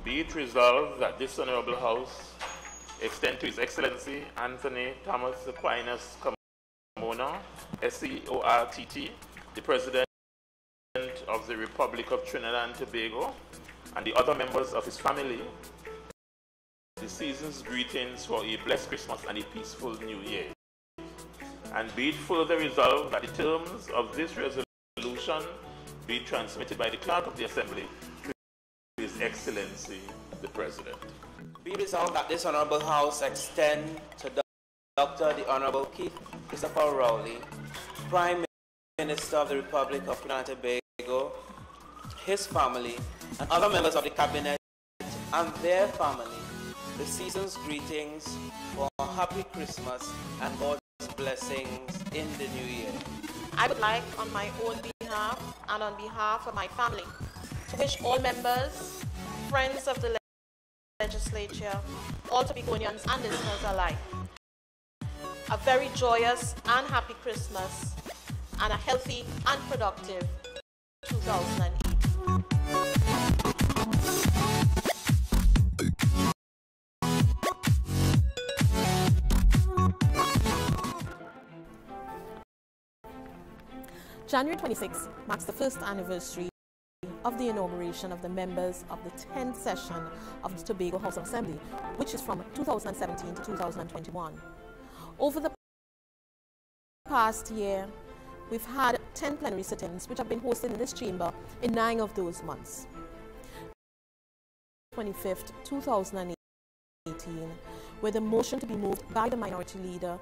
Be it resolved that this Honorable House extend to His Excellency Anthony Thomas Aquinas Carmona, SCORTT, the President of the Republic of Trinidad and Tobago, and the other members of his family, the season's greetings for a blessed Christmas and a peaceful New Year. And be it further resolved that the terms of this resolution be transmitted by the Clerk of the Assembly to His Excellency the President. Be resolved that this Honorable House extend to Dr. the Honorable Keith Christopher Rowley, Prime Minister of the Republic of Trinidad and Tobago, his family, and other members of the Cabinet and their family, the season's greetings for a happy Christmas and God's blessings in the new year. I would like, on my own behalf and on behalf of my family, to wish all members, friends of the legislature, all Tobagonians and listeners alike, a very joyous and happy Christmas and a healthy and productive 2008. January 26 marks the first anniversary of the inauguration of the members of the 10th session of the Tobago House of Assembly, which is from 2017 to 2021. Over the past year, we've had 10 plenary sittings which have been hosted in this chamber in 9 of those months. 25th, 2018, where the motion to be moved by the Minority Leader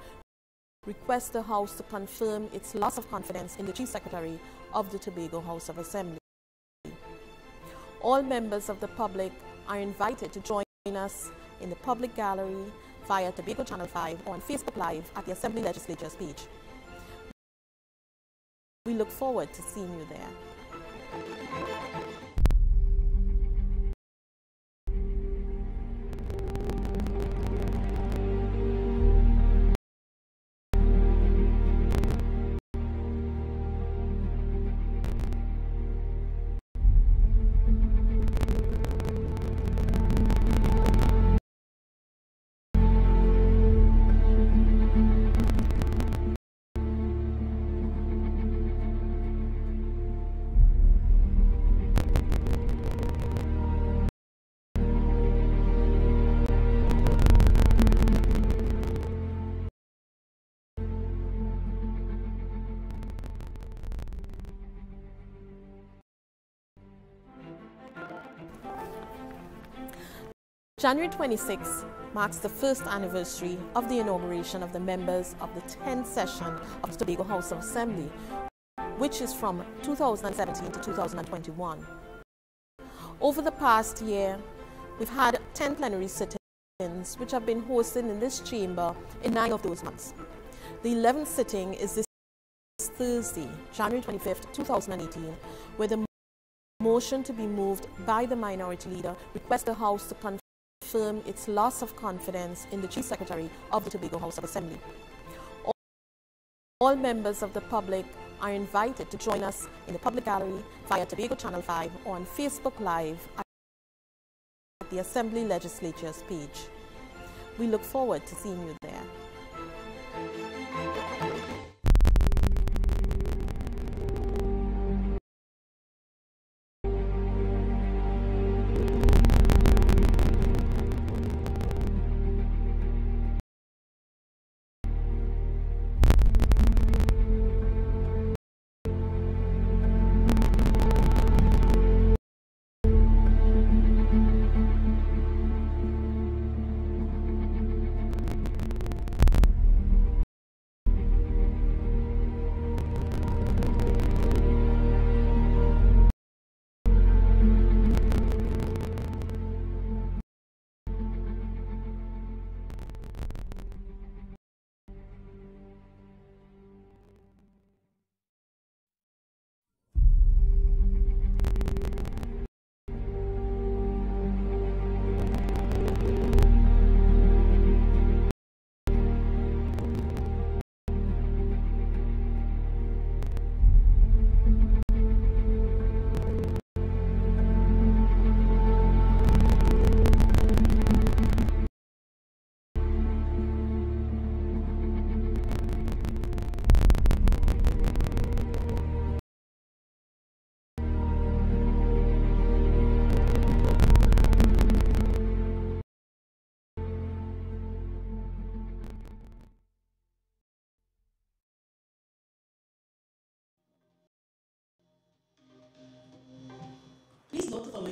requests the House to confirm its loss of confidence in the Chief Secretary of the Tobago House of Assembly. All members of the public are invited to join us in the public gallery via Tobago Channel 5 or on Facebook Live at the Assembly Legislature's page. We look forward to seeing you there. January 26 marks the first anniversary of the inauguration of the members of the 10th session of the Tobago House of Assembly, which is from 2017 to 2021. Over the past year, we've had 10 plenary sittings which have been hosted in this chamber in 9 of those months. The 11th sitting is this Thursday, January 25th, 2018, where the motion to be moved by the Minority Leader requests the House to confirm its loss of confidence in the Chief Secretary of the Tobago House of Assembly. All members of the public are invited to join us in the public gallery via Tobago Channel 5 or on Facebook Live at the Assembly Legislature's page. We look forward to seeing you there.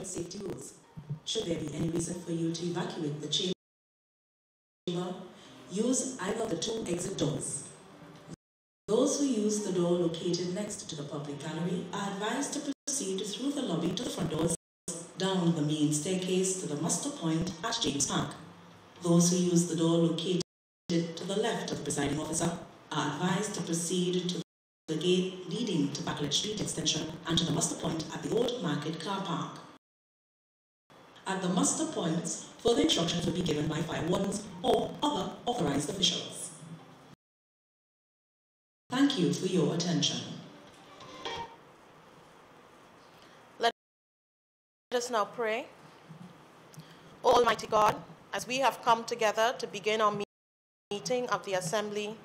strict safety rules. Should there be any reason for you to evacuate the chamber, use either of the 2 exit doors. Those who use the door located next to the public gallery are advised to proceed through the lobby to the front doors, down the main staircase to the muster point at James Park. Those who use the door located to the left of the presiding officer are advised to proceed to the gate leading to Backlet Street Extension and to the muster point at the Old Market Car Park. At the muster points, further instructions will be given by fire wardens or other authorized officials. Thank you for your attention. Let us now pray. Almighty God, as we have come together to begin our meeting of the Assembly,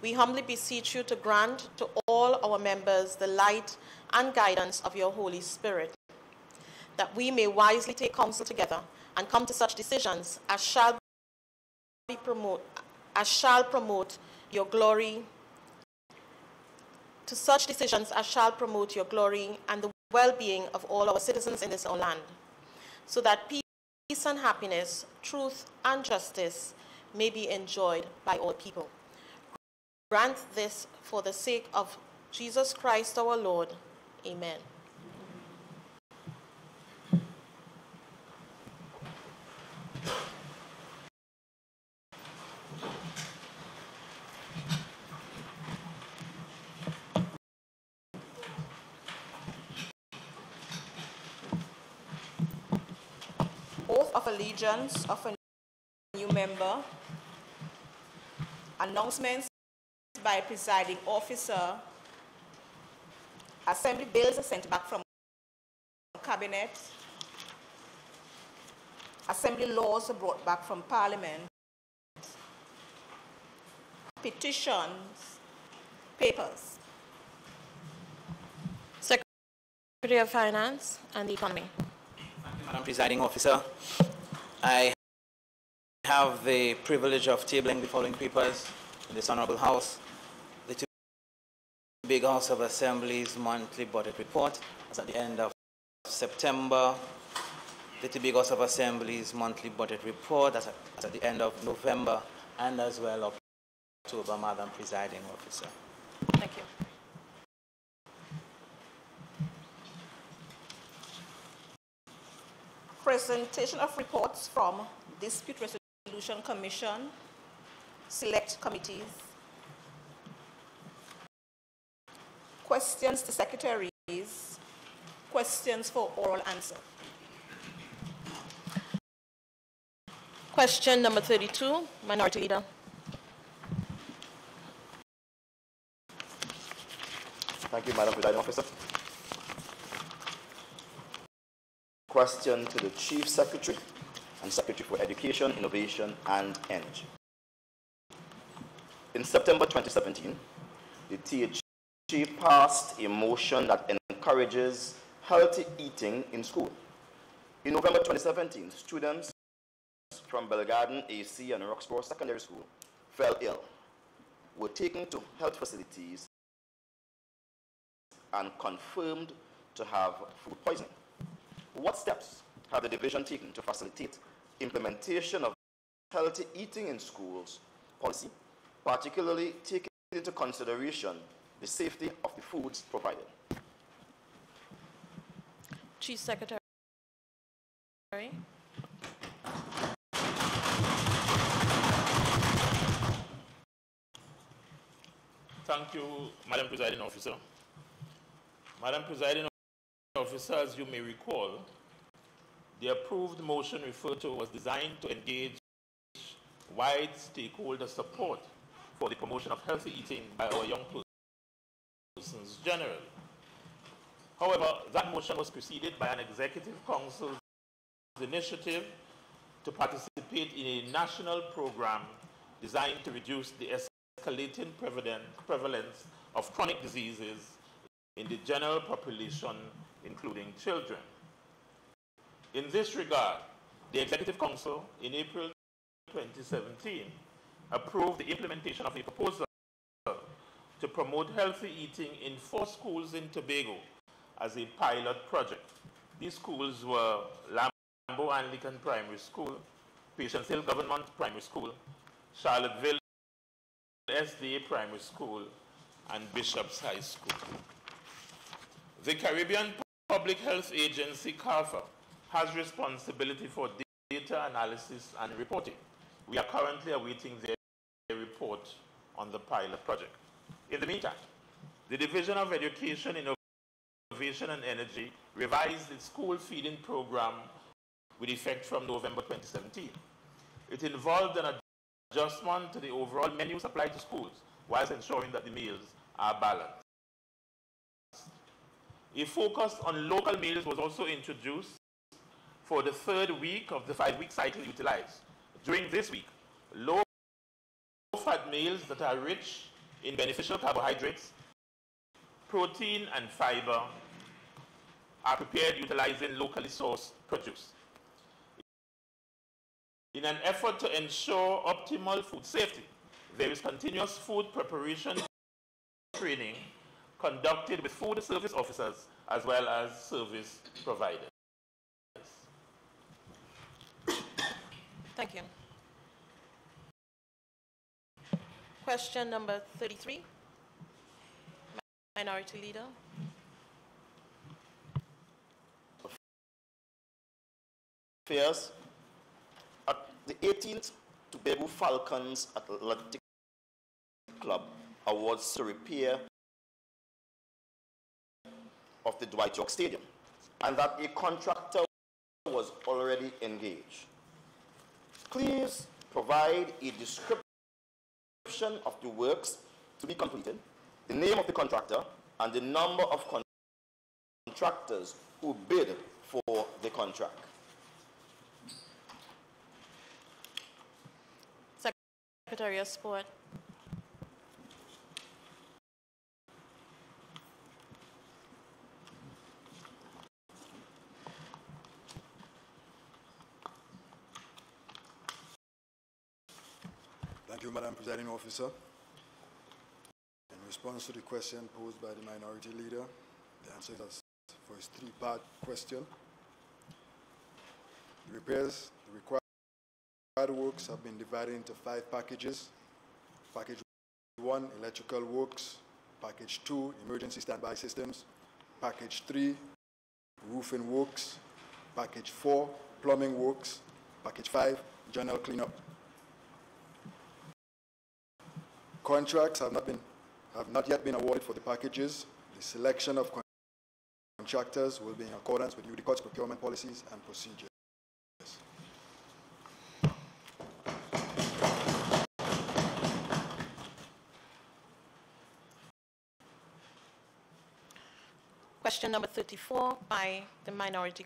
we humbly beseech you to grant to all our members the light and guidance of your Holy Spirit, that we may wisely take counsel together and come to such decisions as shall promote your glory, your glory and the well-being of all our citizens in this our land, so that peace and happiness, truth and justice may be enjoyed by all people. Grant this for the sake of Jesus Christ our Lord. Amen. Oath of allegiance of a new member. Announcements by presiding officer. Assembly bills are sent back from cabinet. Assembly laws are brought back from Parliament. Petitions, papers. Secretary of Finance and the Economy. Madam Presiding Officer, I have the privilege of tabling the following papers in this Honorable House. The Tobago House of Assembly's monthly budget report as at the end of September. The Tobago House of Assembly's monthly budget report as at the end of November, and as well October, Madam Presiding Officer. Thank you. Presentation of reports from Dispute Resolution Commission, select committees. Questions to secretaries. Questions for oral answer. Question number 32, Minority Leader. Thank you, Madam Presiding Officer. Question to the Chief Secretary and Secretary for Education, Innovation and Energy. In September 2017, the THC passed a motion that encourages healthy eating in school. In November 2017, students from Belgarden AC and Roxborough Secondary School fell ill, were taken to health facilities and confirmed to have food poisoning. What steps have the division taken to facilitate implementation of healthy eating in schools policy, particularly taking into consideration the safety of the foods provided? Chief Secretary. Thank you, Madam Presiding Officer. Madam Presiding Officer, as you may recall, the approved motion referred to was designed to engage wide stakeholder support for the promotion of healthy eating by our young persons generally. However, that motion was preceded by an Executive Council's initiative to participate in a national program designed to reduce the escalating prevalence of chronic diseases in the general population, including children. In this regard, the Executive Council in April 2017 approved the implementation of a proposal to promote healthy eating in 4 schools in Tobago as a pilot project. These schools were Lambo Anglican Primary School, Patience Hill Government Primary School, Charlottesville SDA Primary School, and Bishop's High School. The Caribbean Public Health Agency, CARPHA, has responsibility for data analysis and reporting. We are currently awaiting their report on the pilot project. In the meantime, the Division of Education, Innovation and Energy revised its school feeding program with effect from November 2017. It involved an adjustment to the overall menu supplied to schools whilst ensuring that the meals are balanced. A focus on local meals was also introduced for the third week of the 5-week cycle utilized. During this week, low-fat meals that are rich in beneficial carbohydrates, protein, and fiber are prepared utilizing locally sourced produce. In an effort to ensure optimal food safety, there is continuous food preparation training conducted with food service officers as well as service providers. Thank you. Question number 33. Minority Leader. Affairs at the 18th Tobago Falcons Athletic Club awards to repair of the Dwight York Stadium, and that a contractor was already engaged. Please provide a description of the works to be completed, the name of the contractor, and the number of contractors who bid for the contract. Secretary of Sport. Thank you, Madam Presiding Officer. In response to the question posed by the Minority Leader, the answer is for his 3-part question. The repairs, the required works have been divided into 5 packages. Package 1, electrical works. Package 2, emergency standby systems. Package 3, roofing works. Package 4, plumbing works. Package 5, general cleanup. Contracts have not yet been awarded for the packages. The selection of contractors will be in accordance with UDCOT's procurement policies and procedures. Question number 34 by the Minority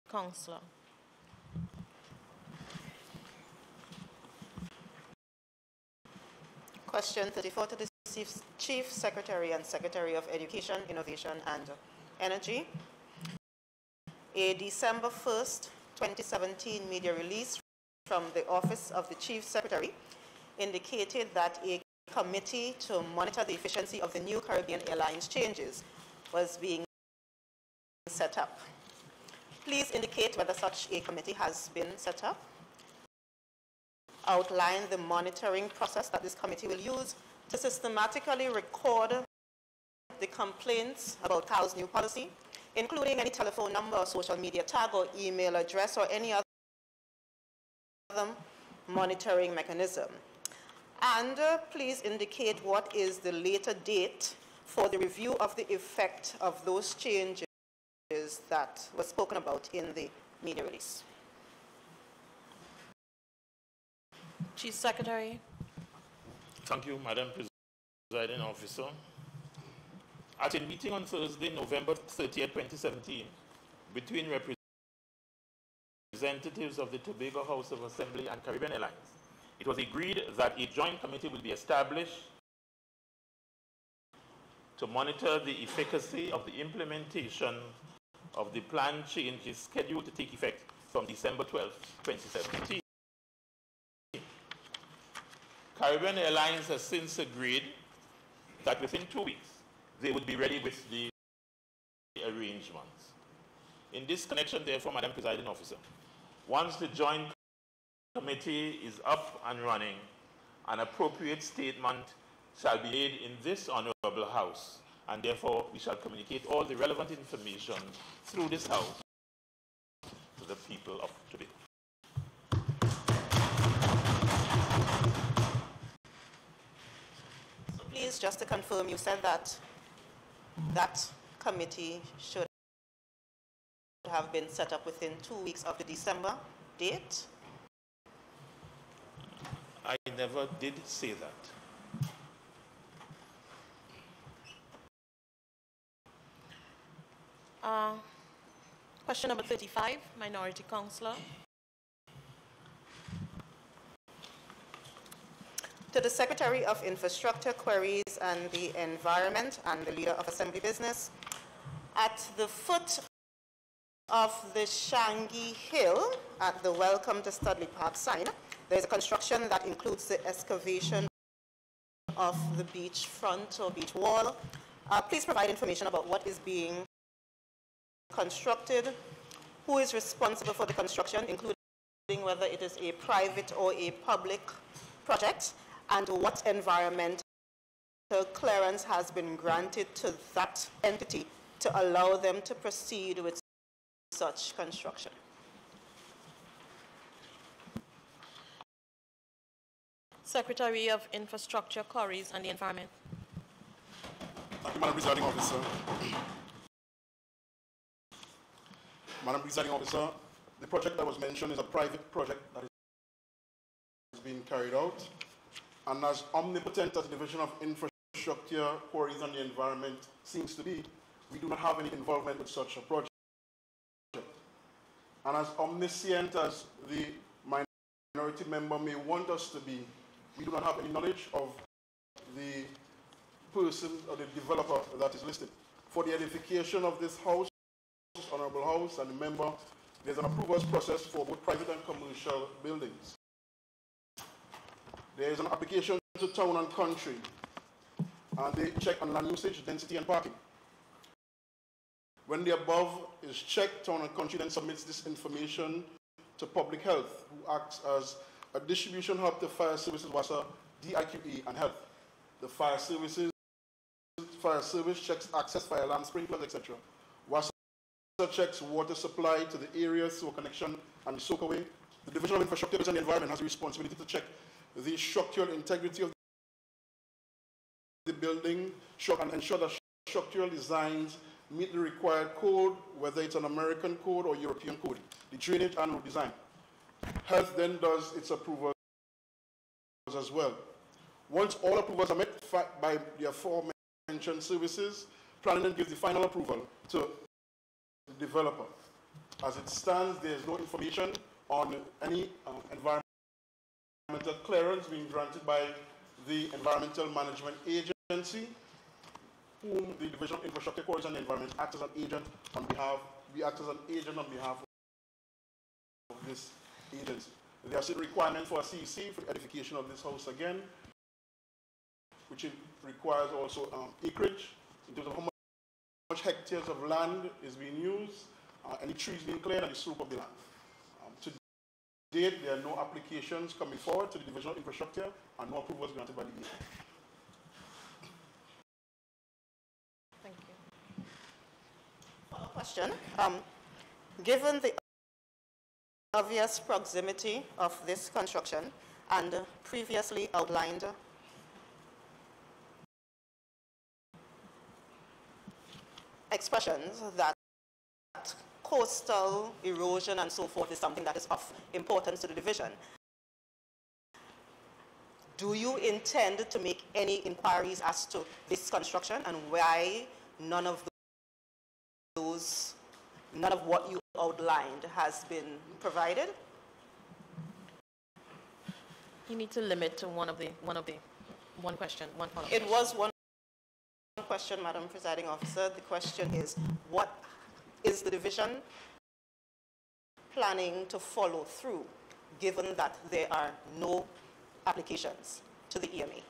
Councillor. Question 34 to the Chief Secretary and Secretary of Education, Innovation and Energy. A December 1st, 2017 media release from the Office of the Chief Secretary indicated that a committee to monitor the efficiency of the new Caribbean Airlines changes was being set up. Please indicate whether such a committee has been set up. Outline the monitoring process that this committee will use to systematically record the complaints about CAL's new policy, including any telephone number, or social media tag, or email address, or any other monitoring mechanism. And please indicate what is the later date for the review of the effect of those changes that were spoken about in the media release. Chief Secretary. Thank you, Madam Presiding Officer. At a meeting on Thursday, November 30th, 2017, between representatives of the Tobago House of Assembly and Caribbean Airlines, it was agreed that a joint committee will be established to monitor the efficacy of the implementation of the planned changes scheduled to take effect from December 12th, 2017. Caribbean Airlines has since agreed that within 2 weeks, they would be ready with the arrangements. In this connection, therefore, Madam Presiding Officer, once the joint committee is up and running, an appropriate statement shall be made in this Honorable House, and therefore we shall communicate all the relevant information through this House to the people of today. So please, just to confirm, you said that that committee should have been set up within 2 weeks of the December date? I never did say that. Question number 35, Minority Councillor. To the Secretary of Infrastructure, Quarries and the Environment and the Leader of Assembly Business, at the foot of the Shangi Hill at the Welcome to Studley Park sign, there is a construction that includes the excavation of the beach front or beach wall. Please provide information about what is being constructed, who is responsible for the construction, including whether it is a private or a public project, and what environmental clearance has been granted to that entity to allow them to proceed with such construction. Secretary of Infrastructure, Quarries and the Environment. Thank you, Madam Presiding Officer. Madam Presiding Officer, the project that was mentioned is a private project that is being carried out. And as omnipotent as the Division of Infrastructure, Quarries and the Environment seems to be, we do not have any involvement with such a project. And as omniscient as the minority member may want us to be, we do not have any knowledge of the person or the developer that is listed. For the edification of this House, this Honorable House and the member, there's an approvals process for both private and commercial buildings. There is an application to Town and Country, and they check on land usage, density, and parking. When the above is checked, Town and Country then submits this information to Public Health, who acts as a distribution hub to Fire Services, WASA, DIQE, and Health. The Fire Service checks access, fire alarm, sprinklers, etc. WASA checks water supply to the area, sewer connection, and the soakaway. The Division of Infrastructure and the Environment has the responsibility to check the structural integrity of the building and ensure that structural designs meet the required code, whether it's an American code or European code, the drainage and road design. Health then does its approvals as well. Once all approvals are met by the aforementioned services, planning then gives the final approval to the developer. As it stands, there is no information on any environmental clearance being granted by the Environmental Management Agency, whom the Division of Infrastructure, Quarries and the Environment acts as an agent on behalf, we act as an agent on behalf of this agency. There are certain requirements for a CEC for the edification of this house again, which requires also acreage in terms of how much hectares of land is being used, any trees being cleared, and the slope of the land. To date, there are no applications coming forward to the Division of Infrastructure and no approvals granted by the agency. Thank you. Follow-up question. Given the obvious proximity of this construction and previously outlined expressions that coastal erosion and so forth is something that is of importance to the division, do you intend to make any inquiries as to this construction and why none of what you outlined has been provided? You need to limit to one question, one follow-up. It was one question, Madam Presiding Officer. The question is, what is the division planning to follow through, given that there are no applications to the EMA?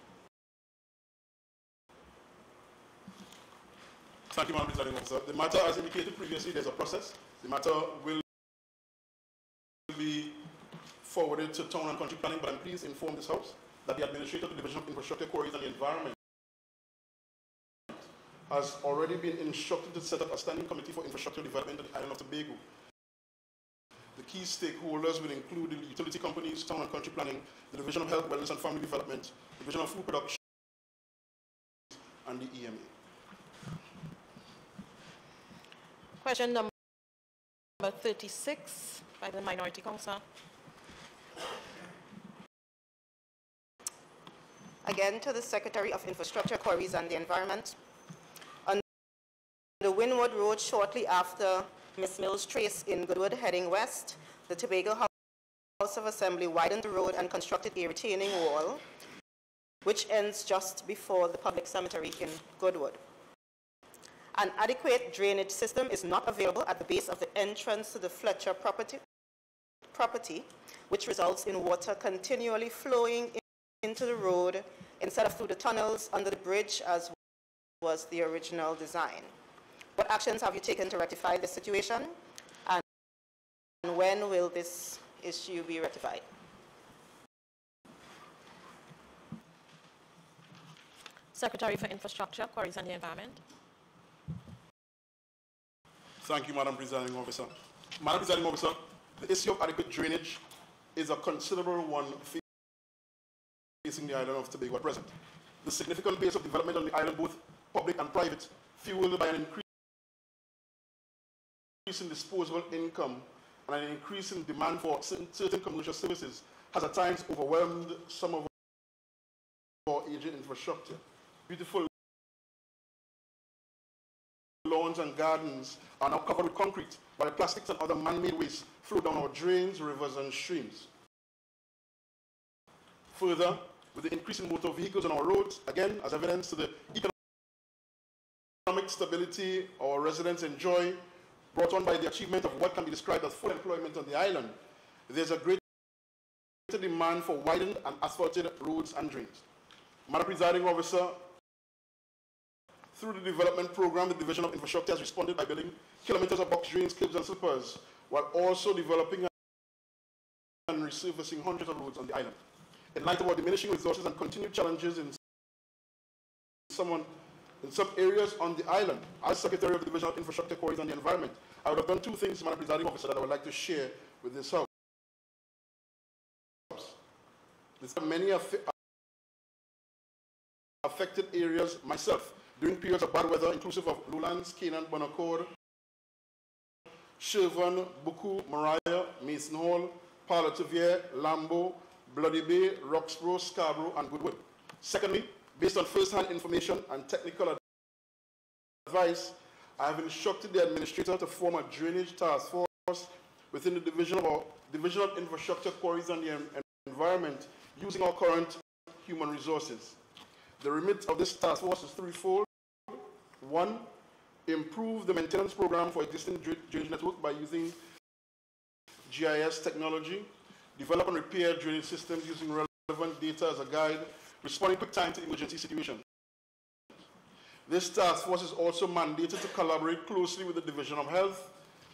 Thank you, Madam Presiding Officer. The matter, as indicated previously, there's a process. The matter will be forwarded to Town and Country Planning, but I'm pleased to inform this House that the Administrator of the Division of Infrastructure, Quarries and the Environment has already been instructed to set up a standing committee for infrastructure development on the island of Tobago. The key stakeholders will include the utility companies, Town and Country Planning, the Division of Health, Wellness and Family Development, Division of Food Production, and the EMA. Question number 36 by the Minority Council. Again, to the Secretary of Infrastructure, Quarries and the Environment. On the Wynwood Road, shortly after Miss Mills Trace in Goodwood heading west, the Tobago House of Assembly widened the road and constructed a retaining wall, which ends just before the public cemetery in Goodwood. An adequate drainage system is not available at the base of the entrance to the Fletcher property, which results in water continually flowing into the road instead of through the tunnels under the bridge as was the original design. What actions have you taken to rectify this situation, and when will this issue be rectified? Secretary for Infrastructure, Quarries and the Environment. Thank you, Madam Presiding Officer. Madam Presiding Officer, the issue of adequate drainage is a considerable one facing the island of Tobago at present. The significant pace of development on the island, both public and private, fueled by an increase in disposable income and an increase in demand for certain commercial services, has at times overwhelmed some of our aging infrastructure. Beautiful lawns and gardens are now covered with concrete, while plastics and other man-made waste flow down our drains, rivers, and streams. Further, with the increase in motor vehicles on our roads, again, as evidence to the economic stability our residents enjoy, brought on by the achievement of what can be described as full employment on the island, there's a great demand for widened and asphalted roads and drains. Madam Presiding Officer, through the development program, the Division of Infrastructure has responded by building kilometers of box drains, curbs, and slippers, while also developing and resurfacing hundreds of roads on the island. In light of our diminishing resources and continued challenges in some areas on the island, as Secretary of the Division of Infrastructure, Quarries and the Environment, I would have done two things, Madam Presiding Officer, that I would like to share with this House. There's many affected areas myself during periods of bad weather, inclusive of Lowlands, Canaan, Bonaccord, Shervan, Buku, Mariah, Mason Hall, Parle-Tivier, Lambeau, Bloody Bay, Roxborough, Scarborough, and Goodwood. Secondly, based on first-hand information and technical advice, I have instructed the Administrator to form a drainage task force within the Division of Infrastructure, Quarries and the Environment using our current human resources. The remit of this task force is threefold. One, improve the maintenance program for existing drainage network by using GIS technology, develop and repair drainage systems using relevant data as a guide, responding quick time to emergency situations. This task force is also mandated to collaborate closely with the Division of Health,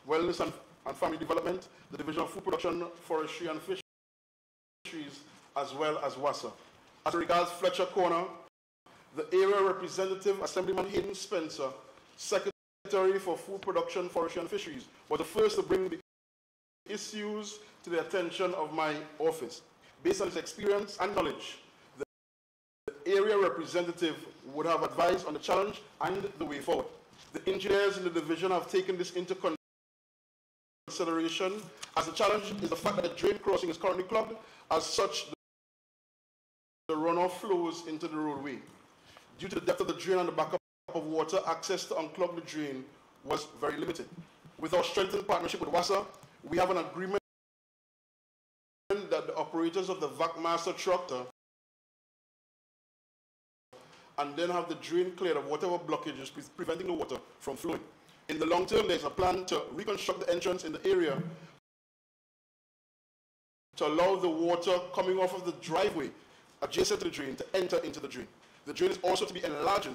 Wellness and Family Development, the Division of Food Production, Forestry and Fisheries, as well as WASA. As regards Fletcher Corner, the area representative, Assemblyman Hayden Spencer, Secretary for Food Production, Forestry and Fisheries, was the first to bring the issues to the attention of my office. Based on his experience and knowledge, the area representative would have advised on the challenge and the way forward. The engineers in the division have taken this into consideration, as the challenge is the fact that the drain crossing is currently clogged. As such, the runoff flows into the roadway. Due to the depth of the drain and the backup of water, access to unclog the drain was very limited. With our strengthened partnership with WASA, we have an agreement that the operators of the VAC-Master tractor and then have the drain cleared of whatever blockage is preventing the water from flowing. In the long term, there's a plan to reconstruct the entrance in the area to allow the water coming off of the driveway adjacent to the drain to enter into the drain. The drain is also to be enlarged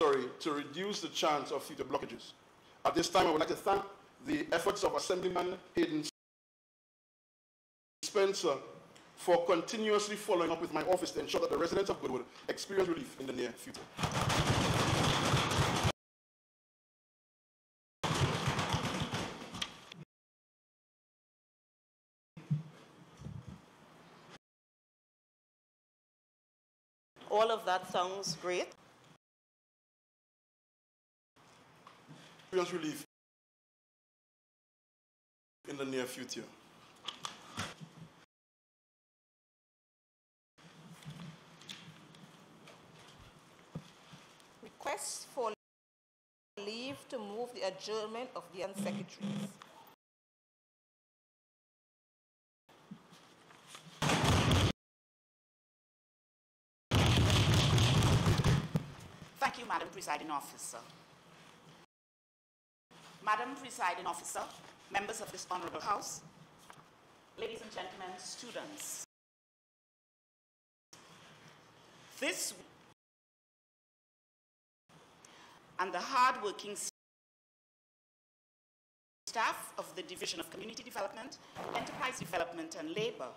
to reduce the chance of future blockages. At this time, I would like to thank the efforts of Assemblyman Hayden Spencer for continuously following up with my office to ensure that the residents of Goodwood experience relief in the near future. All of that sounds great. Experience relief in the near future. Request for leave to move the adjournment of the secretaries. Thank you, Madam Presiding Officer. Madam Presiding Officer, members of this Honorable House, ladies and gentlemen, students. This week, and the hard-working staff of the Division of Community Development, Enterprise Development and Labor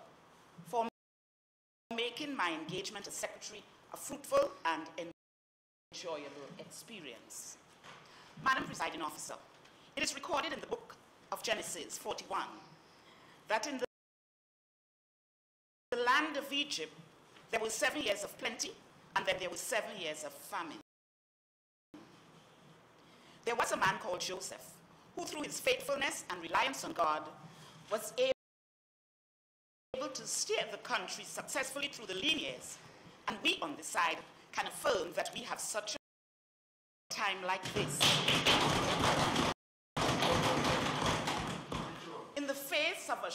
for making my engagement as Secretary a fruitful and enjoyable experience. Madam Presiding Officer, it is recorded in the book of Genesis 41 that in the land of Egypt there were 7 years of plenty and then there were 7 years of famine. There was a man called Joseph who through his faithfulness and reliance on God was able to steer the country successfully through the lean years, and we on this side can affirm that we have such a time like this. In the face of a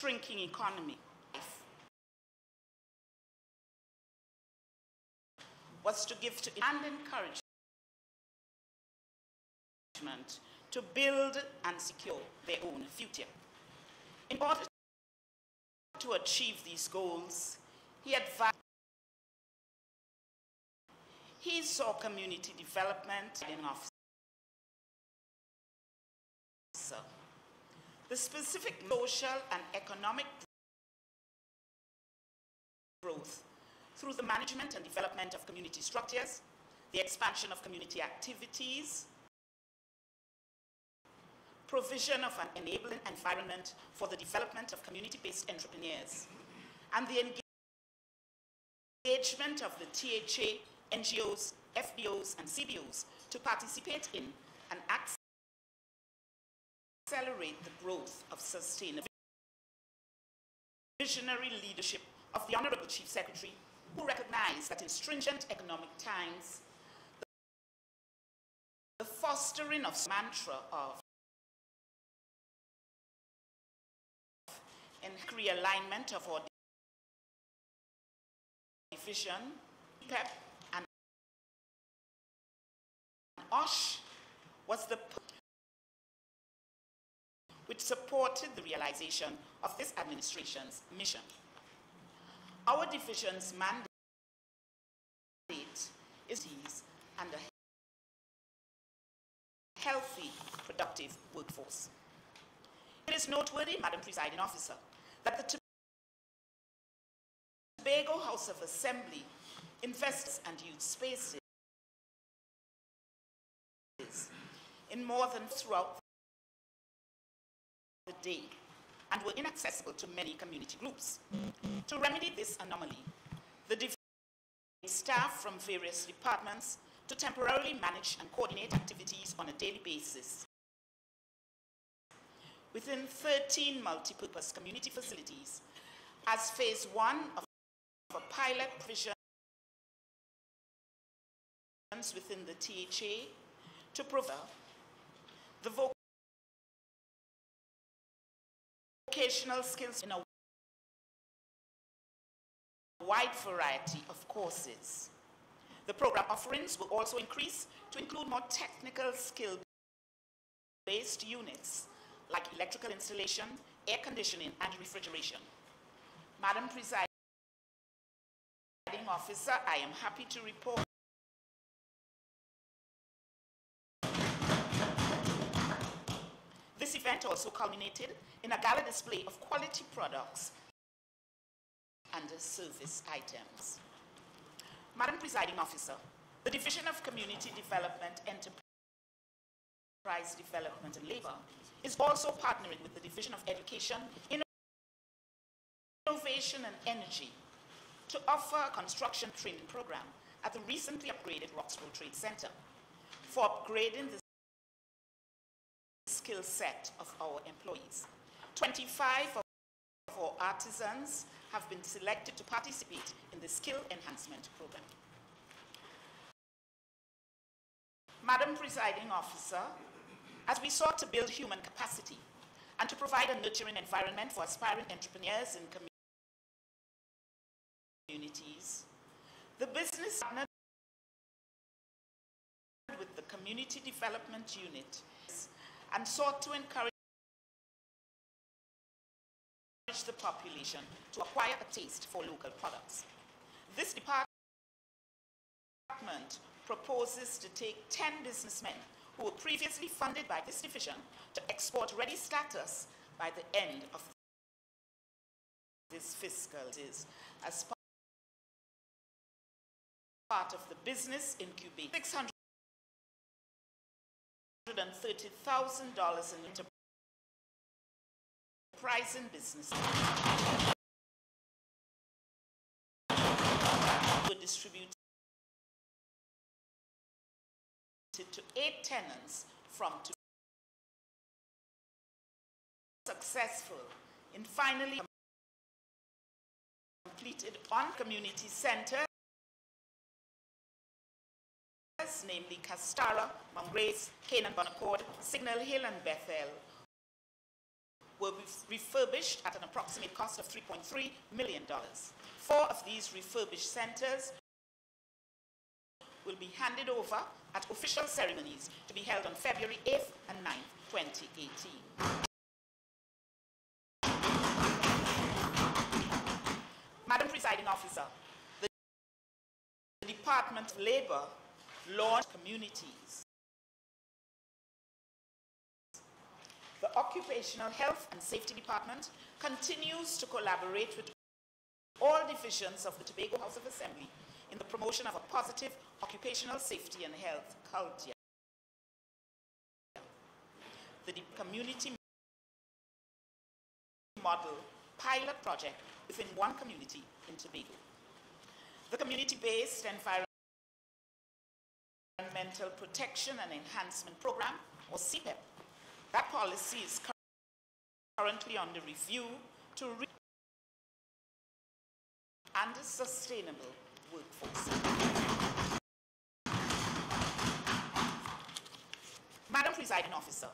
shrinking economy, was to give to and encouragement to build and secure their own future. In order to achieve these goals, he saw community development in officer. The specific social and economic growth through the management and development of community structures, the expansion of community activities, provision of an enabling environment for the development of community-based entrepreneurs, and the engagement of the THA, NGOs, FBOs, and CBOs to participate in and accelerate the growth of sustainable visionary leadership of the Honorable Chief Secretary, who recognized that in stringent economic times, the fostering of mantra of and realignment of our division, PEP, and OSH was the which supported the realization of this administration's mission. Our division's mandate is these and a healthy, productive workforce. It is noteworthy, Madam Presiding Officer, that the Tobago House of Assembly invests and youth spaces in more than throughout the day and were inaccessible to many community groups. To remedy this anomaly, the division staff from various departments to temporarily manage and coordinate activities on a daily basis within 13 multi-purpose community facilities as phase 1 of a pilot provision within the THA to provide the vocational skills in a wide variety of courses. The program offerings will also increase to include more technical skill-based units like electrical installation, air conditioning, and refrigeration. Madam Presiding Presiding Officer, I am happy to report this event also culminated in a gala display of quality products and service items. Madam Presiding Officer, the Division of Community Development, Enterprise Development and Labor is also partnering with the Division of Education, Innovation and Energy to offer a construction training program at the recently upgraded Roxborough Trade Center for upgrading the skill set of our employees. 25 of our artisans have been selected to participate in the skill enhancement program. Madam Presiding Officer, as we sought to build human capacity and to provide a nurturing environment for aspiring entrepreneurs and communities, the business partnered with the Community Development Unit and sought to encourage the population to acquire a taste for local products. This department proposes to take 10 businessmen who were previously funded by this division to export ready status by the end of this fiscal year as part of the business incubator. $630,000 in enterprise and business were distributed to 8 tenants from successful in finally completed on community centers, namely Castara, Mongrace, Canaan Bonaccord, Signal Hill, and Bethel, were refurbished at an approximate cost of $3.3 million. 4 of these refurbished centers will be handed over at official ceremonies to be held on February 8th and 9th, 2018. Madam Presiding Officer, the Department of Labor launched communities. The Occupational Health and Safety Department continues to collaborate with all divisions of the Tobago House of Assembly in the promotion of a positive occupational safety and health culture. The community model pilot project within one community in Tobago. The community-based environmental protection and enhancement program, or CPEP. That policy is currently under review to reach and a sustainable workforce. Madam Presiding Officer,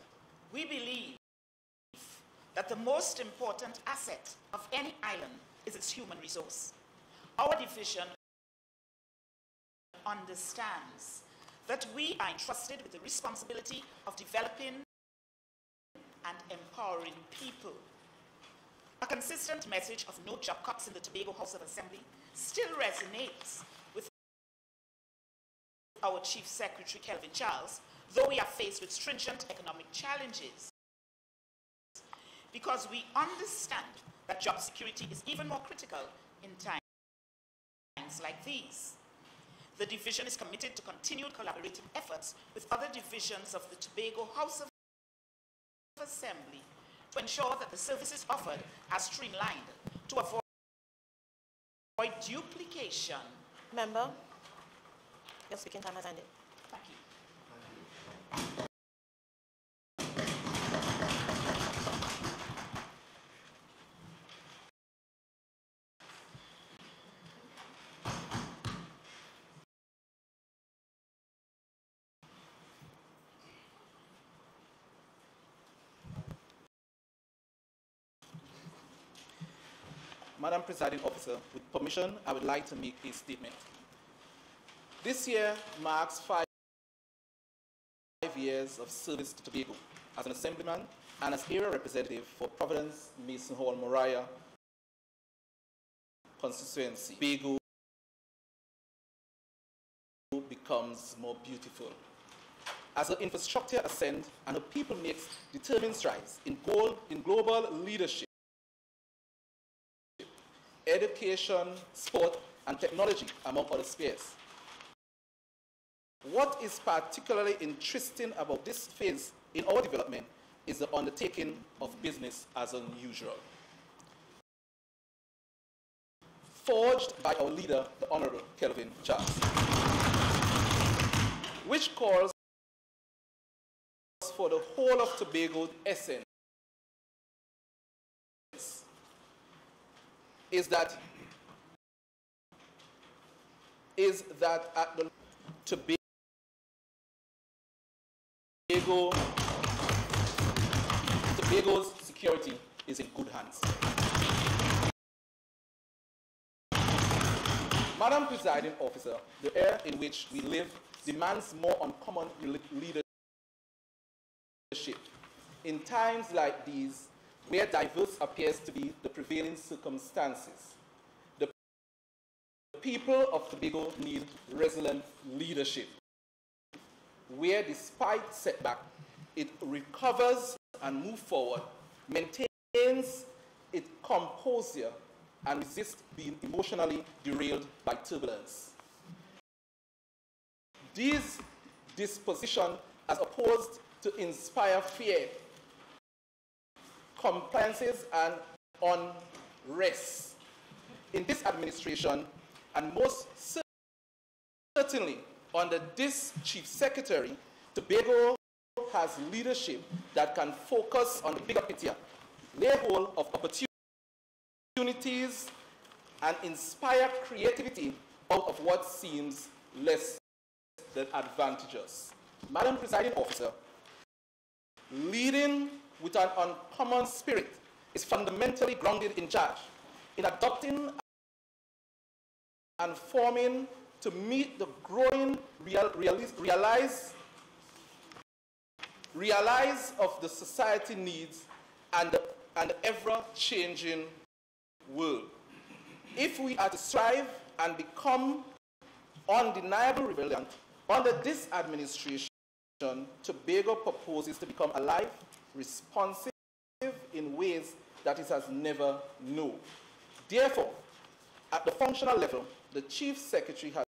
we believe that the most important asset of any island is its human resource. Our division understands that we are entrusted with the responsibility of developing and empowering people. A consistent message of no job cuts in the Tobago House of Assembly still resonates with our Chief Secretary, Kelvin Charles, though we are faced with stringent economic challenges, because we understand that job security is even more critical in times like these. The division is committed to continued collaborative efforts with other divisions of the Tobago House of Assembly to ensure that the services offered are streamlined to avoid duplication. Member, your speaking time has ended. Thank you. Madam Presiding Officer, with permission, I would like to make a statement. This year marks 5 years of service to Tobago as an assemblyman and as area representative for Providence, Mason Hall, Moriah constituency. Tobago becomes more beautiful. As the infrastructure ascends and the people make determined strides in global leadership, education, sport, and technology, among other spheres. What is particularly interesting about this phase in our development is the undertaking of business as unusual. Forged by our leader, the Honorable Kelvin Charles, which calls for the whole of Tobago's essence is that at the Tobago's security is in good hands. Madam Presiding Officer, the era in which we live demands more uncommon leadership. In times like these, where diverse appears to be the prevailing circumstances, the people of Tobago need resilient leadership, where despite setback, it recovers and moves forward, maintains its composure, and resists being emotionally derailed by turbulence. This disposition, as opposed to inspire fear, compliances, and unrest in this administration, and most certainly under this Chief Secretary, Tobago has leadership that can focus on the bigger picture, lay hold of opportunities, and inspire creativity out of what seems less than advantageous. Madam Presiding Officer, leading with an uncommon spirit is fundamentally grounded in charge, in adopting and forming to meet the growing realize of the society needs and the ever-changing world. If we are to strive and become undeniable rebellion under this administration, Tobago proposes to become alive, responsive in ways that it has never known. Therefore, at the functional level, the Chief Secretary has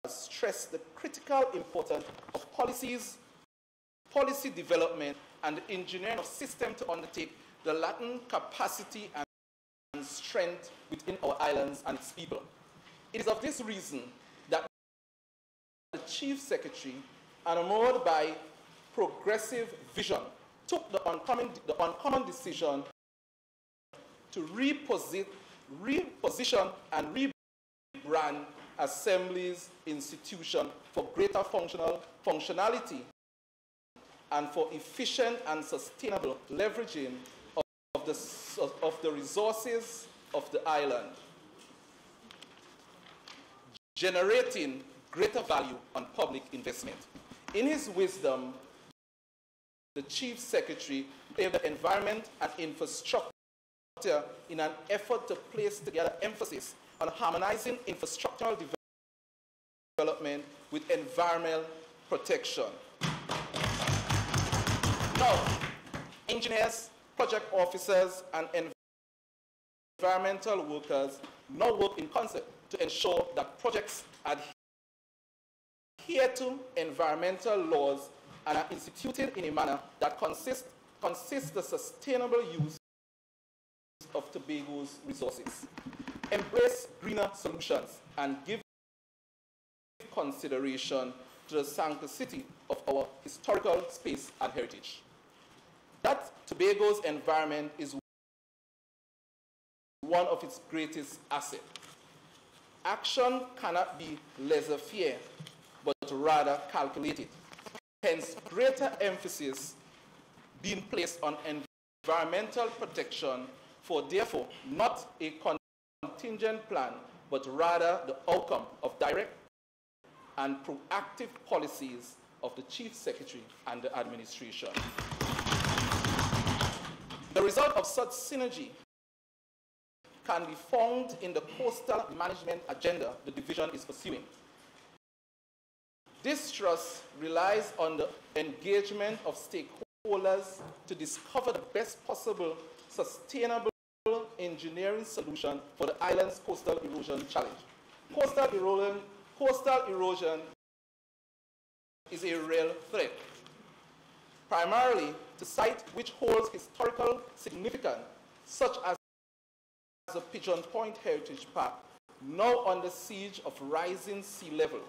stressed the critical importance of policy development and the engineering of systems to undertake the latent capacity and strength within our islands and its people. It is of this reason that the Chief Secretary, enamored by progressive vision, took the uncommon decision to reposition and rebrand Assembly's institution for greater functionality and for efficient and sustainable leveraging of the resources of the island, generating greater value on public investment. In his wisdom, the Chief Secretary played the environment and infrastructure in an effort to place together emphasis on harmonizing infrastructural development with environmental protection. Now, engineers, project officers, and environmental workers now work in concert to ensure that projects adhere to environmental laws and are instituted in a manner that consists the sustainable use of Tobago's resources, embrace greener solutions, and give consideration to the sanctity of our historical space and heritage. That Tobago's environment is one of its greatest assets. Action cannot be laissez-faire, but rather calculated. Hence, greater emphasis being placed on environmental protection, for therefore not a contingent plan, but rather the outcome of direct and proactive policies of the Chief Secretary and the administration. The result of such synergy can be found in the coastal management agenda the division is pursuing. This trust relies on the engagement of stakeholders to discover the best possible sustainable engineering solution for the island's coastal erosion challenge. Coastal erosion is a real threat, primarily to sites which hold historical significance, such as the Pigeon Point Heritage Park, now under siege of rising sea level.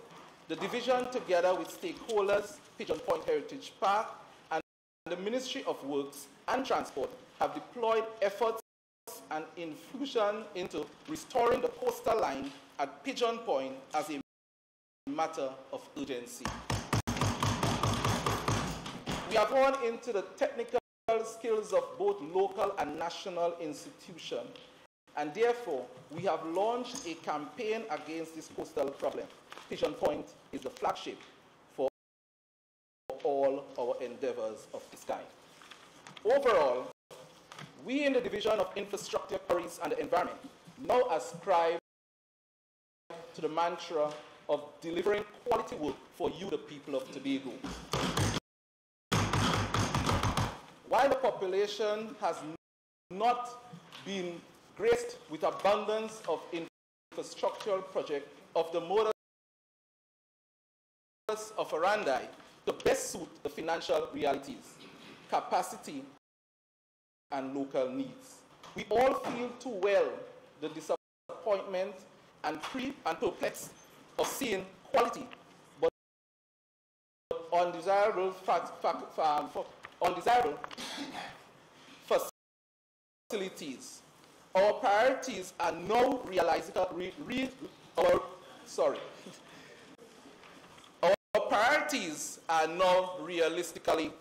The division, together with stakeholders, Pigeon Point Heritage Park, and the Ministry of Works and Transport, have deployed efforts and infusion into restoring the coastal line at Pigeon Point as a matter of urgency. We have gone into the technical skills of both local and national institutions, and therefore we have launched a campaign against this coastal problem. Pigeon Point is the flagship for all our endeavors of this kind. Overall, we in the Division of Infrastructure, Quarries and the Environment now ascribe to the mantra of delivering quality work for you, the people of Tobago. While the population has not been graced with abundance of infrastructural projects of the modus operandi to best suit the financial realities, capacity, and local needs. We all feel too well the disappointment and perplexed of seeing quality but undesirable facilities. Our priorities are now realistically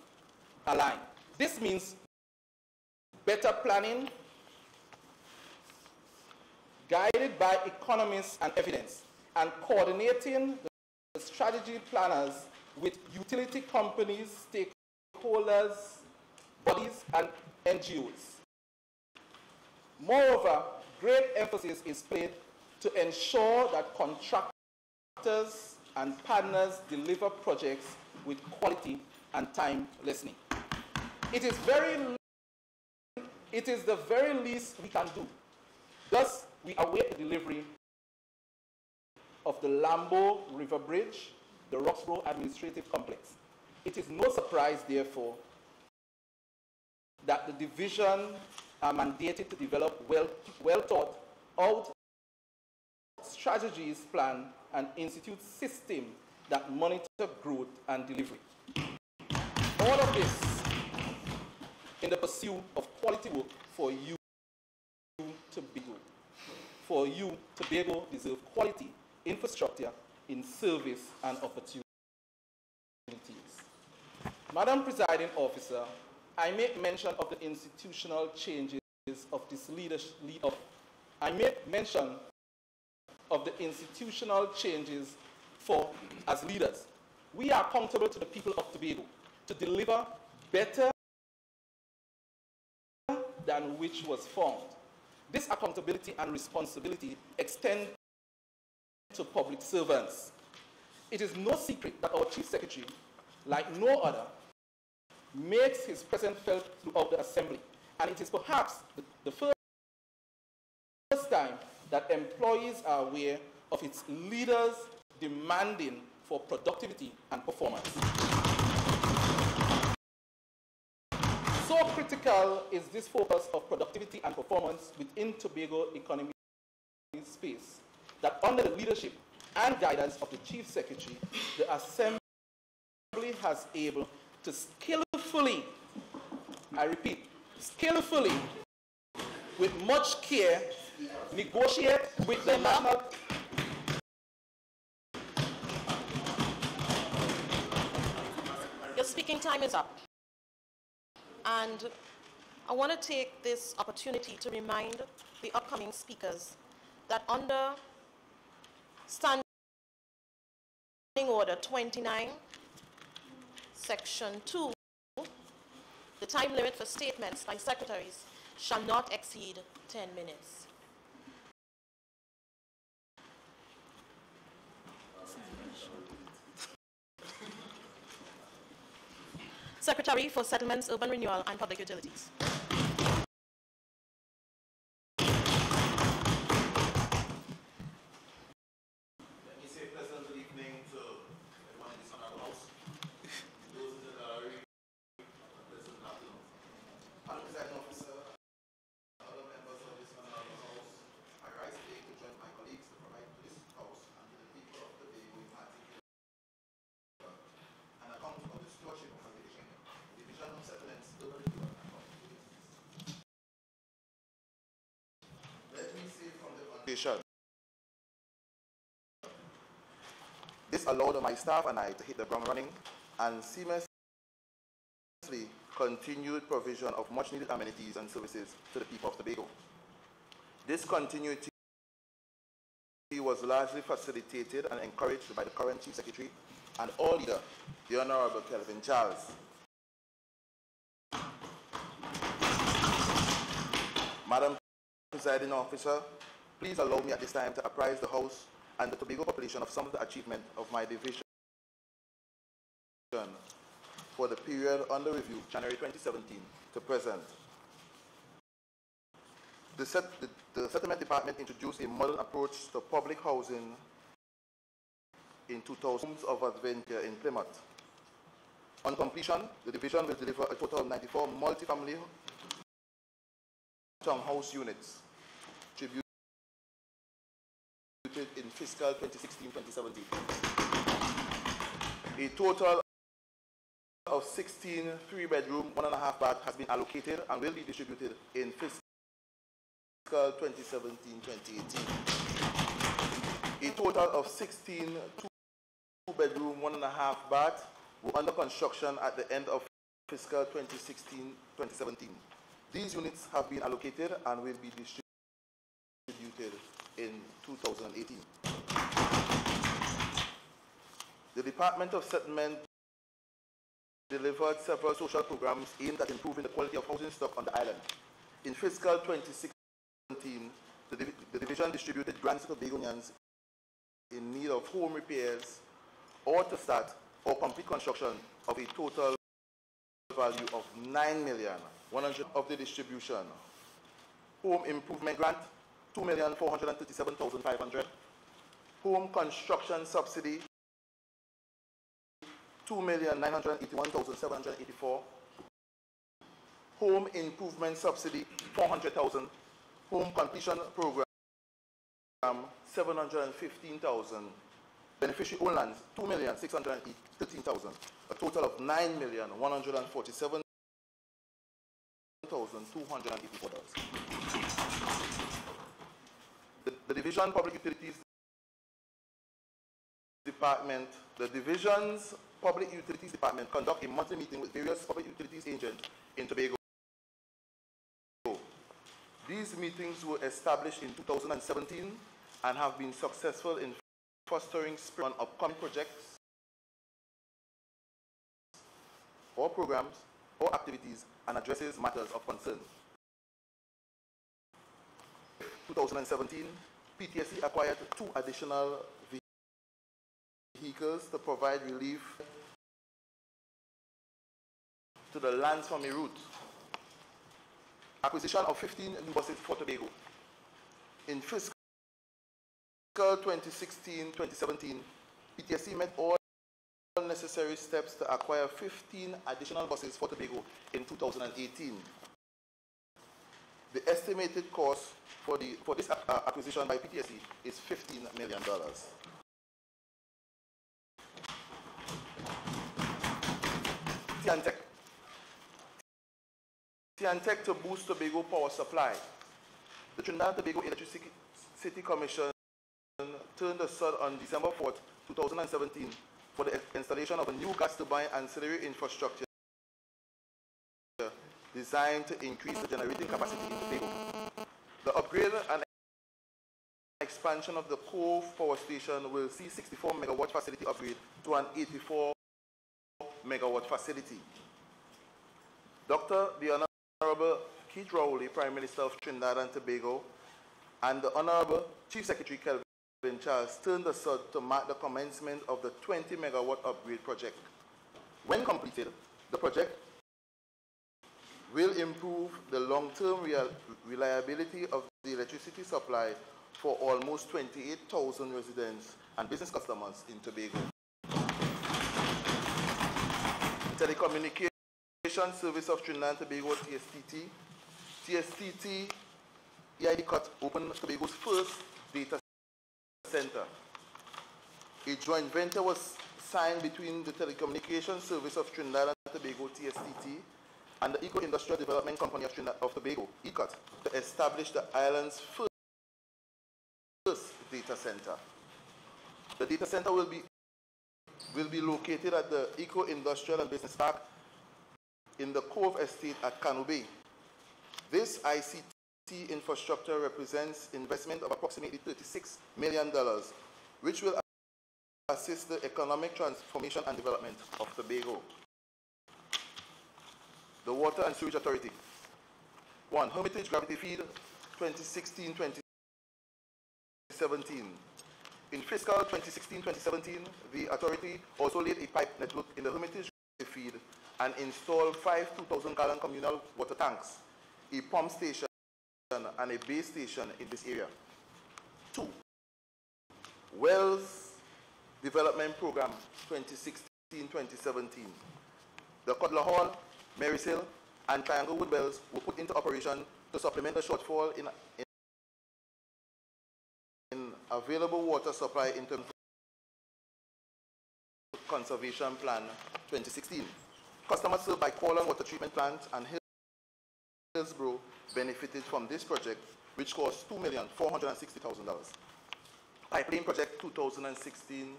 aligned. This means better planning, guided by economists and evidence, and coordinating the strategy planners with utility companies, stakeholders, bodies, and NGOs. Moreover, great emphasis is placed to ensure that contractors and partners deliver projects with quality and time listening. It is the very least we can do. Thus, we await the delivery of the Lambo River Bridge, the Roxborough Administrative Complex. It is no surprise, therefore, that the division are mandated to develop well thought out strategies, plan, and institute systems that monitor growth and delivery. All of this in the pursuit of quality work for you, Tobago. For you, Tobago deserve quality infrastructure in service and opportunities. Madam Presiding Officer, I make mention of the institutional changes of this leadership. I make mention of the institutional changes as leaders. We are accountable to the people of Tobago to deliver better than which was formed. This accountability and responsibility extend to public servants. It is no secret that our Chief Secretary, like no other, makes his presence felt throughout the Assembly, and it is perhaps the first time that employees are aware of its leaders demanding for productivity and performance. So critical is this focus of productivity and performance within Tobago economic space that under the leadership and guidance of the Chief Secretary, the Assembly has able to skillfully, I repeat, skillfully, with much care, negotiate with the national... Your speaking time is up. And I want to take this opportunity to remind the upcoming speakers that under Standing Order 29, Section 2, the time limit for statements by secretaries shall not exceed 10 minutes. Secretary for Settlements, Urban Renewal and Public Utilities. This allowed my staff and I to hit the ground running and seamlessly continued provision of much needed amenities and services to the people of Tobago. This continuity was largely facilitated and encouraged by the current Chief Secretary and our leader, the Honorable Kelvin Charles. Madam Presiding Officer, please allow me at this time to apprise the House and the Tobago population of some of the achievements of my division for the period under review, January 2017 to present. The Settlement Department introduced a modern approach to public housing in 2000 Homes of Adventure in Plymouth. On completion, the division will deliver a total of 94 multi-family townhouse units distributed in fiscal 2016-2017. A total of 16 three-bedroom, 1.5 bath has been allocated and will be distributed in fiscal 2017-2018. A total of 16 two-bedroom, 1.5 bath were under construction at the end of fiscal 2016-2017. These units have been allocated and will be distributed in 2018. The Department of Settlement delivered several social programs aimed at improving the quality of housing stock on the island. In fiscal 2016, the division distributed grants to Tobagonians in need of home repairs or to start or complete construction of a total value of $9,100,000 of the distribution. Home improvement grant, $2,437,500. Home construction subsidy, $2,981,784. Home improvement subsidy, $400,000. Home completion program, $715,000. Beneficiary owned lands, $2,613,000. A total of $9,147,284. The Division Public Utilities Department, the Division's Public Utilities Department conduct a monthly meeting with various public utilities agents in Tobago. These meetings were established in 2017 and have been successful in fostering spirit on upcoming projects or programs or activities and addresses matters of concern. 2017, PTSC acquired 2 additional vehicles to provide relief to the lands from a route. Acquisition of 15 new buses for Tobago. In fiscal 2016-2017, PTSC met all necessary steps to acquire 15 additional buses for Tobago in 2018. The estimated cost for this acquisition by PTSC is $15 million. TNTEC. TNTEC to boost Tobago power supply. The Trinidad and Tobago Electricity Commission turned the sod on December 4th, 2017 for the installation of a new gas turbine ancillary infrastructure designed to increase the generating capacity in Tobago. The upgrade and expansion of the Cove Power Station will see 64 megawatt facility upgrade to an 84 megawatt facility. The Honorable Keith Rowley, Prime Minister of Trinidad and Tobago, and the Honorable Chief Secretary Kelvin Charles turned the sod to mark the commencement of the 20 megawatt upgrade project. When completed, The project will improve the long-term reliability of the electricity supply for almost 28,000 residents and business customers in Tobago. Telecommunication Service of Trinidad and Tobago, TSTT. TSTT EID cut opened Tobago's first data center. A joint venture was signed between the Telecommunication Service of Trinidad and Tobago, TSTT, and the Eco-Industrial Development Company of Trinidad of Tobago, ECOT, to establish the island's first data center. The data center will be located at the Eco-Industrial and Business Park in the Cove Estate at Canoe Bay. This ICT infrastructure represents investment of approximately $36 million, which will assist the economic transformation and development of Tobago. The Water and Sewage Authority. 1. Hermitage Gravity Feed 2016-2017. In fiscal 2016-2017, the authority also laid a pipe network in the Hermitage Gravity Feed and installed 5 2,000-gallon communal water tanks, a pump station, and a base station in this area. 2. Wells Development Program 2016-2017. The Cutler Hall, Marys Hill, and Triangle Wood wells were put into operation to supplement the shortfall in available water supply in terms of Conservation Plan 2016. Customers served by Corlon Water Treatment Plant and Hillsborough benefited from this project, which cost $2,460,000. Pipeline Project 2016,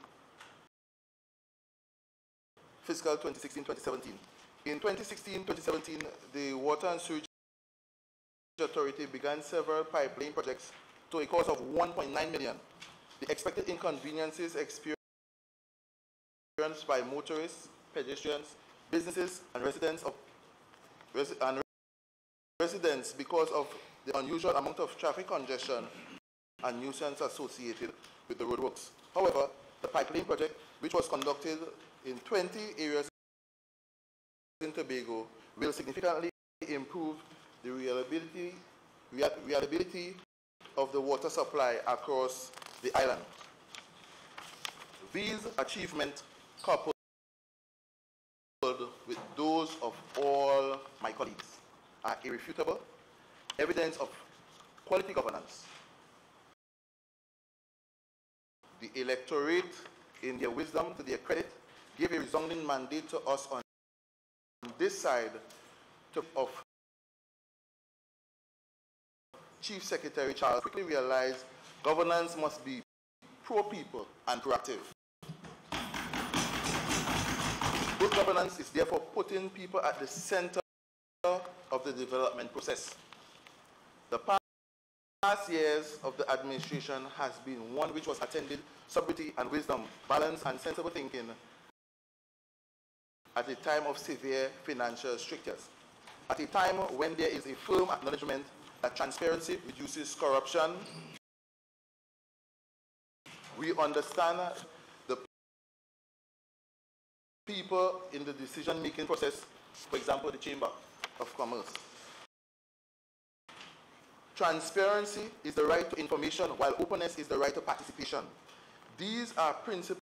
fiscal 2016-2017. In 2016-2017, the Water and Sewage Authority began several pipeline projects to a cost of $1.9 million. The expected inconveniences experienced by motorists, pedestrians, businesses, and residents because of the unusual amount of traffic congestion and nuisance associated with the roadworks. However, the pipeline project, which was conducted in 20 areas in Tobago, will significantly improve the reliability of the water supply across the island. These achievements, coupled with those of all my colleagues, are irrefutable evidence of quality governance. The electorate, in their wisdom, to their credit, gave a resounding mandate to us on this side of Chief Secretary Charles quickly realized governance must be pro-people and proactive. Good governance is therefore putting people at the center of the development process. The past years of the administration has been one which was attended sobriety and wisdom, balance and sensible thinking at a time of severe financial strictures. At a time when there is a firm acknowledgement that transparency reduces corruption, we understand the people in the decision-making process, for example, the Chamber of Commerce. Transparency is the right to information, while openness is the right to participation. These are principles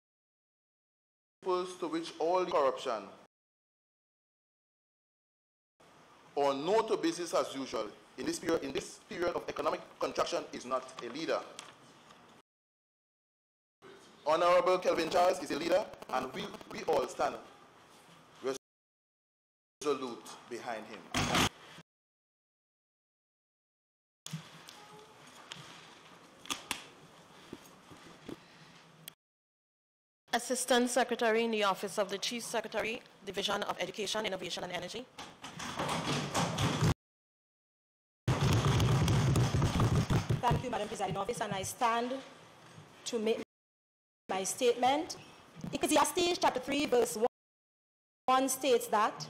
to which all corruption or no to business as usual in this period of economic contraction is not a leader. Honorable Kelvin Charles is a leader, and we all stand resolute behind him. Assistant Secretary in the Office of the Chief Secretary, Division of Education, Innovation and Energy. Thank you, Madam Presiding Officer, and I stand to make my statement. Ecclesiastes chapter 3, verse 1 states that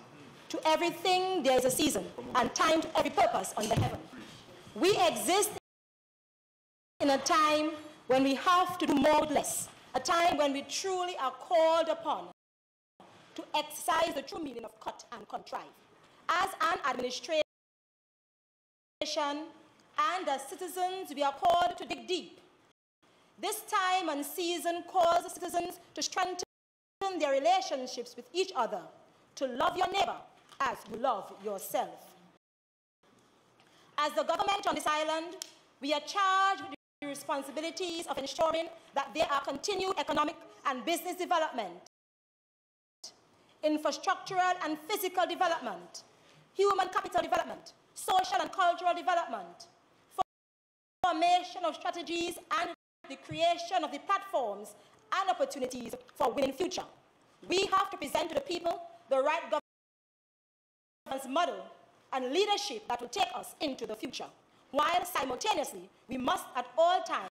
to everything there is a season and time to every purpose under heaven. We exist in a time when we have to do more with less, a time when we truly are called upon to exercise the true meaning of cut and contrive. As an administration and as citizens, we are called to dig deep. This time and season calls the citizens to strengthen their relationships with each other, to love your neighbor as you love yourself. As the government on this island, we are charged with the responsibilities of ensuring that there are continued economic and business development, infrastructural and physical development, human capital development, social and cultural development, formation of strategies, and the creation of the platforms and opportunities for winning future. We have to present to the people the right governance model and leadership that will take us into the future, while simultaneously we must at all times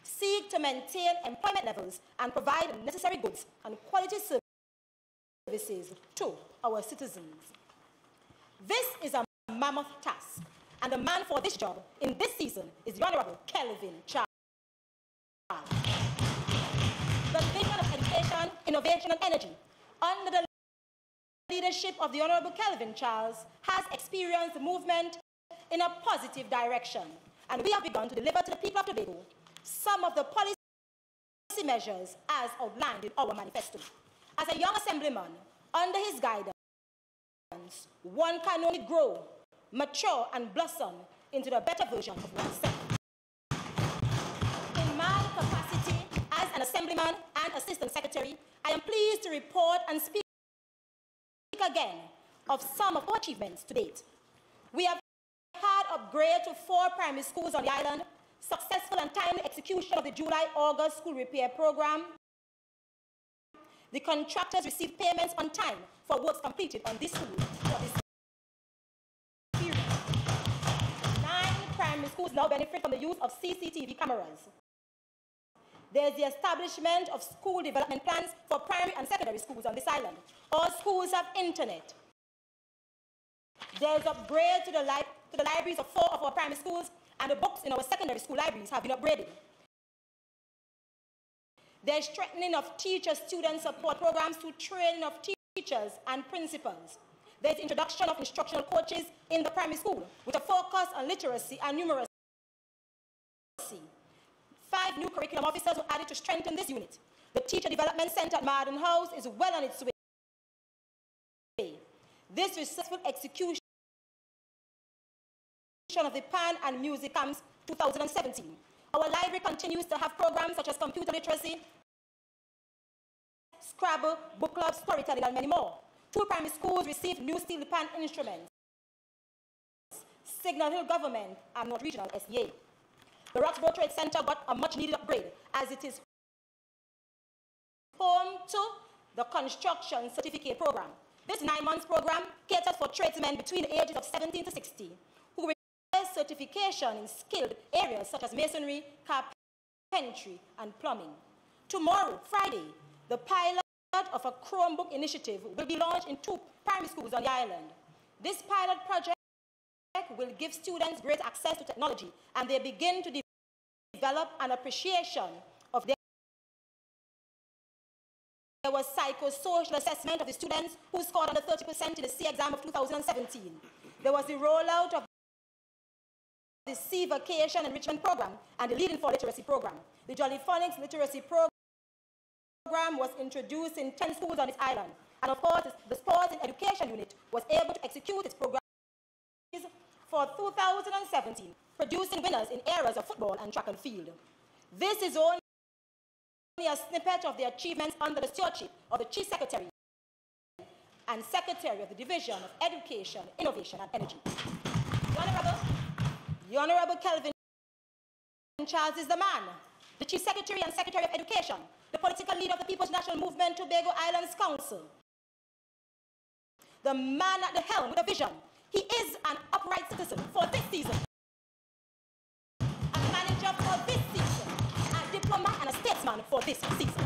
seek to maintain employment levels and provide necessary goods and quality services to our citizens. This is a mammoth task, and the man for this job in this season is the Honorable Kelvin Charles. The Division of Education, Innovation and Energy, under the leadership of the Honorable Kelvin Charles, has experienced movement in a positive direction, and we have begun to deliver to the people of Tobago some of the policy measures as outlined in our manifesto. As a young assemblyman, under his guidance, one can only grow, mature, and blossom into the better version of oneself. In my capacity as an assemblyman and assistant secretary, I am pleased to report and speak again of some of our achievements to date. We have had upgrade to 4 primary schools on the island, successful and timely execution of the July-August school repair program. The contractors received payments on time for works completed on this school for this period. 9 primary schools now benefit from the use of CCTV cameras. There is the establishment of school development plans for primary and secondary schools on this island. All schools have internet. There is upgrade to the libraries of 4 of our primary schools, and the books in our secondary school libraries have been upgraded. There is strengthening of teacher-student support programs through training of teachers and principals. There is introduction of instructional coaches in the primary school with a focus on literacy and numeracy. 5 new curriculum officers were added to strengthen this unit. The Teacher Development Center at Marden House is well on its way. This successful execution of the Pan and Music Camps 2017. Our library continues to have programs such as computer literacy, Scrabble, book club, storytelling, and many more. 2 primary schools received new steel pan instruments. Signal Hill Government and North Regional SEA. The Roxborough Trade Center got a much-needed upgrade as it is home to the Construction Certificate Program. This 9-month program caters for tradesmen between the ages of 17 to 60 who require certification in skilled areas such as masonry, carpentry, and plumbing. Tomorrow, Friday, the pilot of a Chromebook initiative will be launched in 2 primary schools on the island. This pilot project will give students great access to technology, and they begin to develop an appreciation of their. There was psychosocial assessment of the students who scored under 30% in the C exam of 2017. There was the rollout of the C Vacation Enrichment Program and the Leading for Literacy Program. The Jolly Phonics Literacy Program was introduced in 10 schools on this island. And of course, the Sports and Education Unit was able to execute its program for 2017, producing winners in areas of football and track and field. This is only a snippet of the achievements under the stewardship of the Chief Secretary and Secretary of the Division of Education, Innovation and Energy. The Honorable Kelvin Charles is the man, the Chief Secretary and Secretary of Education, the political leader of the People's National Movement Tobago Islands Council, the man at the helm with a vision. He is an upright citizen for this season, a manager for this season, a diplomat and a statesman for this season.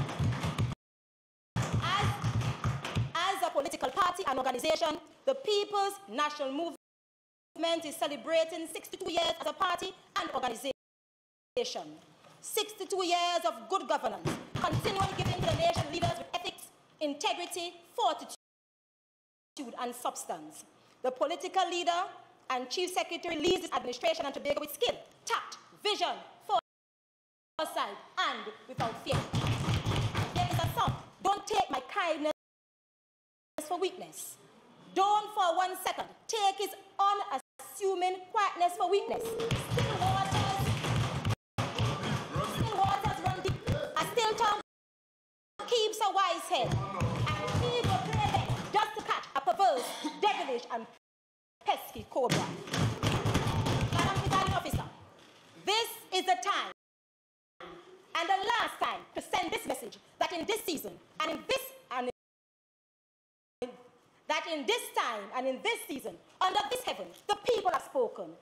As a political party and organization, the People's National Movement is celebrating 62 years as a party and organization. 62 years of good governance, continually giving the nation leaders with ethics, integrity, fortitude, and substance. The political leader and Chief Secretary leads this administration and Tobago with skill, tact, vision, foresight, and without fear. There is a song, don't take my kindness for weakness. Don't for 1 second take his unassuming quietness for weakness. Still waters run deep. A still tongue keeps a wise head. And he will play there just to catch a perverse, devilish, and pesky cobra. Madam Presiding Officer, this is the time and the last time to send this message that in this season and in this season, under this heaven, the people have spoken.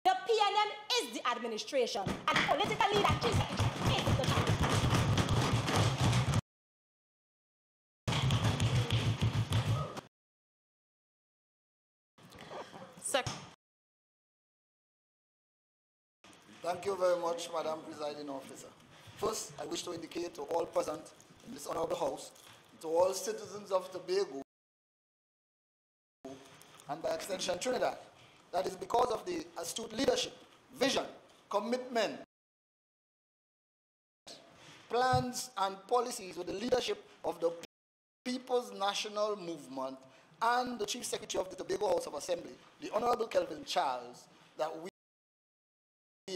The PNM is the administration, and the political leader and Chief Secretary is the time. Thank you very much, Madam Presiding Officer. First, I wish to indicate to all present in this honorable House, to all citizens of Tobago, and by extension Trinidad, that is because of the astute leadership, vision, commitment, plans and policies with the leadership of the People's National Movement and the Chief Secretary of the Tobago House of Assembly, the Honorable Kelvin Charles, that we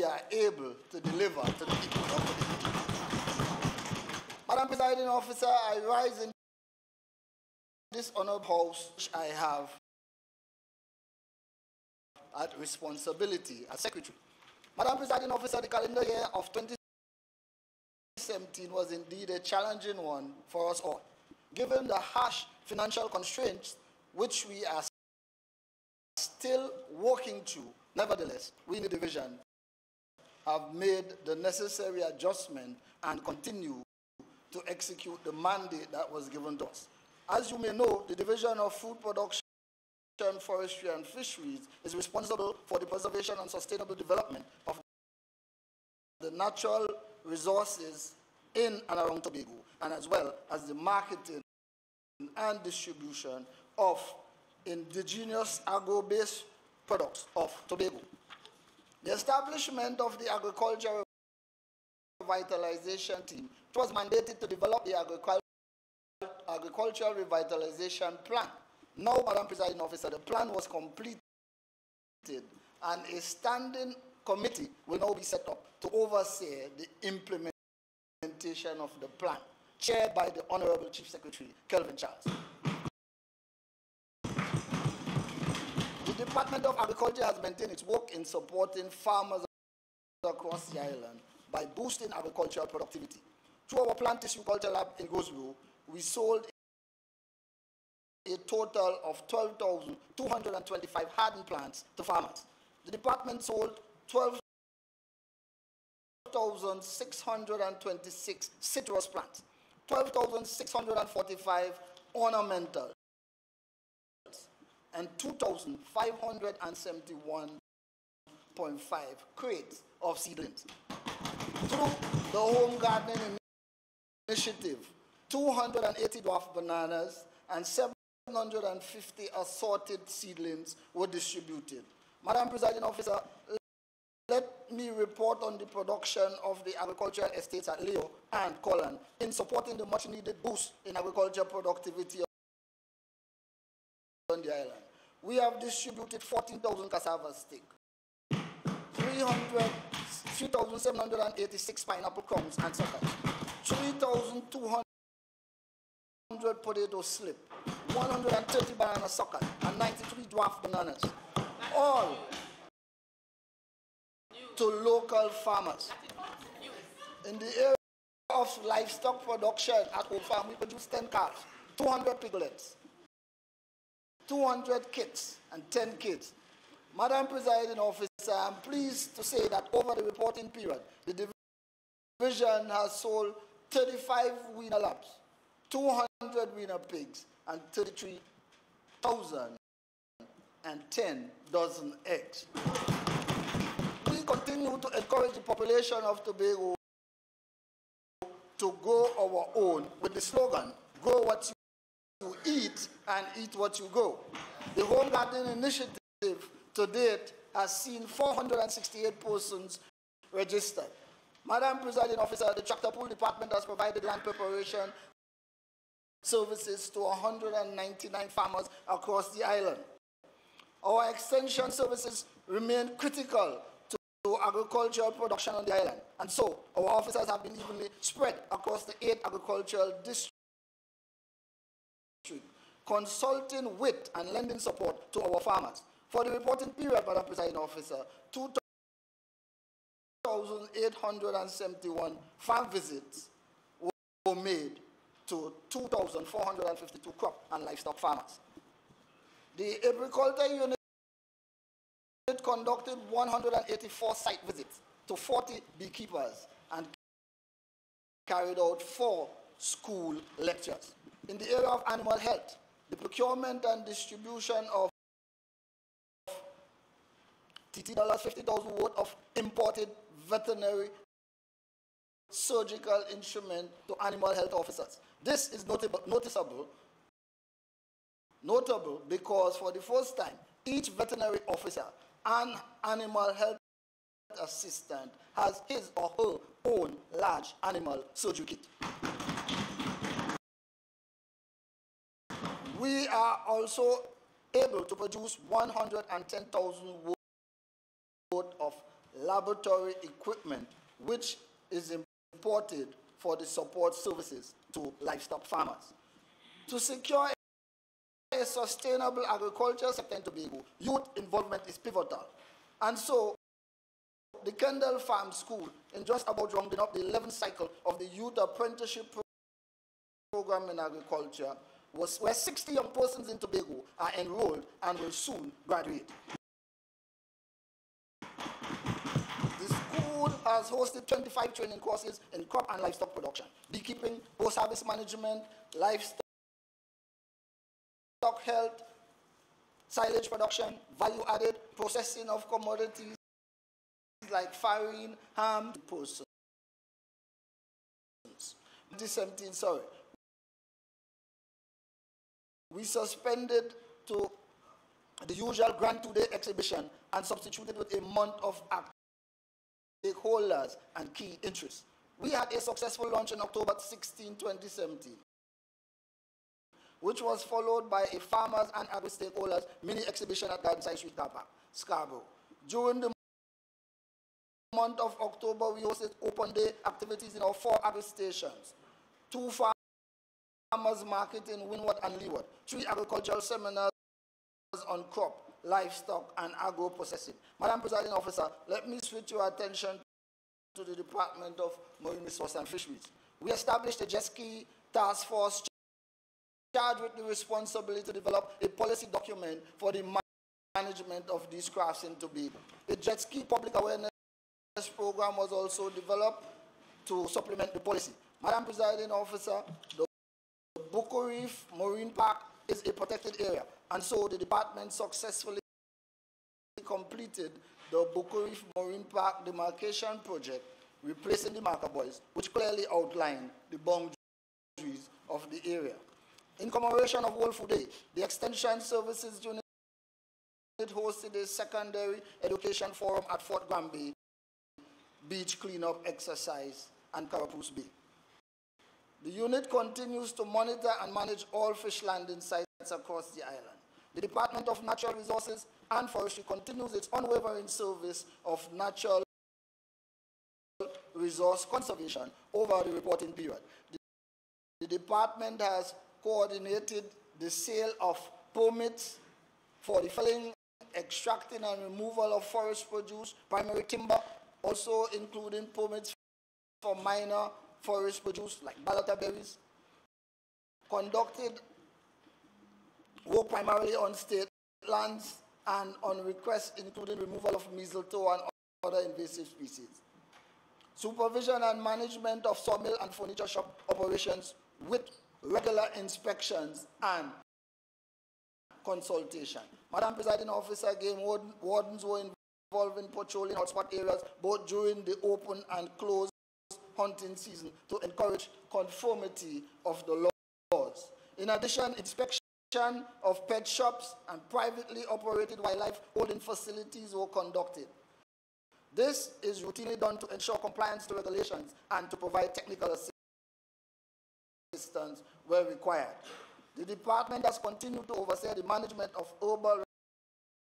are able to deliver to the people of Tobago. Madam Presiding Officer, I rise in this honorable House, which I have at responsibility as Secretary. Madam Presiding Officer, the calendar year of 2017 was indeed a challenging one for us all, given the harsh financial constraints which we are still working through. Nevertheless, we in the division have made the necessary adjustment and continue to execute the mandate that was given to us. As you may know, the Division of Food Production, Forestry and Fisheries is responsible for the preservation and sustainable development of the natural resources in and around Tobago, and as well as the marketing and distribution of indigenous agro-based products of Tobago. The establishment of the Agricultural Revitalization Team was mandated to develop the Agricultural Revitalization Plan. Now, Madam Presiding Officer, the plan was completed and a standing committee will now be set up to oversee the implementation of the plan, chaired by the Honorable Chief Secretary, Kelvin Charles. The Department of Agriculture has maintained its work in supporting farmers across the island by boosting agricultural productivity. Through our plant tissue culture lab in Gosborough, we sold a total of 12,225 hardened plants to farmers. The department sold 12,626 citrus plants, 12,645 ornamentals, and 2,571.5 crates of seedlings. Through the Home Gardening Initiative, 280 dwarf bananas and 750 assorted seedlings were distributed. Madam Presiding Officer, let me report on the production of the agricultural estates at Leo and Colon in supporting the much-needed boost in agricultural productivity on the island. We have distributed 14,000 cassava sticks, 3,786 pineapple crumbs and suckers, 3,200 potato slip, 130 banana suckers, and 93 dwarf bananas, all to local farmers. In the area of livestock production at Hope Farm, we produce 10 calves, 200 piglets, 200 kids, and 10 kids. Madam Presiding Officer, I'm pleased to say that over the reporting period, the division has sold 35 weaner lambs, 200 weaner pigs, and 33,010 dozen eggs. We continue to encourage the population of Tobago to grow our own with the slogan, grow what you eat and eat what you grow. The Home Garden Initiative to date has seen 468 persons registered. Madam Presiding Officer, the Tractor Pool Department has provided land preparation services to 199 farmers across the island. Our extension services remain critical to agricultural production on the island, and so our officers have been evenly spread across the 8 agricultural districts, consulting with and lending support to our farmers. For the reporting period, Madam Presiding Officer, 2,871 farm visits were made to 2,452 crop and livestock farmers. The agriculture unit conducted 184 site visits to 40 beekeepers and carried out 4 school lectures. In the area of animal health, the procurement and distribution of $50,000 worth of imported veterinary surgical instrument to animal health officers. This is notable because for the first time, each veterinary officer and animal health assistant has his or her own large animal surgery kit. We are also able to produce 110,000 worth of laboratory equipment, which is imported for the support services to livestock farmers. To secure a sustainable agriculture sector in Tobago, youth involvement is pivotal. And so, the Kendall Farm School, in just about rounding up the 11th cycle of the Youth Apprenticeship Program in Agriculture, where 60 young persons in Tobago are enrolled and will soon graduate. The school has hosted 25 training courses in crop and livestock production, beekeeping, post-harvest management, livestock health, silage production, value-added processing of commodities like farine, ham, persons. 2017, sorry. We suspended to the usual Grand Today exhibition and substituted with a month of stakeholders and key interests. We had a successful launch on October 16, 2017, which was followed by a farmers and agri-stakeholders mini exhibition at Gardenside Street Car Park, Scarborough. During the month of October, we hosted open day activities in our 4 agri-stations, 2 farmers market in Windward and Leeward, 3 agricultural seminars on crop, livestock, and agro-processing. Madam Presiding Officer, let me switch your attention to the Department of Marine Resources and Fisheries. We established a jet ski task force charged with the responsibility to develop a policy document for the management of these crafts in Tobago. A jet ski public awareness program was also developed to supplement the policy. Madam Presiding Officer, the Bucko Reef Marine Park is a protected area, and so the department successfully completed the Bucko Reef Marine Park demarcation project, replacing the marker buoys, which clearly outlined the boundaries of the area. In commemoration of World Food Day, the Extension Services Unit hosted a secondary education forum at Fort Granby beach cleanup exercise and Carapace Bay. The unit continues to monitor and manage all fish landing sites across the island. The Department of Natural Resources and Forestry continues its unwavering service of natural resource conservation over the reporting period. The department has coordinated the sale of permits for the felling, extracting and removal of forest produce, primary timber, also including permits for minor forest produce like balata berries, conducted work primarily on state lands and on requests including removal of mistletoe and other invasive species. Supervision and management of sawmill and furniture shop operations with regular inspections and consultation. Madam Presiding Officer, game wardens were involved in patrolling hotspot areas both during the open and closed hunting season to encourage conformity of the laws. In addition, inspection of pet shops and privately operated wildlife holding facilities were conducted. This is routinely done to ensure compliance to regulations and to provide technical assistance where required. The department has continued to oversee the management of urban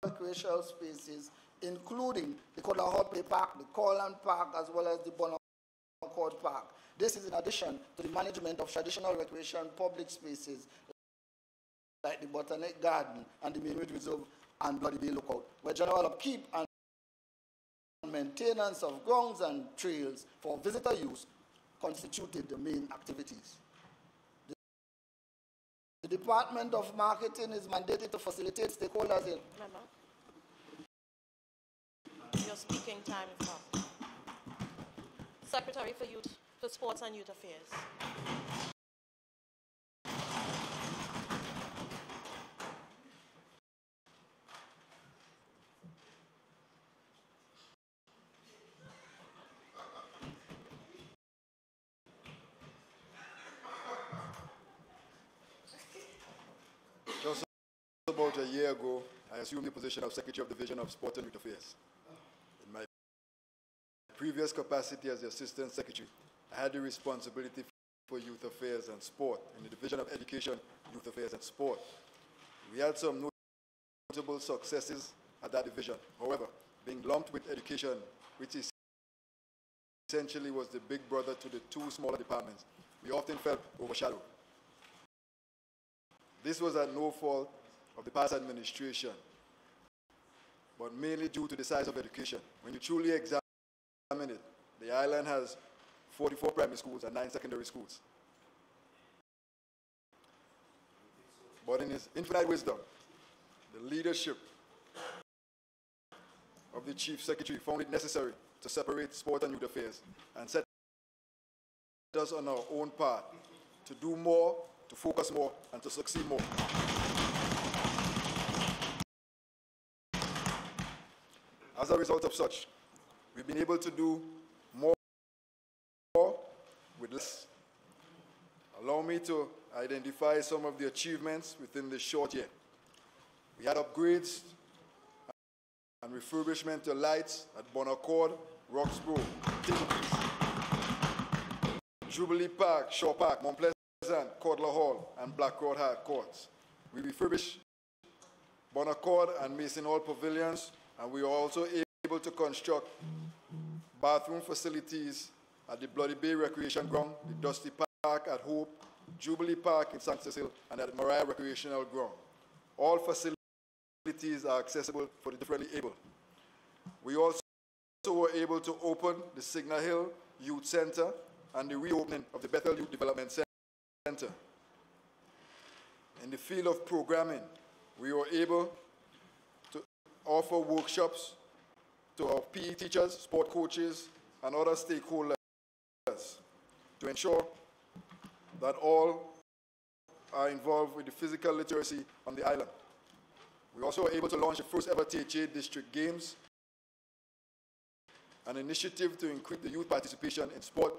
recreational spaces, including the Kodlahor Play Park, the Corland Park, as well as the Bonaccord Park. This is in addition to the management of traditional recreation public spaces like the Botanic Garden and the Mainwood Reserve and Bloody Bay Lookout, where general upkeep and maintenance of grounds and trails for visitor use constituted the main activities. The Department of Marketing is mandated to facilitate stakeholders in... Remember, your speaking time is up. Secretary for Sports and Youth Affairs. Just about a year ago, I assumed the position of Secretary of Division of Sport and Youth Affairs. In my previous capacity as the Assistant Secretary, I had the responsibility for Youth Affairs and Sport in the Division of Education, Youth Affairs and Sport. We had some notable successes at that division. However, being lumped with education, which essentially was the big brother to the two smaller departments, we often felt overshadowed. This was at no fault of the past administration, but mainly due to the size of education. When you truly examine it, the island has 44 primary schools and 9 secondary schools. But in his infinite wisdom, the leadership of the Chief Secretary found it necessary to separate sport and youth affairs and set us on our own path to do more, to focus more, and to succeed more. As a result of such, we've been able to do more with less. Allow me to identify some of the achievements within this short year. We had upgrades and refurbishment to lights at Bonaccord, Roxborough, Jubilee Park, Shaw Park, Mount Pleasant, Codler Hall, and Blackrock High Courts. We refurbished Bonaccord and Mason Hall pavilions, and we were also able to construct bathroom facilities at the Bloody Bay Recreation Ground, the Dusty Park at Hope, Jubilee Park in St. Cecil, and at Mariah Recreational Ground. All facilities are accessible for the differently able. We also were able to open the Signal Hill Youth Center and the reopening of the Bethel Youth Development Center. In the field of programming, we were able to offer workshops to our PE teachers, sport coaches, and other stakeholders to ensure that all are involved with the physical literacy on the island. We also were able to launch the first ever THA District Games, an initiative to increase the youth participation in sport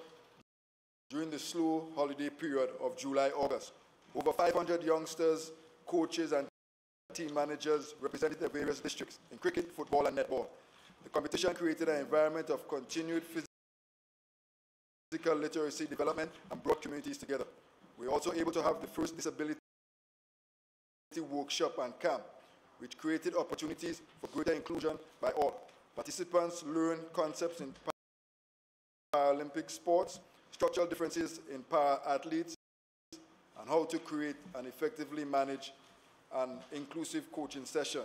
during the slow holiday period of July-August. Over 500 youngsters, coaches, and team managers represented the various districts in cricket, football, and netball. The competition created an environment of continued physical literacy development and brought communities together. We were also able to have the first disability workshop and camp, which created opportunities for greater inclusion by all. Participants learned concepts in Paralympic sports, structural differences in para-athletes, and how to create and effectively manage an inclusive coaching session.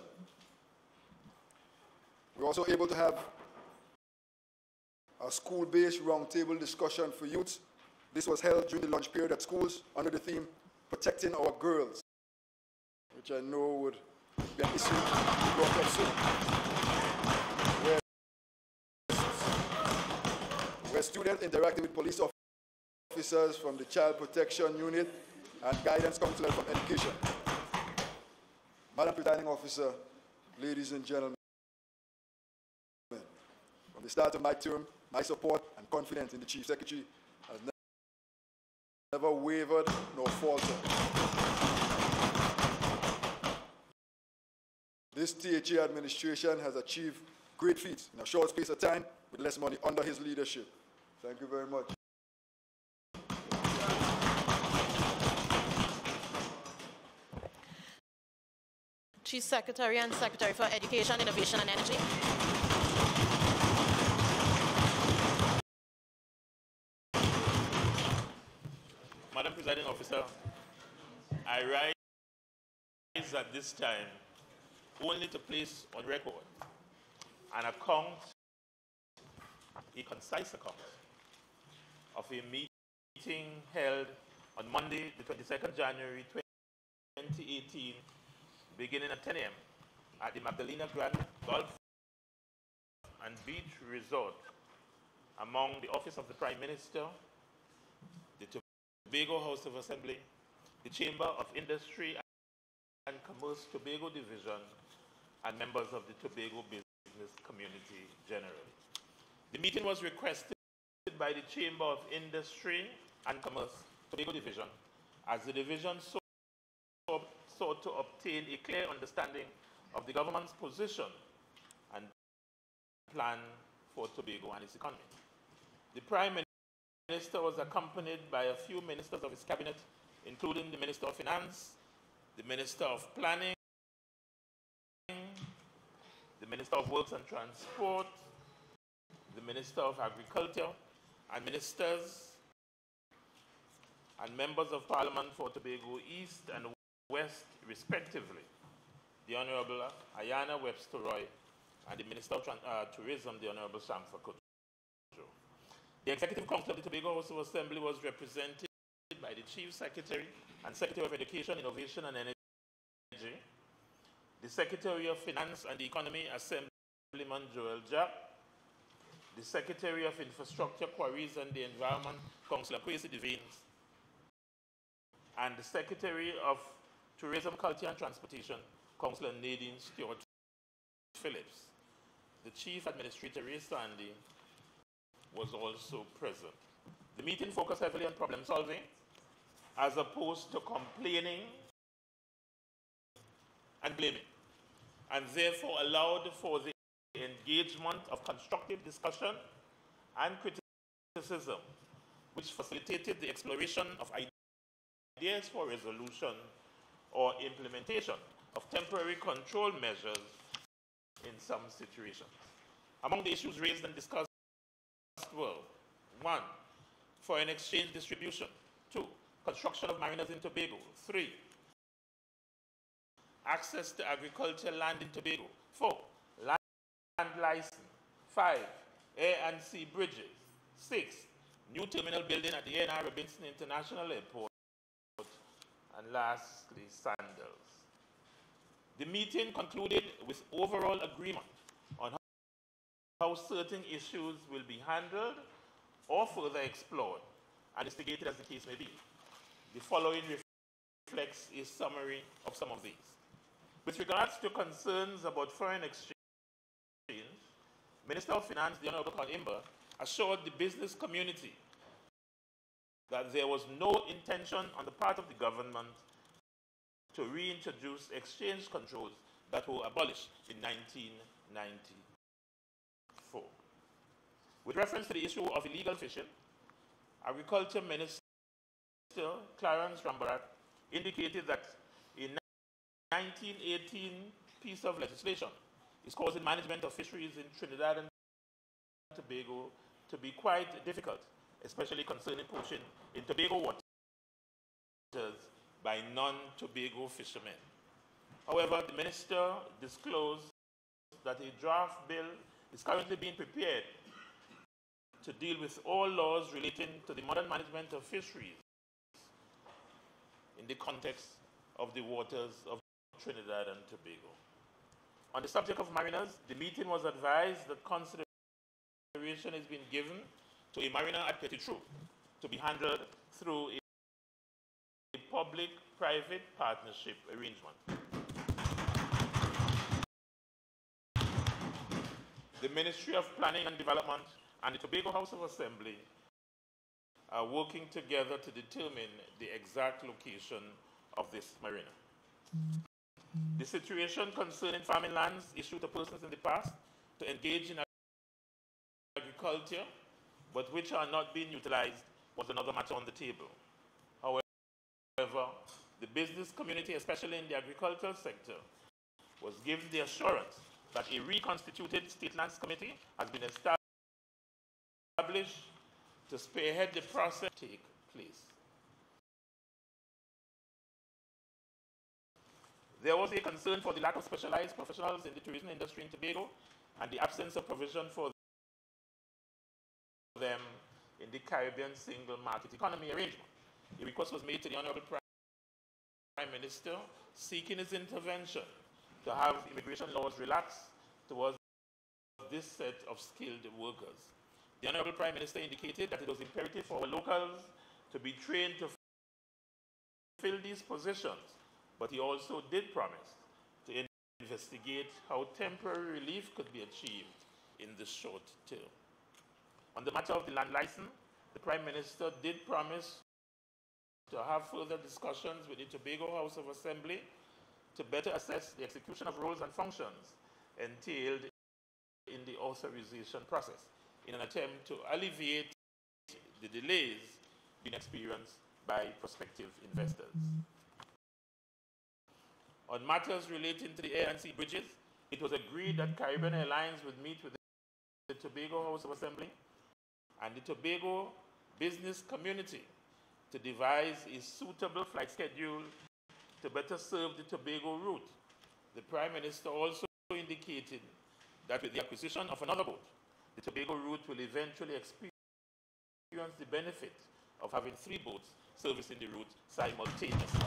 We were also able to have a school-based roundtable discussion for youth. This was held during the lunch period at schools under the theme, Protecting Our Girls, which I know would be an issue brought up soon. Where students interacted with police officers from the Child Protection Unit and guidance counselors from education. Madam Presiding Officer, ladies and gentlemen, from the start of my term, my support and confidence in the Chief Secretary has never wavered nor faltered. This THA administration has achieved great feats in a short space of time with less money under his leadership. Thank you very much. Chief Secretary and Secretary for Education, Innovation and Energy. Madam Presiding Officer, I rise at this time only to place on record an account, a concise account, of a meeting held on Monday, the 22nd January 2018, beginning at 10 a.m. at the Magdalena Grand Golf and Beach Resort among the Office of the Prime Minister, the Tobago House of Assembly, the Chamber of Industry and Commerce Tobago Division, and members of the Tobago business community generally. The meeting was requested by the Chamber of Industry and Commerce Tobago Division, as the division sought to obtain a clear understanding of the government's position and plan for Tobago and its economy. The Prime Minister was accompanied by a few ministers of his cabinet, including the Minister of Finance, the Minister of Planning, the Minister of Works and Transport, the Minister of Agriculture, and ministers and members of Parliament for Tobago East and West, respectively, the Honorable Ayana Webster Roy and the Minister of Tourism, the Honorable Shamfa Kojo. The Executive Council of the Tobago House of Assembly was represented by the Chief Secretary and Secretary of Education, Innovation and Energy, the Secretary of Finance and the Economy, Assemblyman Joel Jack, the Secretary of Infrastructure, Quarries and the Environment, Councillor Kwesi Devines, and the Secretary of Tourism, Culture and Transportation, Councillor Nadine Stewart Phillips. The Chief Administrator, Ray Sandy, was also present. The meeting focused heavily on problem solving, as opposed to complaining and blaming, and therefore allowed for the engagement of constructive discussion and criticism, which facilitated the exploration of ideas for resolution or implementation of temporary control measures in some situations. Among the issues raised and discussed were: 1. Foreign exchange distribution; 2. Construction of mariners in Tobago; 3. Access to agricultural land in Tobago; 4. Land license; 5. Air and sea bridges; 6. New terminal building at the A&R Robinson International Airport; and lastly, sandals. The meeting concluded with overall agreement on how certain issues will be handled or further explored and instigated as the case may be. The following reflects a summary of some of these. With regards to concerns about foreign exchange, Minister of Finance, the Honorable Con Imber, assured the business community that there was no intention on the part of the government to reintroduce exchange controls that were abolished in 1994. With reference to the issue of illegal fishing, Agriculture Minister Clarence Rambarat indicated that a 1918 piece of legislation is causing management of fisheries in Trinidad and Tobago to be quite difficult, especially concerning poaching in Tobago waters by non-Tobago fishermen. However, the minister disclosed that a draft bill is currently being prepared to deal with all laws relating to the modern management of fisheries in the context of the waters of Trinidad and Tobago. On the subject of mariners, the meeting was advised that consideration is being given to a mariner at Petit Trou to be handled through a public-private partnership arrangement. The Ministry of Planning and Development and the Tobago House of Assembly are working together to determine the exact location of this marina. The situation concerning farming lands issued to persons in the past to engage in agriculture, but which are not being utilized, was another matter on the table. However, the business community, especially in the agricultural sector, was given the assurance that a reconstituted State Lands Committee has been established to spearhead the process take place. There was a concern for the lack of specialized professionals in the tourism industry in Tobago and the absence of provision for them in the Caribbean single market economy arrangement. A request was made to the Honorable Prime Minister seeking his intervention to have immigration laws relaxed towards this set of skilled workers. The Honorable Prime Minister indicated that it was imperative for our locals to be trained to fill these positions, but he also did promise to investigate how temporary relief could be achieved in the short term. On the matter of the land license, the Prime Minister did promise to have further discussions with the Tobago House of Assembly to better assess the execution of roles and functions entailed in the authorization process in an attempt to alleviate the delays being experienced by prospective investors. On matters relating to the air and sea bridges, it was agreed that Caribbean Airlines would meet with the Tobago House of Assembly and the Tobago business community to devise a suitable flight schedule to better serve the Tobago route. The Prime Minister also indicated that with the acquisition of another boat, the Tobago route will eventually experience the benefit of having 3 boats servicing the route simultaneously.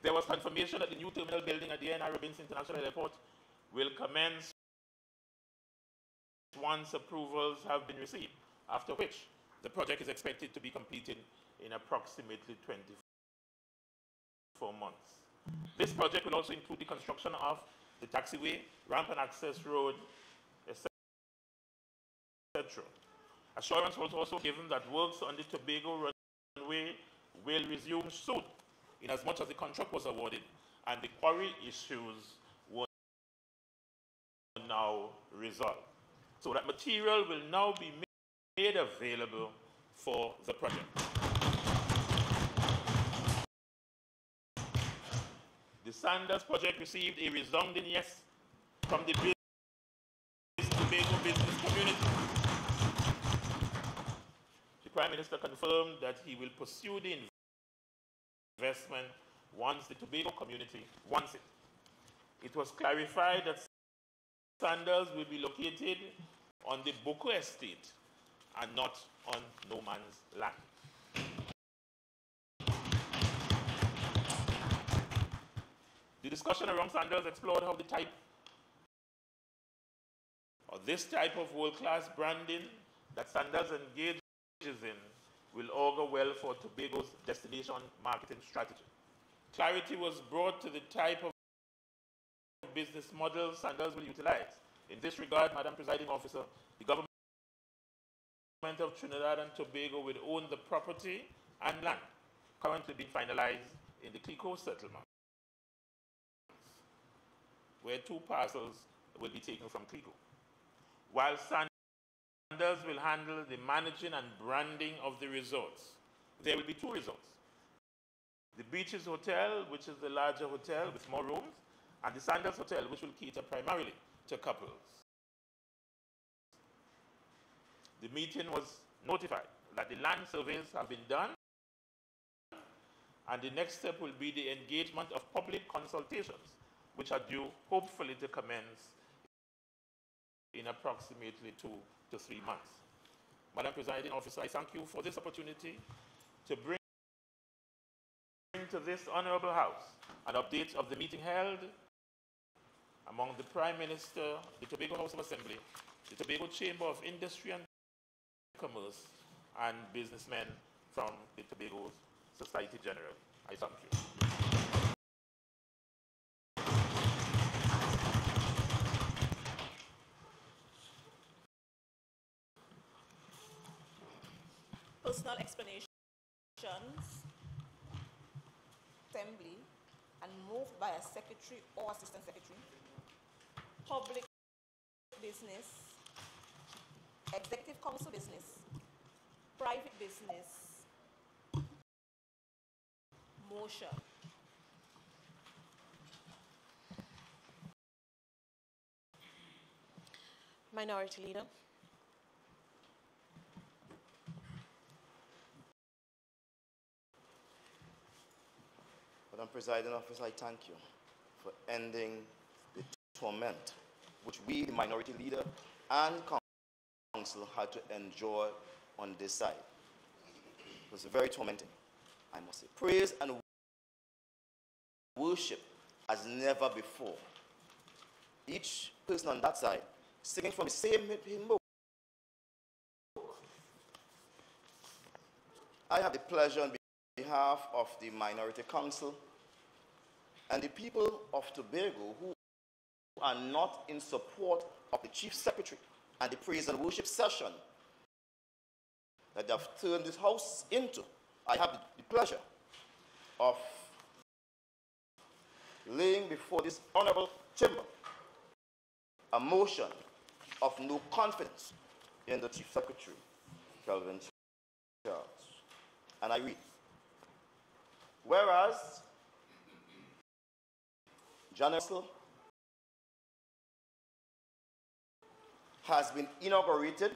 There was confirmation that the new terminal building at the N.R. Robinson International Airport will commence once approvals have been received, after which the project is expected to be completed in approximately 24 months. This project will also include the construction of the taxiway, ramp and access road, etc. Assurance was also given that works on the Tobago runway will resume soon, in as much as the contract was awarded and the quarry issues were now resolved. So that material will now be made available for the project. The Sandals project received a resounding yes from the Tobago business community. The Prime Minister confirmed that he will pursue the investment once the Tobago community wants it. It was clarified that Sandals will be located on the Boko estate and not on no man's land. The discussion around Sandals explored how this type of world-class branding that Sandals engages in will augur well for Tobago's destination marketing strategy. Clarity was brought to the type of business models Sandals will utilize. In this regard, Madam Presiding Officer, the government of Trinidad and Tobago will own the property and land currently being finalized in the Clico settlement, where 2 parcels will be taken from Clico, while Sandals will handle the managing and branding of the resorts. There will be 2 resorts: the Beaches Hotel, which is the larger hotel with more rooms, and the Sandals Hotel, which will cater primarily to couples. The meeting was notified that the land surveys have been done, and the next step will be the engagement of public consultations, which are due, hopefully, to commence in approximately 2 to 3 months. Madam Presiding Officer, I thank you for this opportunity to bring to this Honorable House an update of the meeting held among the Prime Minister, the Tobago House of Assembly, the Tobago Chamber of Industry and Commerce, and businessmen from the Tobago Society General. I thank you. personal explanations, assembly, and moved by a secretary or assistant secretary, public business, executive council business, private business, motion. Minority Leader. Madam Presiding Officer, I thank you for ending the torment which we, the Minority Leader and Council, had to enjoy on this side. It was very tormenting, I must say. Praise and worship as never before. Each person on that side singing from the same hymn book. I have the pleasure on behalf of the Minority Council and the people of Tobago who are not in support of the Chief Secretary and the praise and worship session that they have turned this house into. I have the pleasure of laying before this honorable chamber a motion of no confidence in the Chief Secretary, Kelvin Charles. And I read, whereas John Russell has been inaugurated,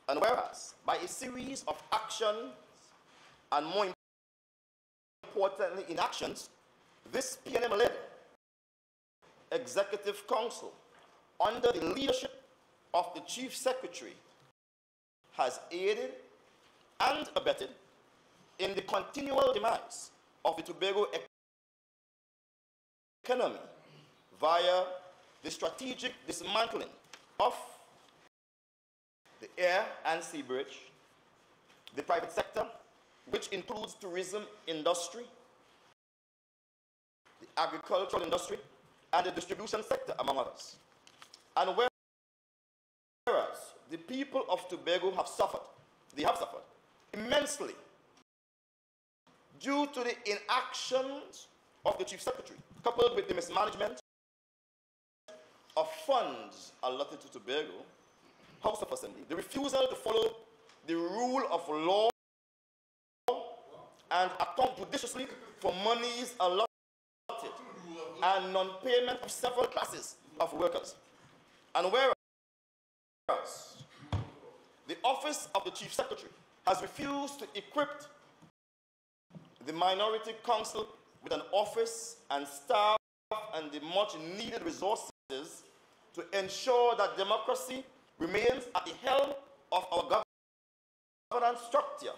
and whereas by a series of actions and more importantly inactions, this PNM-led Executive Council under the leadership of the Chief Secretary has aided and abetted in the continual demise of the Tobago economy via the strategic dismantling of the air and sea bridge, the private sector, which includes tourism industry, the agricultural industry, and the distribution sector, among others. And whereas the people of Tobago have suffered, they have suffered immensely due to the inactions of the Chief Secretary, coupled with the mismanagement of funds allotted to Tobago House of Assembly, the refusal to follow the rule of law and account judiciously for monies allotted and non-payment of several classes of workers. And whereas the office of the Chief Secretary has refused to equip the Minority Council with an office and staff and the much needed resources to ensure that democracy remains at the helm of our governance structure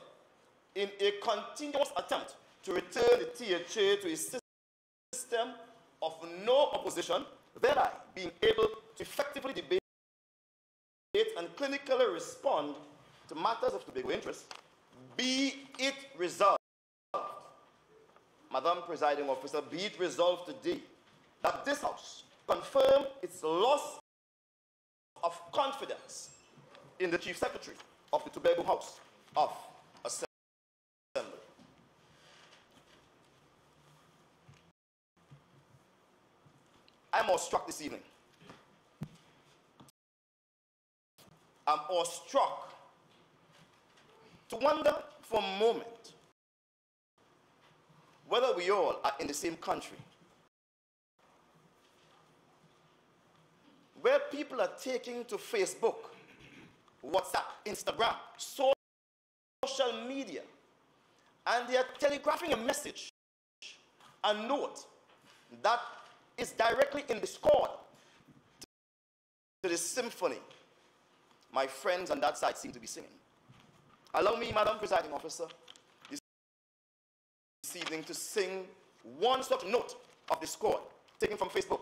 in a continuous attempt to return the THA to a system of no opposition, thereby being able to effectively debate and clinically respond to matters of Tobago interest, be it resolved, Madam Presiding Officer, be it resolved today that this House confirm its loss of confidence in the Chief Secretary of the Tobago House of Assembly. I'm awestruck this evening. I'm awestruck to wonder for a moment whether we all are in the same country, where people are taking to Facebook, WhatsApp, Instagram, social media, and they are telegraphing a message, a note that is directly in discord to the symphony my friends on that side seem to be singing. Allow me, Madam Presiding Officer, this evening to sing one such note of discord taken from Facebook.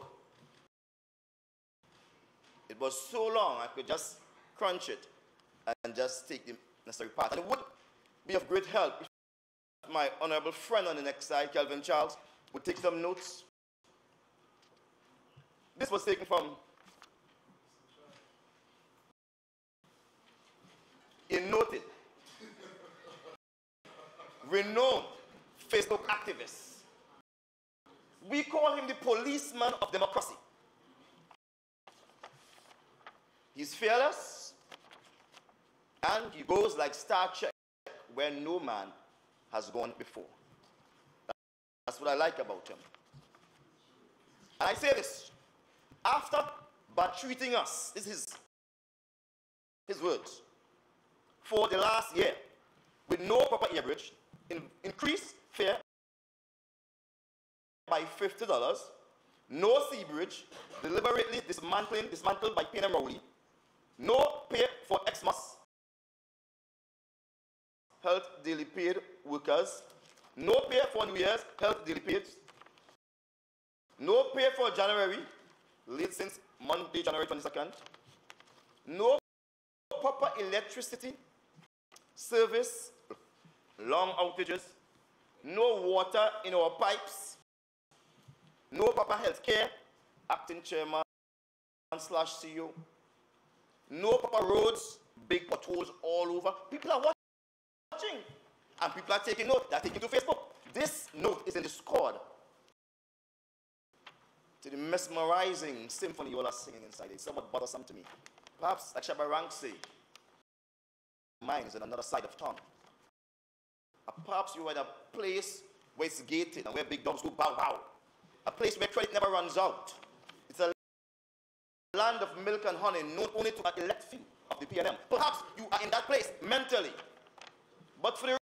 It was so long I could just crunch it and just take the necessary part. And it would be of great help if my honorable friend on the next side, Kelvin Charles, would take some notes. This was taken from a noted renowned Facebook activist. We call him the policeman of democracy. He's fearless, and he goes like Star Trek, where no man has gone before. That's what I like about him. And I say this, after treating us, this is his words, for the last year, with no proper air bridge, increased fare by $50, no sea bridge, deliberately dismantled by Payne and Rowley, no pay for Xmas, health daily paid workers, no pay for New Year's, health daily paid, no pay for January, late since Monday, January 22nd, no proper electricity service, long outages, no water in our pipes, no proper health care, acting chairman / CEO, no proper roads, big potholes all over. People are watching, and people are taking note. They're taking to Facebook. This note is in the squad to the mesmerizing symphony you all are singing inside. It's somewhat bothersome to me. Perhaps, like Shabba Rank say, mine is in another side of town. Perhaps you are in a place where it's gated and where big dogs go bow bow. A place where credit never runs out. It's a land of milk and honey, known only to a elect few of the PNM. Perhaps you are in that place mentally. But for the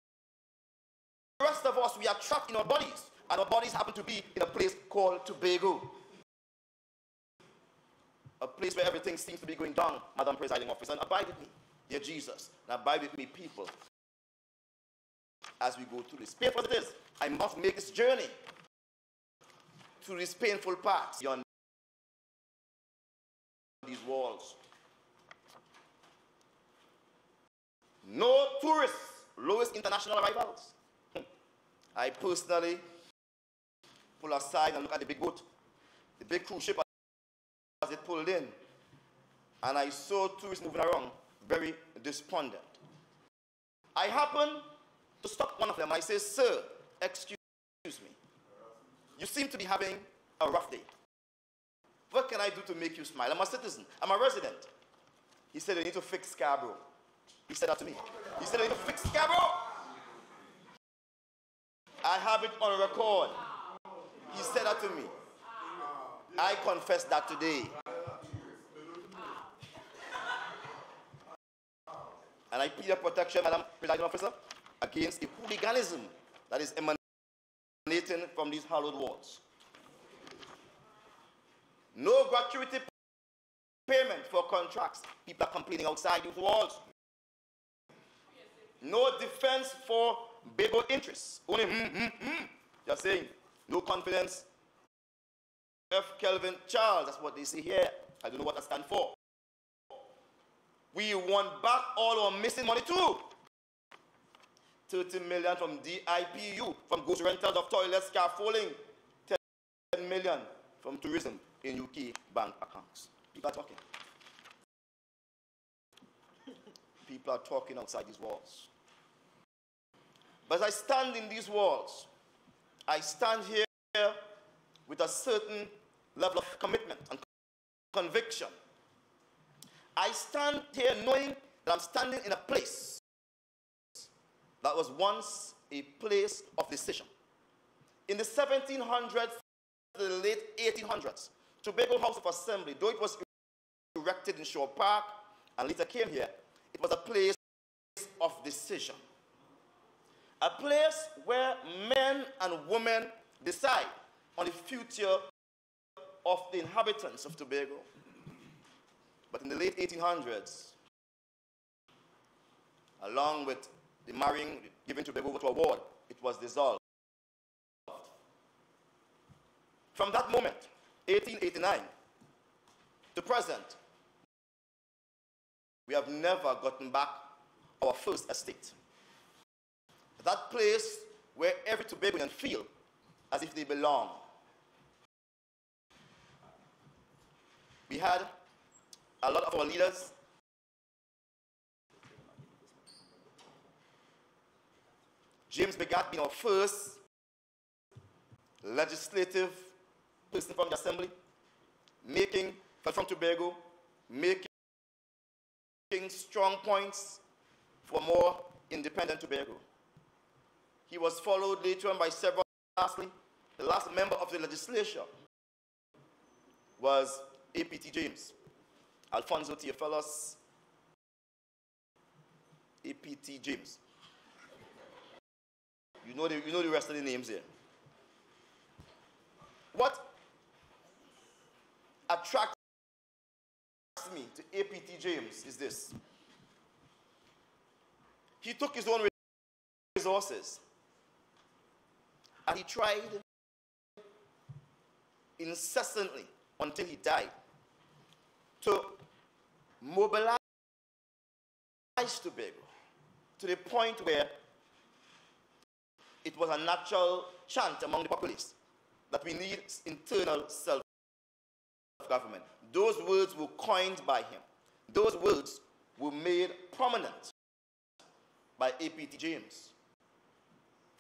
rest of us, we are trapped in our bodies. And our bodies happen to be in a place called Tobago. A place where everything seems to be going down, Madam Presiding Officer. And abide with me, dear Jesus. And abide with me, people, as we go through this. Painful as it is, I must make this journey through these painful parts beyond these walls. No tourists, lowest international arrivals. I personally pull aside and look at the big boat, the big cruise ship as it pulled in, and I saw tourists moving around, very despondent. I happened to stop one of them. I say, "Sir, excuse me. You seem to be having a rough day. What can I do to make you smile? I'm a citizen. I'm a resident." He said, "You need to fix Scarborough." He said that to me. He said, "You need to fix Scarborough." I have it on record. He said that to me. I confess that today. And I plead protection, Madam Presiding Officer, against the hooliganism that is emanating from these hallowed walls. No gratuity payment for contracts. People are complaining outside these walls. No defense for Bego interests. Only Just saying, no confidence. F. Kelvin Charles, that's what they say here. I don't know what that stands for. We want back all our missing money too. 30 million from DIPU, from ghost rentals of toilets, scaffolding. 10 million from tourism in UK bank accounts. People are talking. People are talking outside these walls. But as I stand in these walls, I stand here with a certain level of commitment and conviction. I stand here knowing that I'm standing in a place that was once a place of decision. In the 1700s, the late 1800s, Tobago House of Assembly, though it was erected in Shore Park and later came here, it was a place of decision. A place where men and women decide on the future of the inhabitants of Tobago. But in the late 1800s, along with the marrying, giving Tobago to a ward, it was dissolved. From that moment, 1889, to present, we have never gotten back our first estate. That place where every Tobagoan feel as if they belong. We had a lot of our leaders James Begat being our first legislative person from the Assembly, from Tobago, making strong points for more independent Tobago. He was followed later on by several. Lastly, the last member of the legislature was APT James, Alfonso Theophilus APT James. You know the rest of the names here. What attracts me to APT James is this. He took his own resources and he tried incessantly until he died to mobilize Tobago to the point where it was a natural chant among the populace that we need internal self-government. Those words were coined by him. Those words were made prominent by APT James.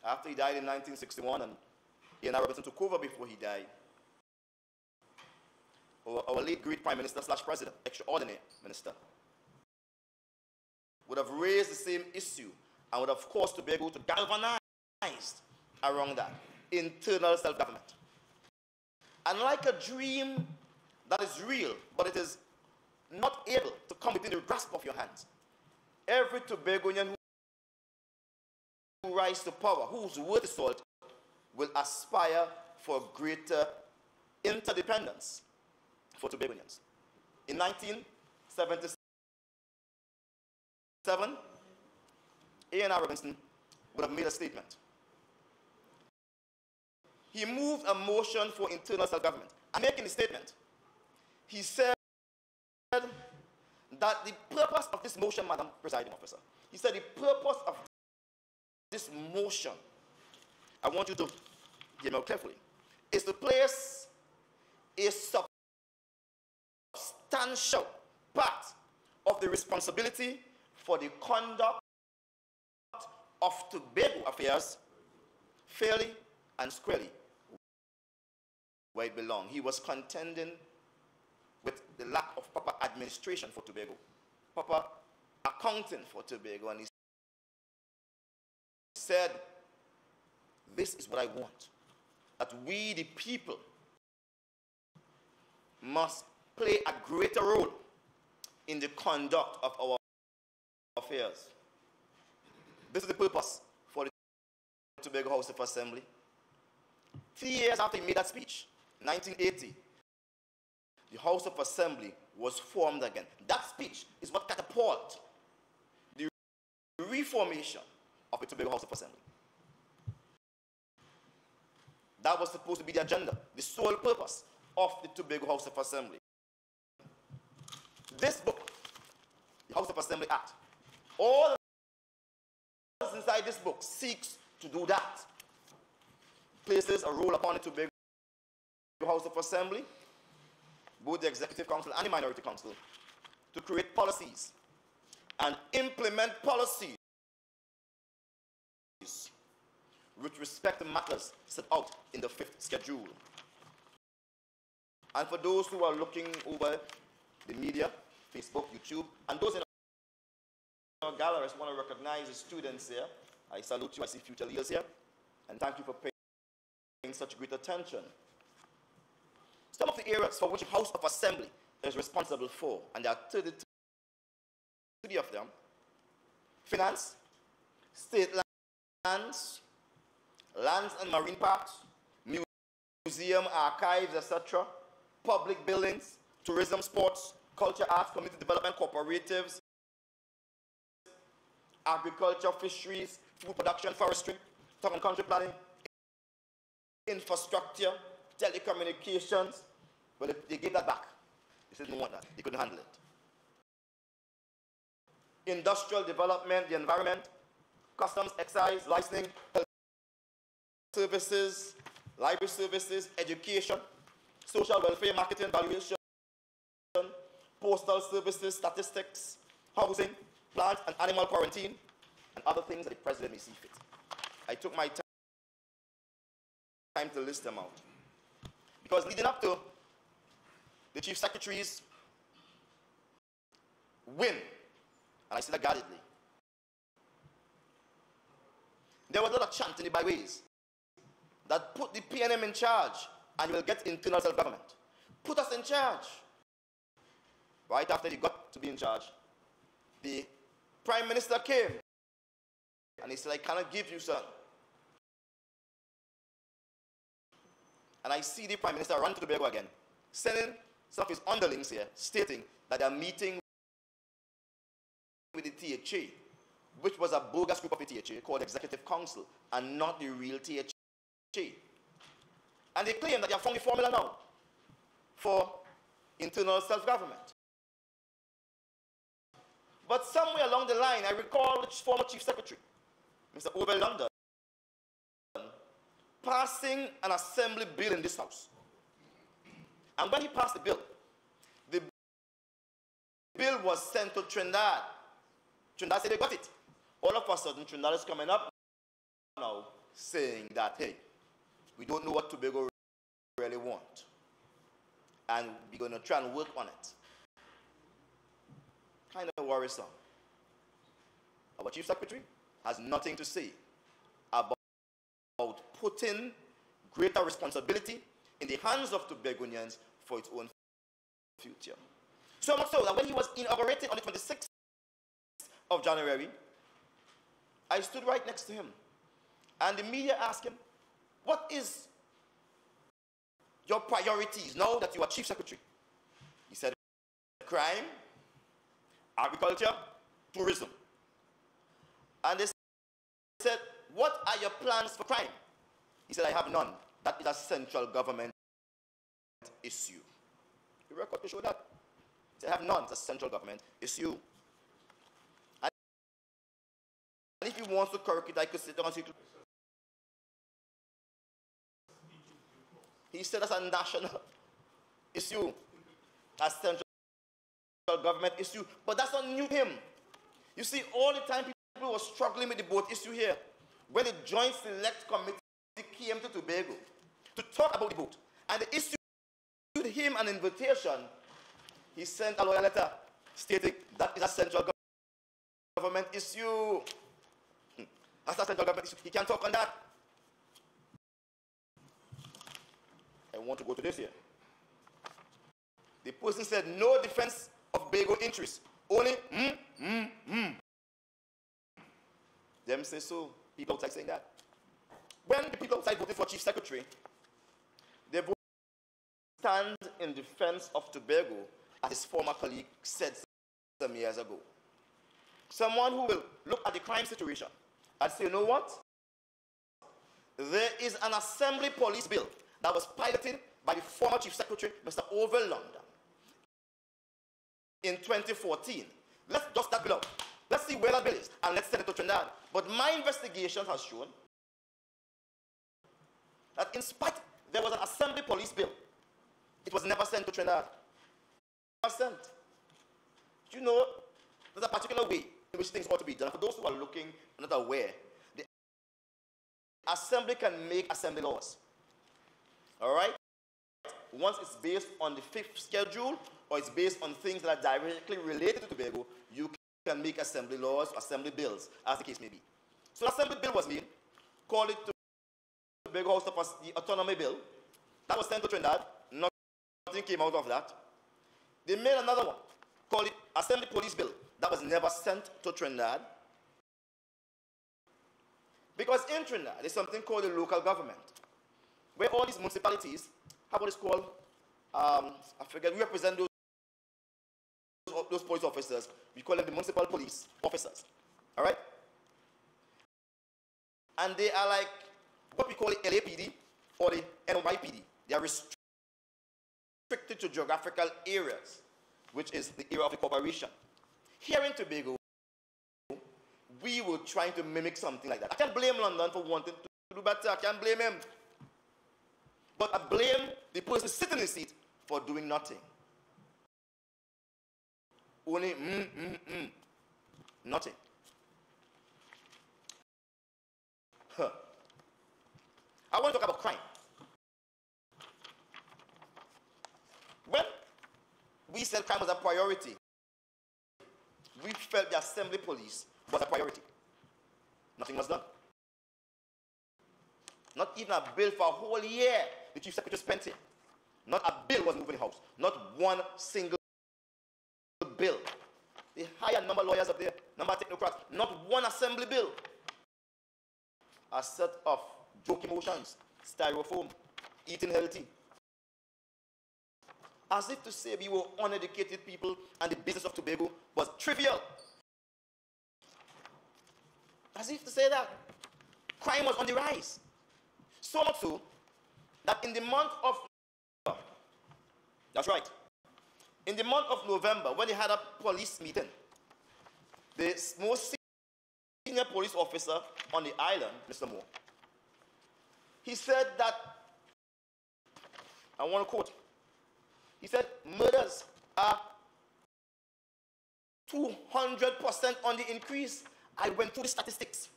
After he died in 1961, and Ian Robinson took over before he died, our late great Prime Minister / President, extraordinary minister, would have raised the same issue and would have caused Tobago to galvanize around that internal self-government. And like a dream that is real, but it is not able to come within the grasp of your hands, every Tobagonian who rises to power, whose word is salt, will aspire for greater interdependence for Tobagonians. In 1977, A.N.R. Robinson would have made a statement. He moved a motion for internal self-government. And making the statement, he said that the purpose of this motion, Madam Presiding Officer, he said the purpose of this motion, I want you to hear me carefully, is to place a substantial part of the responsibility for the conduct of Tobago affairs fairly and squarely where it belonged. He was contending with the lack of proper administration for Tobago, proper accounting for Tobago, and he said, this is what I want, that we the people must play a greater role in the conduct of our affairs. This is the purpose for the Tobago House of Assembly. 3 years after he made that speech, 1980, the House of Assembly was formed again. That speech is what catapulted the reformation of the Tobago House of Assembly. That was supposed to be the agenda, the sole purpose of the Tobago House of Assembly. This book, the House of Assembly Act, all that is inside this book seeks to do that. Places a role upon the Tobago House of Assembly, both the Executive Council and the Minority Council, to create policies and implement policies with respect to matters set out in the 5th schedule. And for those who are looking over the media, Facebook, YouTube, and those in our galleries want to recognize the students here, I salute you. I see future leaders here, and thank you for paying such great attention. Some of the areas for which the House of Assembly is responsible for, and there are 30 of them: finance, state lands, lands and marine parks, museum, archives, etc., public buildings, tourism, sports, culture, arts, community development, cooperatives, agriculture, fisheries, food production, forestry, town and country planning, infrastructure, telecommunications. Well, they gave that back. They said they didn't want that. They couldn't handle it. Industrial development, the environment, customs, excise, licensing, health services, library services, education, social welfare, marketing, valuation, postal services, statistics, housing, plant and animal quarantine, and other things that the President may see fit. I took my time to list them out. Because leading up to the Chief Secretary's win, and I say that guardedly, there was a lot of chanting in the byways that put the PNM in charge and you will get internal self-government. Put us in charge. Right after he got to be in charge, the Prime Minister came and he said, I cannot give you, sir. And I see the Prime Minister run to Tobago again, sending some of his underlings here, stating that they are meeting with the THA, which was a bogus group of the THA called Executive Council, and not the real THA. And they claim that they have found the formula now for internal self-government. But somewhere along the line, I recall the former Chief Secretary, Mr. Orville London, passing an assembly bill in this house. And when he passed the bill was sent to Trinidad. Trinidad said they got it. All of a sudden, Trinidad is coming up now saying that, hey, we don't know what Tobago really want. And we're going to try and work on it. Kind of worrisome. Our Chief Secretary has nothing to say about putting greater responsibility in the hands of Tobagonians for its own future. So much so that when he was inaugurated on the 26th of January, I stood right next to him. And the media asked him, what is your priorities now that you are Chief Secretary? He said, crime, agriculture, tourism. And they said, what are your plans for crime? He said, I have none. That is a central government issue. The record will show that. He said, I have none. It's a central government issue. And if he wants to correct it, I could sit down and say, he said that's a national issue, a central government issue. But that's not new to him. You see, all the time people were struggling with the boat issue here. When the Joint Select Committee came to Tobago to talk about the boat, and they issued him an invitation, he sent a lawyer letter stating that is a central government issue. That's a central government issue. He can't talk on that. I want to go to this here. The person said, no defense of Bago interests. Only, Them say so. People outside saying that. When the people outside voted for Chief Secretary, they voted stand in defense of Tobago, as his former colleague said some years ago. Someone who will look at the crime situation and say, you know what? There is an assembly police bill that was piloted by the former Chief Secretary, Mr. Orville London, in 2014. Let's dust that bill out. Let's see where that bill is, and let's send it to Trinidad. But my investigation has shown that in spite there was an assembly police bill, it was never sent to Trinidad. Never sent. Do you know, there's a particular way in which things ought to be done. For those who are looking and not aware, the assembly can make assembly laws. All right? Once it's based on the 5th schedule, or it's based on things that are directly related to Tobago, you can make assembly laws or assembly bills, as the case may be. So the assembly bill was made, called it Tobago House of the Autonomy Bill. That was sent to Trinidad. Nothing came out of that. They made another one, called it Assembly Police Bill. That was never sent to Trinidad. Because in Trinidad, there's something called the local government, where all these municipalities have what is called, I forget, we represent those police officers. We call them the municipal police officers. All right? And they are like what we call the LAPD or the NYPD. They are restricted to geographical areas, which is the area of the corporation. Here in Tobago, we were trying to mimic something like that. I can't blame London for wanting to do better. I can't blame him. But I blame the person sitting in the seat for doing nothing. Only nothing. I want to talk about crime. When we said crime was a priority, we felt the assembly police was a priority. Nothing was done. Not even a bill for a whole year the Chief Secretary spent here. Not a bill was moving the house. Not one single bill. They hire number of lawyers up there, number of technocrats. Not one assembly bill. A set of joke emotions, styrofoam, eating healthy. As if to say we were uneducated people and the business of Tobago was trivial. As if to say that crime was on the rise. So much so that in the month of November, that's right, in the month of November, when they had a police meeting, the most senior police officer on the island, Mr. Moore, he said that, I want to quote, he said, murders are 200% on the increase. I went through the statistics.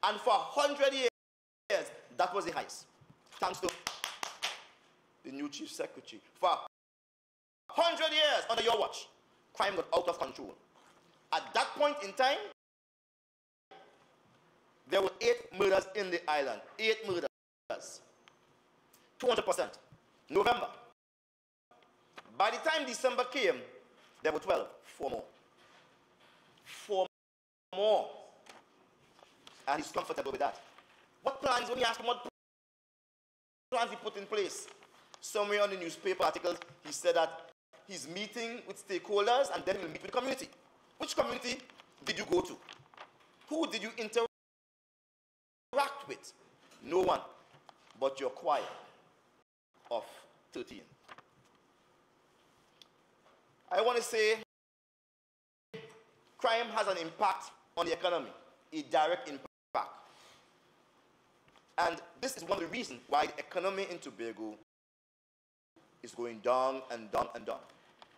And for 100 years, that was the highest. Thanks to the new Chief Secretary. For 100 years under your watch, crime got out of control. At that point in time, there were 8 murders in the island. 8 murders. 200%. November. By the time December came, there were 12. 4 more. 4 more. And he's comfortable with that. What plans, when you ask him what plans he put in place? Somewhere on the newspaper articles, he said that he's meeting with stakeholders and then he'll meet with the community. Which community did you go to? Who did you interact with? No one but your choir of 13. I want to say crime has an impact on the economy, a direct impact. And this is one of the reasons why the economy in Tobago is going down and down and down.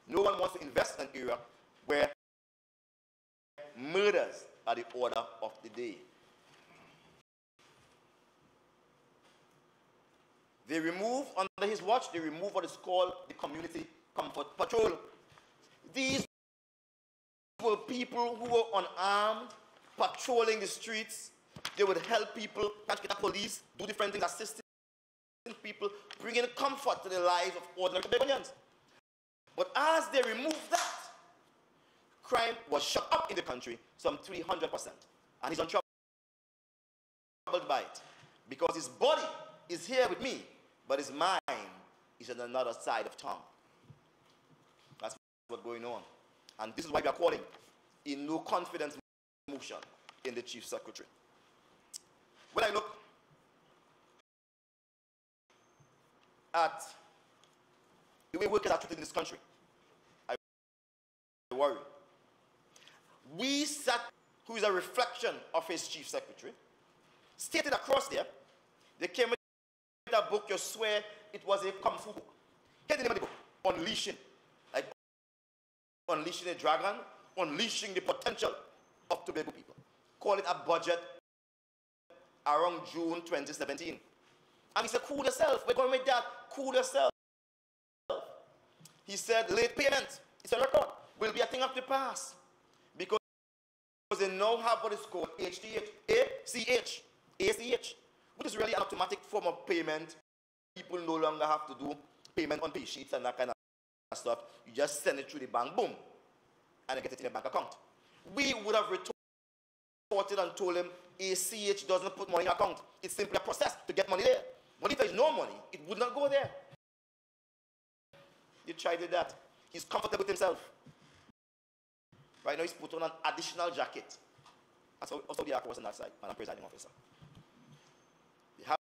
No one wants to invest in an area where murders are the order of the day. They remove, under his watch, they remove what is called the Community Comfort Patrol. These were people who were unarmed, patrolling the streets. They would help people, catch the police, do different things, assisting people, bringing comfort to the lives of ordinary Tobagonians. But as they removed that, crime was shut up in the country some 300%. And he's untroubled by it. Because his body is here with me, but his mind is on another side of town. That's what's going on. And this is why we are calling a no confidence motion in the Chief Secretary. When I look at the way workers are treated in this country, I worry. We sat, who is a reflection of his Chief Secretary, stated across there, they came with a book, you swear it was a Kung Fu book. Here's the name of the book, Unleashing. Like unleashing a dragon, unleashing the potential of Tobago people. Call it a budget around June 2017. And he said, cool yourself, we're going to make that, cool yourself. He said, late payment, it's a record, will be a thing of the past. Because they now have what is called ACH, which is really an automatic form of payment. People no longer have to do payment on pay sheets and that kind of stuff. You just send it through the bank, boom, and you get it in your bank account. We would have retorted and told him, ACH doesn't put money in your account. It's simply a process to get money there. But if there's no money, it would not go there. You tried that. He's comfortable with himself. Right now he's put on an additional jacket. That's also the was on that side, Madam Presiding Officer. They have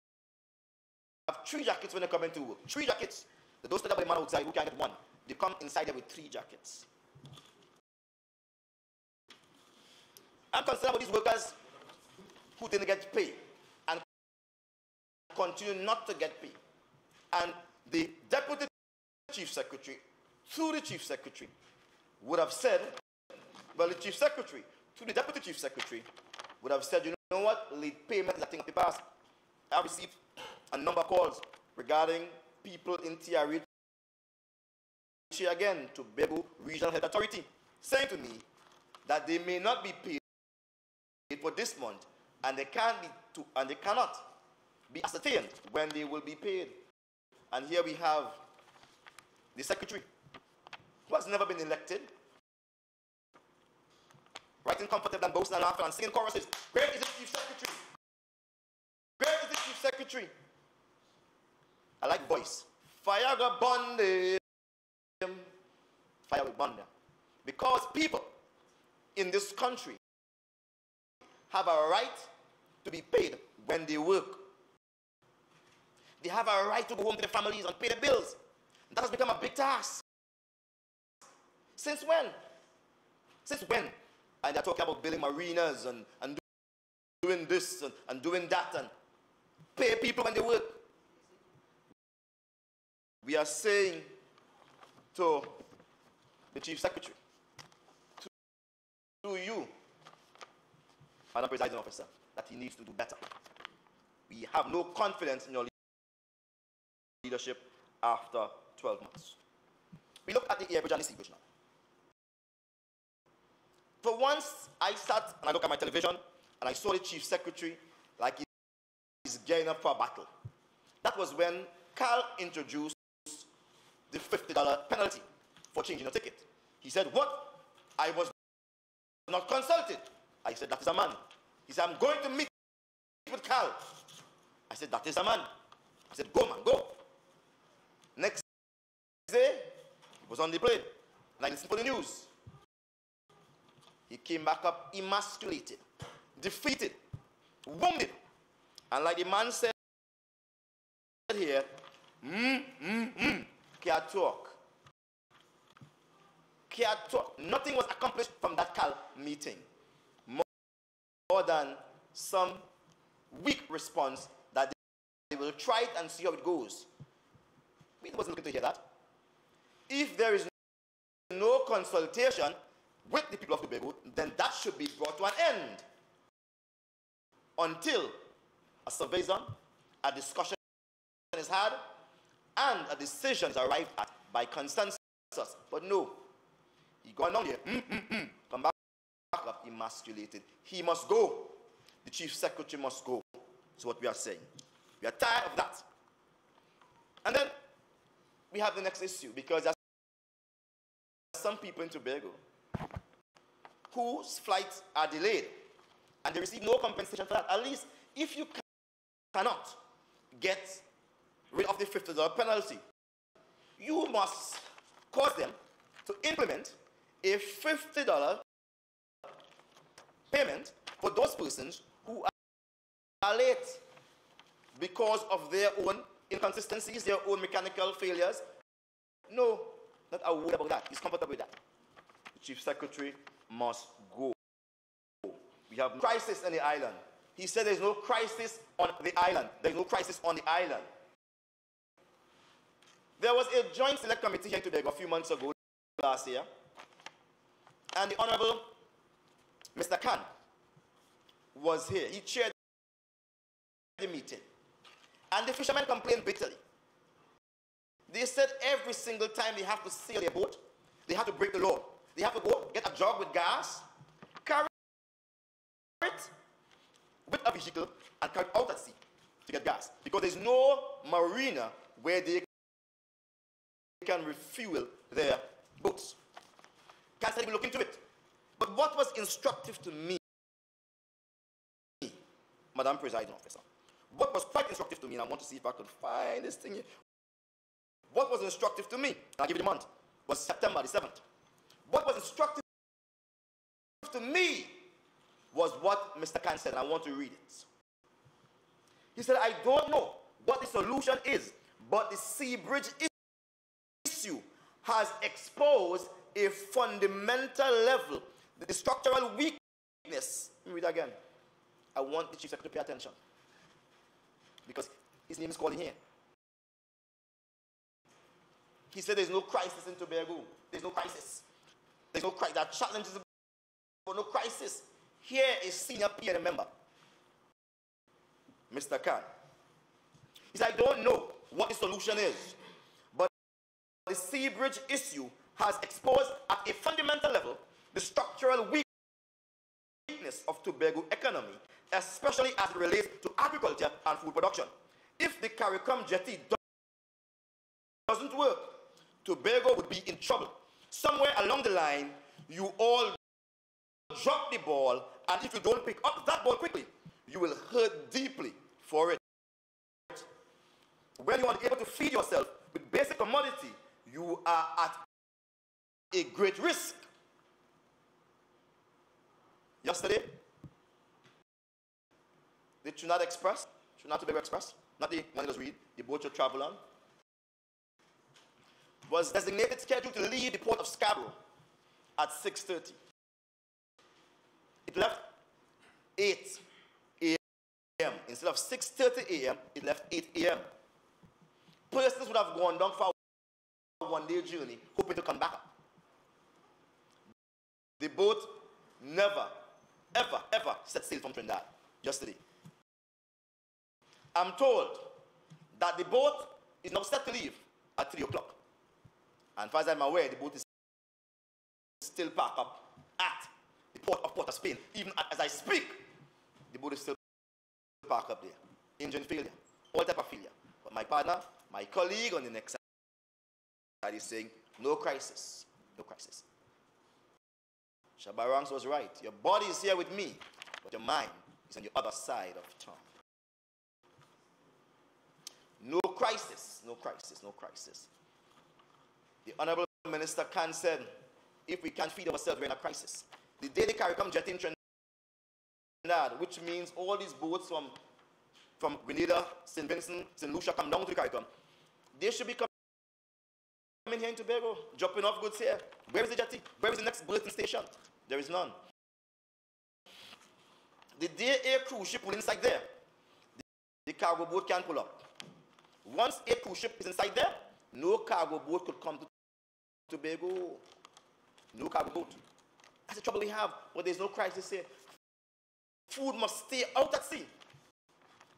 3 jackets when they come into work. 3 jackets. Those that are man outside who can get 1. They come inside there with 3 jackets. I'm concerned about these workers who didn't get pay and continue not to get pay. And the Deputy Chief Secretary, through the Chief Secretary, would have said, well, the Chief Secretary, through the Deputy Chief Secretary, would have said, you know what? Late payment is a thing of the past. I have received a number of calls regarding people in TRH again, Tobago Regional Health Authority, saying to me that they may not be paid for this month, and they cannot be ascertained when they will be paid. And here we have the secretary, who has never been elected, writing comfortable and boasting and laughing and singing choruses. Where is the chief secretary? Where is the chief secretary? I like voice. Fire go burn them. Fire will burn them. Because people in this country have a right to be paid when they work. They have a right to go home to their families and pay their bills. That has become a big task. Since when? Since when? And they're talking about building marinas and doing this and doing that and pay people when they work. We are saying to the Chief Secretary, to you, Madam Presiding Officer, that he needs to do better. We have no confidence in your leadership after 12 months. We look at the air bridge and the sea bridge now. For once, I sat and I looked at my television and I saw the Chief Secretary like he's gearing up for a battle. That was when Carl introduced the $50 penalty for changing a ticket. He said, what? I was not consulted. I said, that is a man. He said, I'm going to meet with Carl. I said, that is a man. I said, go man, go. Next day, he was on the plane, and I listened to the news. He came back up emasculated, defeated, wounded. And like the man said here, can't talk. Can't talk. Nothing was accomplished from that Cal meeting. More than some weak response that they will try it and see how it goes. We wasn't looking to hear that. If there is no consultation with the people of Tobago, then that should be brought to an end until a survey is done, a discussion is had, and a decision is arrived at by consensus. But no, he gone down here, come back up emasculated. He must go. The Chief Secretary must go. That's what we are saying. We are tired of that. And then we have the next issue, because there's some people in Tobago whose flights are delayed and they receive no compensation for that. At least if you cannot get rid of the $50 penalty, you must cause them to implement a $50 payment for those persons who are late because of their own inconsistencies, their own mechanical failures. No, not a word about that. He's comfortable with that. The Chief Secretary must go. We have no crisis on the island. He said there's no crisis on the island. There's no crisis on the island. There was a joint select committee here in Tobago a few months ago, last year, and the Honorable Mr. Khan was here. He chaired the meeting. And the fishermen complained bitterly. They said every single time they have to sail their boat, they have to break the law. They have to go get a jug with gas, carry it with a vehicle, and carry it out at sea to get gas. Because there's no marina where they can refuel their boats. Can't even look into it. But what was instructive to me, Madam Presiding Officer, what was quite instructive to me, and I want to see if I could find this thing here. What was instructive to me, I'll give you the month, was September the 7th. What was instructive to me was what Mr. Khan said, and I want to read it. He said, I don't know what the solution is, but the Sea Bridge issue has exposed a fundamental level, the structural weakness. Let me read again. I want the Chief Secretary to pay attention, because his name is calling here. He said there's no crisis in Tobago. There's no crisis. There's no crisis. There are challenges, but no crisis. Here is senior PN member Mr. Khan. He said, I don't know what the solution is, but the Sea Bridge issue has exposed at a fundamental level the structural weakness of Tobago economy, especially as it relates to agriculture and food production. If the CARICOM jetty doesn't work, Tobago would be in trouble. Somewhere along the line, you all drop the ball, and if you don't pick up that ball quickly, you will hurt deeply for it. When you are able to feed yourself with basic commodity, you are at a great risk. Yesterday, the Trinidad Express, Trinidad Tobago Express, not the one that read, the boat you travel on, was designated scheduled to leave the port of Scarborough at 6:30. It left 8 a.m. Instead of 6:30 a.m., it left 8 a.m. Persons would have gone down for a one-day journey, hoping to come back up. The boat never, ever, ever set sail from Trinidad yesterday. I'm told that the boat is now set to leave at 3 o'clock. And as far as I'm aware, the boat is still parked up at the port of Port of Spain. Even as I speak, the boat is still parked up there. Engine failure, all type of failure. But my partner, my colleague on the next side is saying, no crisis, no crisis. Shabarangs was right. Your body is here with me, but your mind is on the other side of town. No crisis, no crisis, no crisis. The Honorable Minister Khan said, if we can't feed ourselves, we're in a crisis. The day the CARICOM jetty in Trinidad, which means all these boats from Grenada, St. Vincent, St. Lucia come down to CARICOM, they should be coming here in Tobago, dropping off goods here. Where is the jetty? Where is the next berthing station? There is none. The day a cruise ship will inside there, the cargo boat can't pull up. Once a cruise ship is inside there, no cargo boat could come to Tobago. No cargo boat. That's the trouble we have, but there's no crisis here. Food must stay out at sea.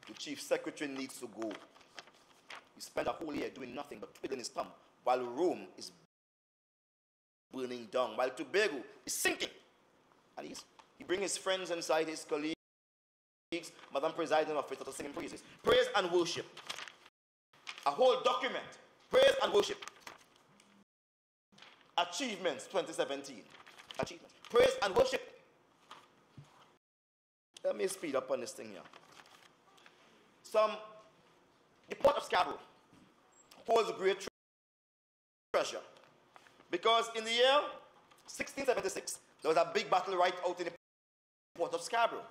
The Chief Secretary needs to go. He spent a whole year doing nothing but twiddling his thumb while Rome is burning down, while Tobago is sinking. And he brings his friends inside, his colleagues, Madam Presiding Officer, to sing him praises. Praise and worship. A whole document. Praise and worship. Achievements 2017. Achievements. Praise and worship. Let me speed up on this thing here. The Port of Scarborough holds great treasure, because in the year 1676, there was a big battle right out in the Port of Scarborough,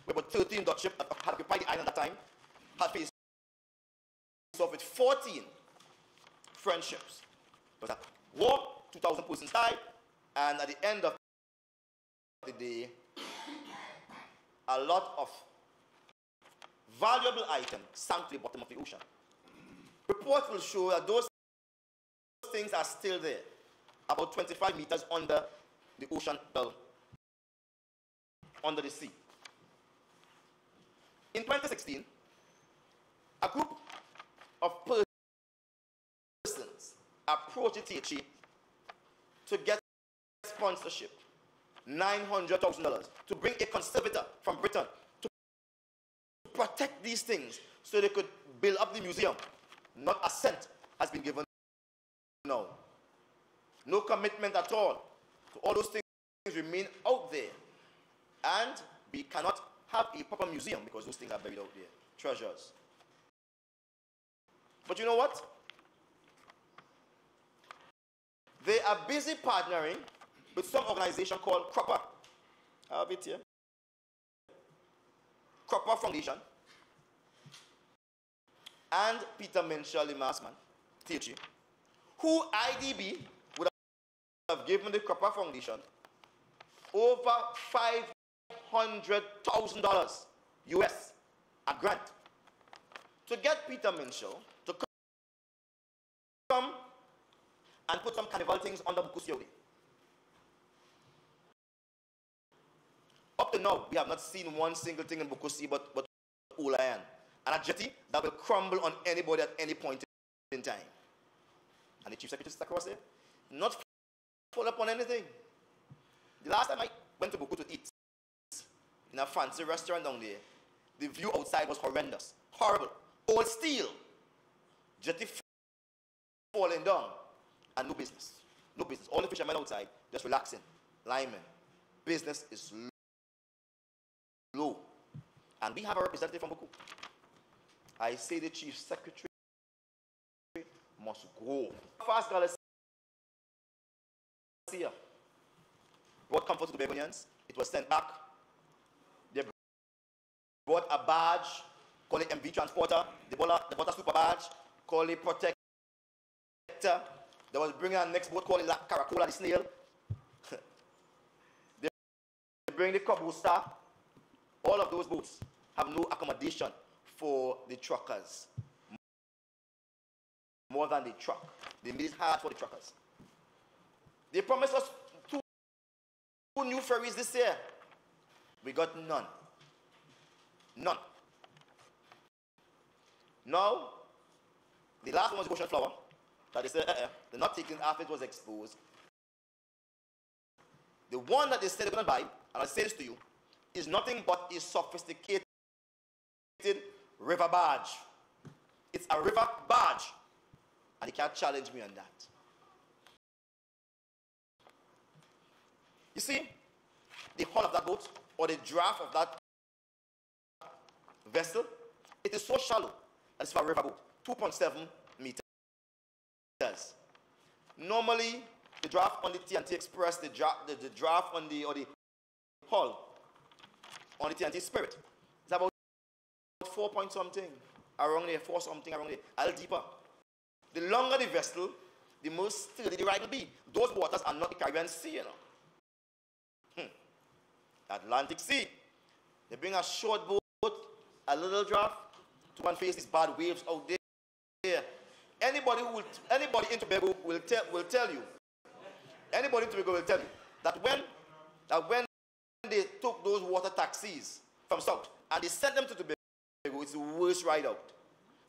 where about 13 Dutch ships that had occupied the island at the time had faced off with 14 French ships. There was a war, 2,000 persons died, and at the end of the day, a lot of valuable items sank to the bottom of the ocean. Reports will show that those things are still there, about 25 meters under the ocean level, under the sea. In 2016, a group of persons approached the THE to get sponsorship, $900,000, to bring a conservator from Britain to protect these things so they could build up the museum. Not a cent has been given now. No commitment at all. So all those things remain out there. And we cannot have a proper museum because those things are buried out there. Treasures. But you know what? They are busy partnering with some organization called Cropper. I have it here. Cropper Foundation. And Peter Minshall, the maskman, THE, who IDB would have given the Cropper Foundation over $500,000 US, a grant, to get Peter Minshall to come and put some carnival things on the Bukusi Day. Up to now, we have not seen one single thing in Bukusi but old iron, and a jetty that will crumble on anybody at any point in time. And the Chief Secretary sat across there, not fall upon anything. The last time I went to Buku to eat in a fancy restaurant down there, the view outside was horrendous, horrible, old steel, jetty falling down, and no business. No business. All the fishermen outside just relaxing, linemen. Business is low. And we have a representative from Buku. I say the Chief Secretary must go. Fast Galaxy brought comfort to the Begonians. It was sent back. They brought a badge, call it MV Transporter. They brought a super badge, call it Protector. They was bringing a next boat, call it La Caracola, the snail. They bring the Cabo Star. All of those boats have no accommodation for the truckers. More than the truck. They made it hard for the truckers. They promised us 2 new ferries this year. We got none. None. Now, the last one was Ocean Flower. That they said, they're not taking it after it was exposed. The one that they said they're going to buy, and I say this to you, is nothing but a sophisticated river barge. It's a river barge. And you can't challenge me on that. You see, the hull of that boat, or the draft of that vessel, it is so shallow that it's for a river boat, 2.7 meters. Normally, the draft on the TNT Express, the draft on the hull on the TNT Spirit, it's about 4 point something around there, 4 something around there, a little deeper. The longer the vessel, the more sturdy the ride will be. Those waters are not the Caribbean Sea, you know. Atlantic Sea. They bring a short boat, a little draft, to go and face these bad waves out there. Anybody in Tobago will tell you. Anybody in Tobago will tell you that when they took those water taxis from south and they sent them to Tobago, it's the worst ride out.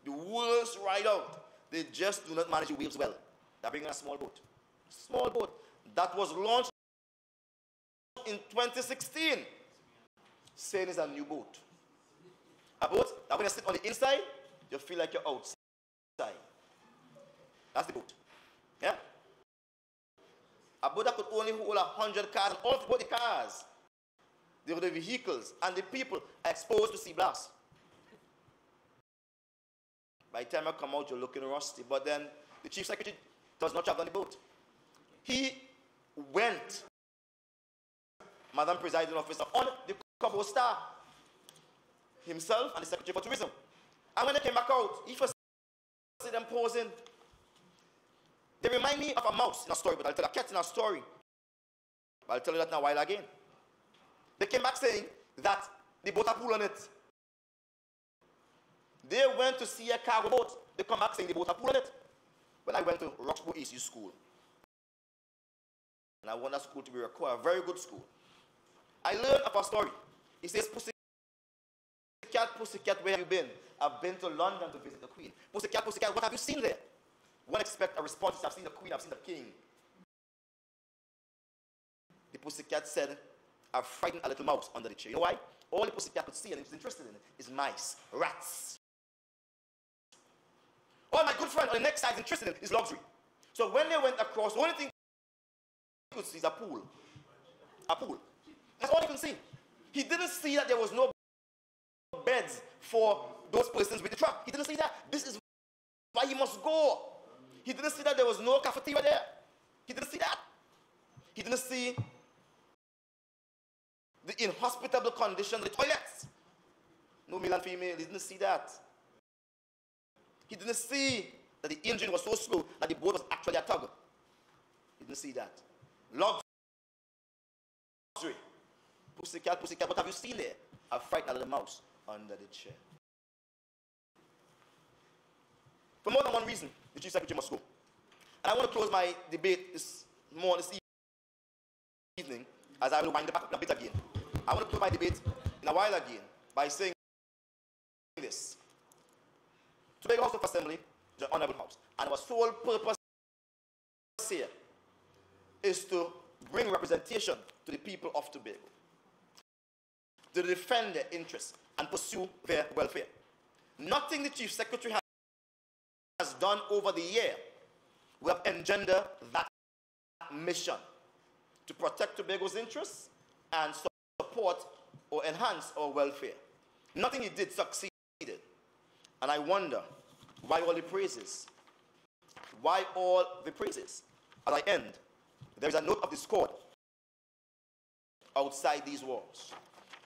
The worst ride out. They just do not manage the waves well. They're bringing a small boat. Small boat that was launched in 2016, saying it's a new boat. A boat that when you sit on the inside, you feel like you're outside. That's the boat. Yeah? A boat that could only hold 100 cars, and all the cars, the vehicles, and the people are exposed to sea blast. By the time I come out, you're looking rusty. But then the Chief Secretary does not travel on the boat. He went, Madam Presiding Officer, on the Cabo Star, himself and the Secretary for Tourism. And when they came back out, he first see them posing. They remind me of a mouse in a story, but I'll tell a cat in a story. But I'll tell you that in a while again. They came back saying that the boat had pool on it. They went to see a cargo boat. They come back saying the boat had pool on it. When I went to Roxborough ECU School, and I want that school to be a very good school, I learned of a story. He says, Pussycat, where have you been? I've been to London to visit the Queen. Pussycat, what have you seen there? One expect a response. I've seen the Queen, I've seen the King. The Pussycat said, I've frightened a little mouse under the chair. You know why? All the Pussycat could see and he was interested in is mice, rats. All my good friend on the next side is interested in is luxury. So when they went across, the only thing he could see is a pool. A pool. That's all he could see. He didn't see that there was no beds for those persons with the truck. He didn't see that. This is why he must go. He didn't see that there was no cafeteria there. He didn't see that. He didn't see the inhospitable condition of the toilets. No male and female. He didn't see that. He didn't see that the engine was so slow that the boat was actually a tug. He didn't see that. Luxury. Pussycat, what have you seen there? I've frightened a little mouse under the chair. For more than one reason, the Chief Secretary must go. And I want to close my debate this evening, as I will wind it back a bit again. I want to close my debate in a while again by saying sole purpose here is to bring representation to the people of Tobago, to defend their interests and pursue their welfare. Nothing the Chief Secretary has done over the year will have engendered that mission to protect Tobago's interests and support or enhance our welfare. Nothing he did succeeded. And I wonder why all the praises? Why all the praises? As I end, there is a note of discord outside these walls.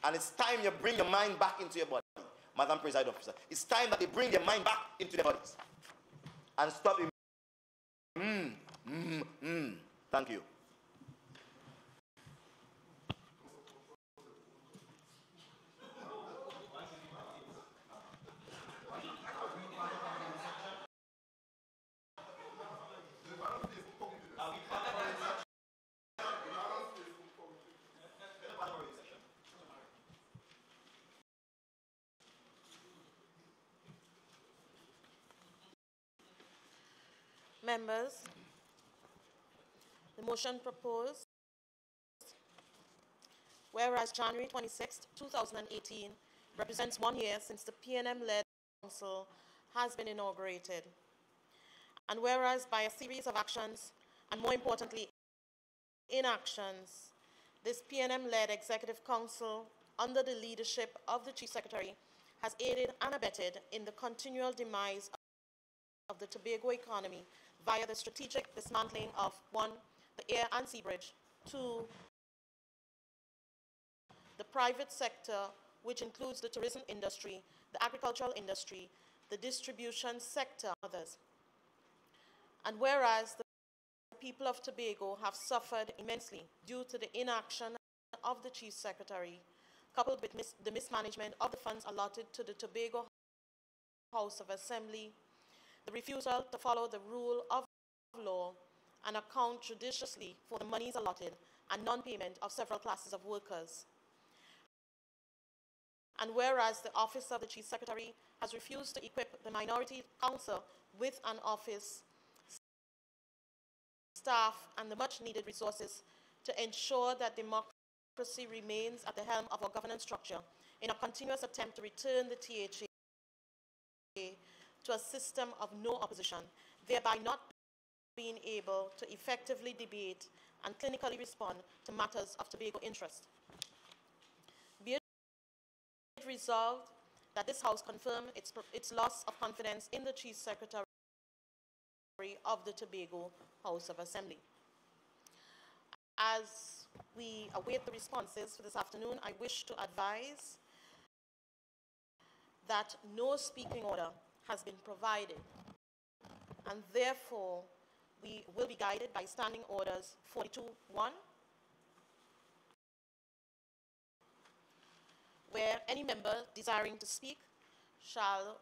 And it's time you bring your mind back into your body, Madam Presiding Officer. It's time that they bring their mind back into their bodies. And stop Thank you. Members, the motion proposed, whereas January 26, 2018 represents 1 year since the PNM-led council has been inaugurated, and whereas by a series of actions, and more importantly, inactions, this PNM-led executive council, under the leadership of the Chief Secretary, has aided and abetted in the continual demise of the Tobago economy via the strategic dismantling of 1, the air and sea bridge, 2, the private sector, which includes the tourism industry, the agricultural industry, the distribution sector, and others. And whereas the people of Tobago have suffered immensely due to the inaction of the Chief Secretary, coupled with the mismanagement of the funds allotted to the Tobago House of Assembly, the refusal to follow the rule of law and account judiciously for the monies allotted, and non-payment of several classes of workers. And whereas the Office of the Chief Secretary has refused to equip the Minority Council with an office, staff, and the much-needed resources to ensure that democracy remains at the helm of our governance structure in a continuous attempt to return the THA to a system of no opposition, thereby not being able to effectively debate and clinically respond to matters of Tobago interest. Be it resolved that this House confirm its loss of confidence in the Chief Secretary of the Tobago House of Assembly. As we await the responses for this afternoon, I wish to advise that no speaking order has been provided, and therefore we will be guided by Standing Orders 42.1, where any member desiring to speak shall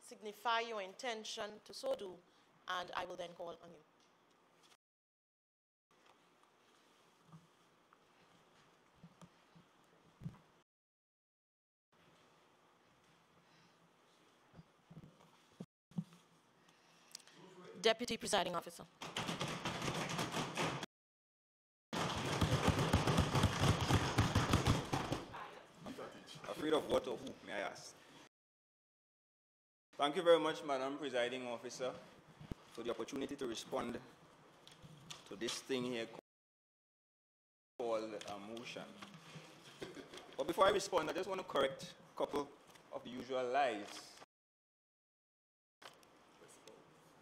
signify your intention to so do, and I will then call on you. Deputy Presiding Officer. Afraid of what or who, may I ask? Thank you very much, Madam Presiding Officer, for the opportunity to respond to this thing here called a motion. But before I respond, I just want to correct a couple of the usual lies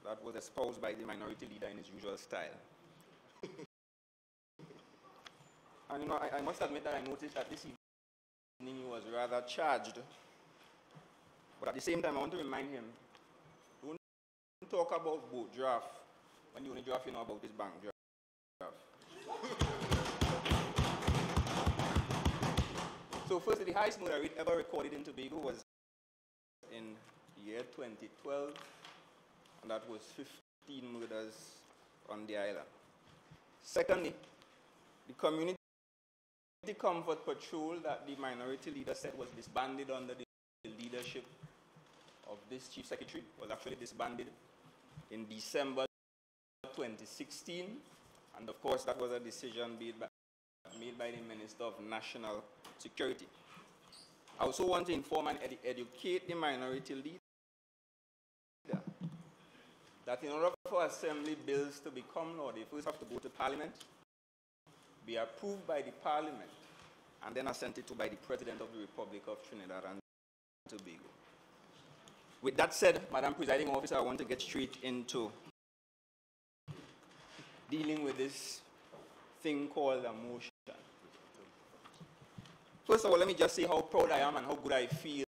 that was espoused by the minority leader in his usual style. And you know, I must admit that I noticed that this evening he was rather charged. But at the same time, I want to remind him, don't talk about boat draft when the only draft you know about is bank draft. So firstly, the highest murder rate ever recorded in Tobago was in the year 2012, and that was 15 murders on the island. Secondly, the Community Comfort Patrol that the minority leader said was disbanded under the leadership of this Chief Secretary was actually disbanded in December 2016, and of course that was a decision made by the Minister of National Security. I also want to inform and educate the minority leader that in order for assembly bills to become law, they first have to go to Parliament, be approved by the Parliament, and then assented to by the President of the Republic of Trinidad and Tobago. With that said, Madam Presiding Officer, I want to get straight into dealing with this thing called a motion. First of all, let me just say how proud I am and how good I feel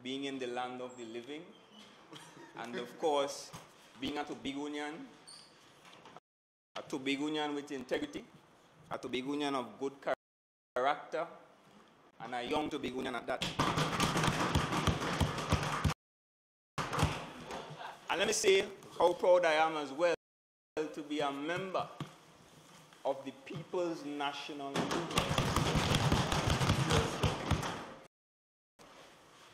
being in the land of the living, and of course, being a Tobagonian with integrity, a Tobagonian of good character, and a young Tobagonian at that. And let me say how proud I am as well to be a member of the People's National Movement,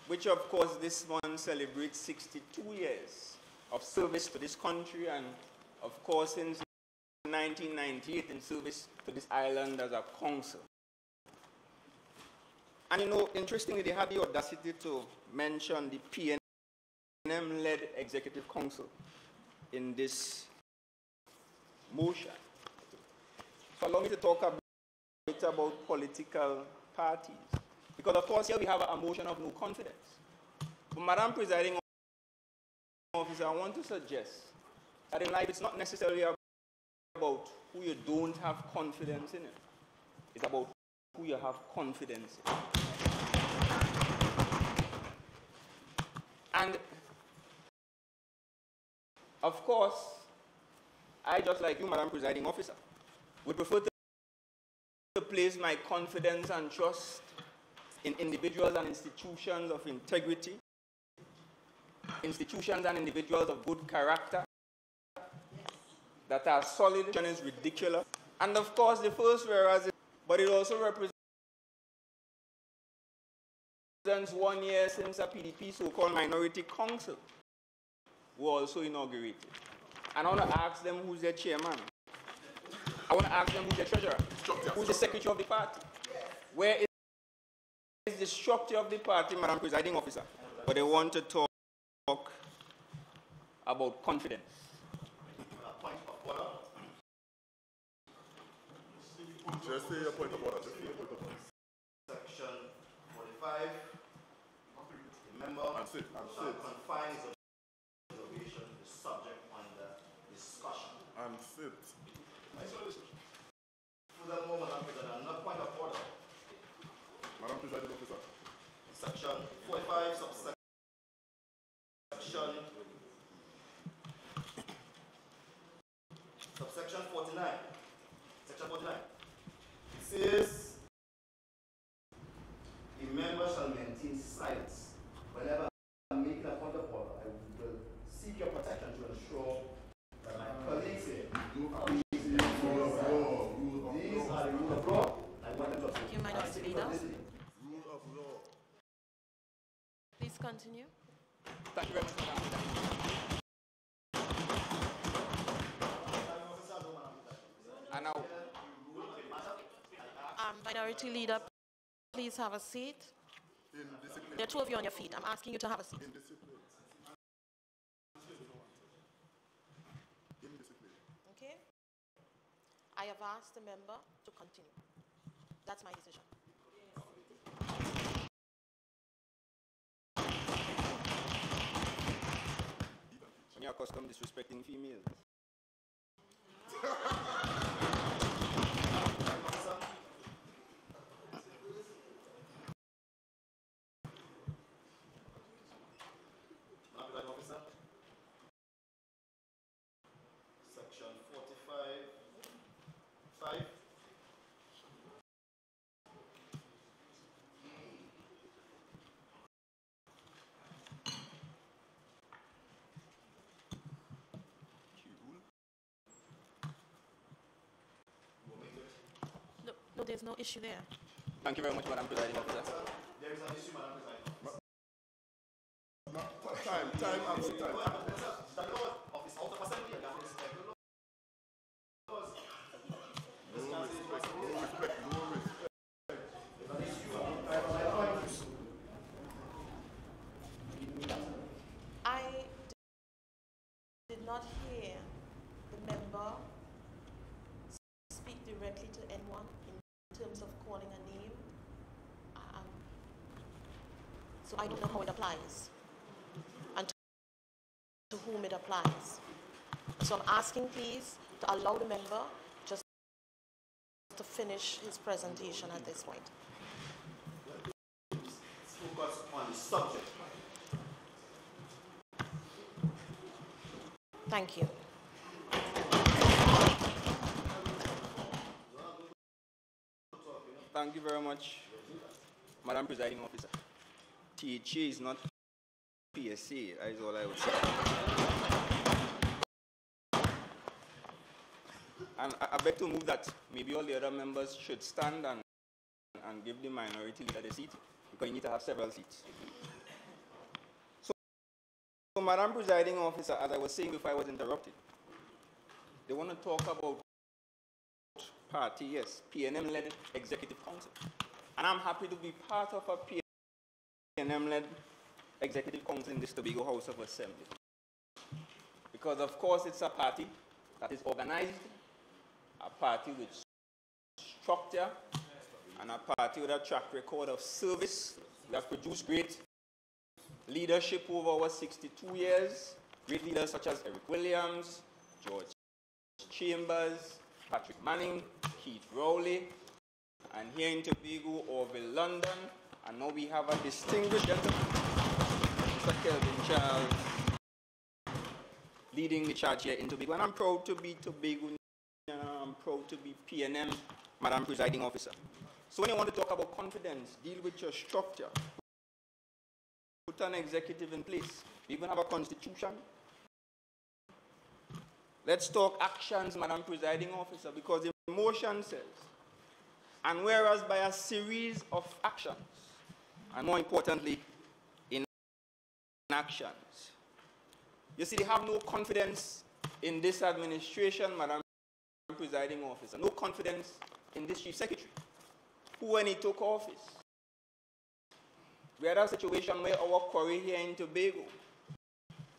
which of course this month celebrates 62 years of service to this country, and of course since 1998 in service to this island as a council. And you know, interestingly, they had the audacity to mention the PNM-led Executive Council in this motion. So allow me to talk a bit about political parties. Because of course here we have a motion of no confidence. But Madam Presiding Officer, I want to suggest that in life it's not necessarily about who you don't have confidence in. It's about who you have confidence in. And of course, I, just like you, Madam Presiding Officer, would prefer to place my confidence and trust in individuals and institutions of integrity, institutions and individuals of good character, that are solid and is ridiculous. And of course, the first whereas, but it also represents 1 year since a PDP so-called minority council was also inaugurated. And I want to ask them who's their chairman. I want to ask them who's their treasurer, who's the secretary of the party. Where is the structure of the party, Madam Presiding Officer? But they want to talk about confidence. Just say your point of order. Section 45. The member confines of observation the subject under discussion. And sit. Furthermore, Madam President, another point of order. Madam Presiding Officer. Section 45, subsection 49. Section 49. It says, the member shall maintain silence. Whenever I'm making a point of order, I will seek your protection to ensure that my colleagues here these are the rule of law. I want them to Thank you, Minority Leader. Rule of law. Please continue. Thank you very much, Madam President. And now, Minority Leader, please have a seat. There are two of you on your feet. I'm asking you to have a seat. Okay? I have asked the member to continue. That's my decision. when you're accustomed disrespecting females. Section 45(5). No, there's no issue there. Thank you very much, Madam Presiding Officer. There is an issue, Madam Presiding Officer. Time. time, absent time. I did not hear the member speak directly to anyone in terms of calling a name. So I don't know how it applies and to whom it applies. So I'm asking, please, to allow the member just to finish his presentation at this point. Focus on the subject. Thank you. Thank you very much, Madam Presiding Officer. THA is not PSA, that is all I would say. And I beg to move that maybe all the other members should stand and give the minority leader the seat, because you need to have several seats. So Madam Presiding Officer, as I was saying before I was interrupted, they want to talk about party, yes, PNM-led Executive Council. And I'm happy to be part of a PNM-led Executive Council in this Tobago House of Assembly. Because of course it's a party that is organized, a party with structure, and a party with a track record of service that produced great leadership over our 62 years, great leaders such as Eric Williams, George Chambers, Patrick Manning, Keith Rowley, and here in Tobago, Orville London, and now we have a distinguished gentleman, Mr. Kelvin Charles, leading the charge here in Tobago, and I'm proud to be Tobagoan, and I'm proud to be PNM, Madam Presiding Officer. So when you want to talk about confidence, deal with your structure, put an executive in place. We even have a constitution. Let's talk actions, Madam Presiding Officer, because the motion says, and whereas by a series of actions, and more importantly, inactions. You see, they have no confidence in this administration, Madam Presiding Officer, no confidence in this Chief Secretary, who when he took office, we had a situation where our quarry here in Tobago,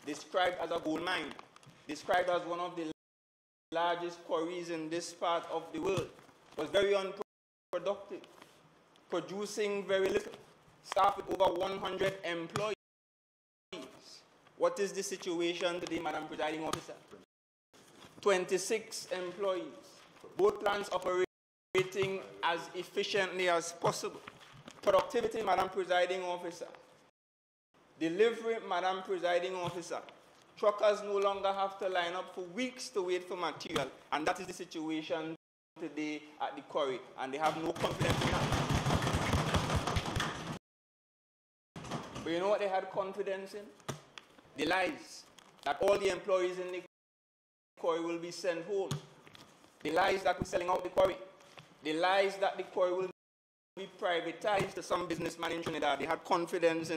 described as a gold mine, described as one of the largest quarries in this part of the world, was very unproductive, producing very little, staff with over 100 employees. What is the situation today, Madam Presiding Officer? 26 employees, both plants operating as efficiently as possible. Productivity, Madam Presiding Officer. Delivery, Madam Presiding Officer. Truckers no longer have to line up for weeks to wait for material, and that is the situation today at the quarry, and they have no confidence in that. But you know what they had confidence in? The lies that all the employees in the quarry will be sent home. The lies that we're selling out the quarry. The lies that the quarry will be privatized to some businessman in Trinidad. They had confidence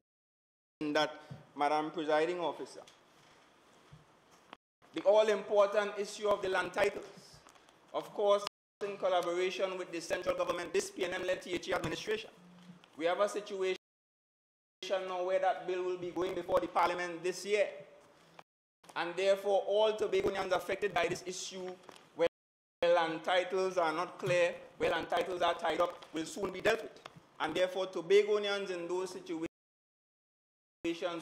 in that, Madam Presiding Officer. The all-important issue of the land titles. Of course, in collaboration with the central government, this PNM-led THA administration, we have a situation now where that bill will be going before the Parliament this year. And therefore, all Tobagonians affected by this issue, where land titles are not clear, where land titles are tied up, will soon be dealt with. And therefore, Tobagonians in those situations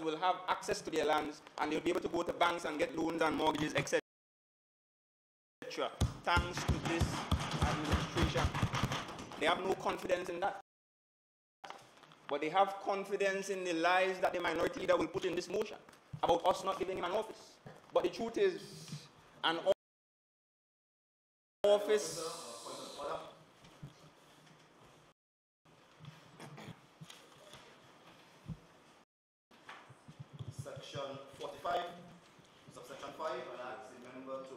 will have access to their lands, and they'll be able to go to banks and get loans and mortgages, etc. Thanks to this administration. They have no confidence in that. But they have confidence in the lies that the minority leader will put in this motion about us not giving him an office. But the truth is, an office... Section 45, subsection 5, and I ask the member to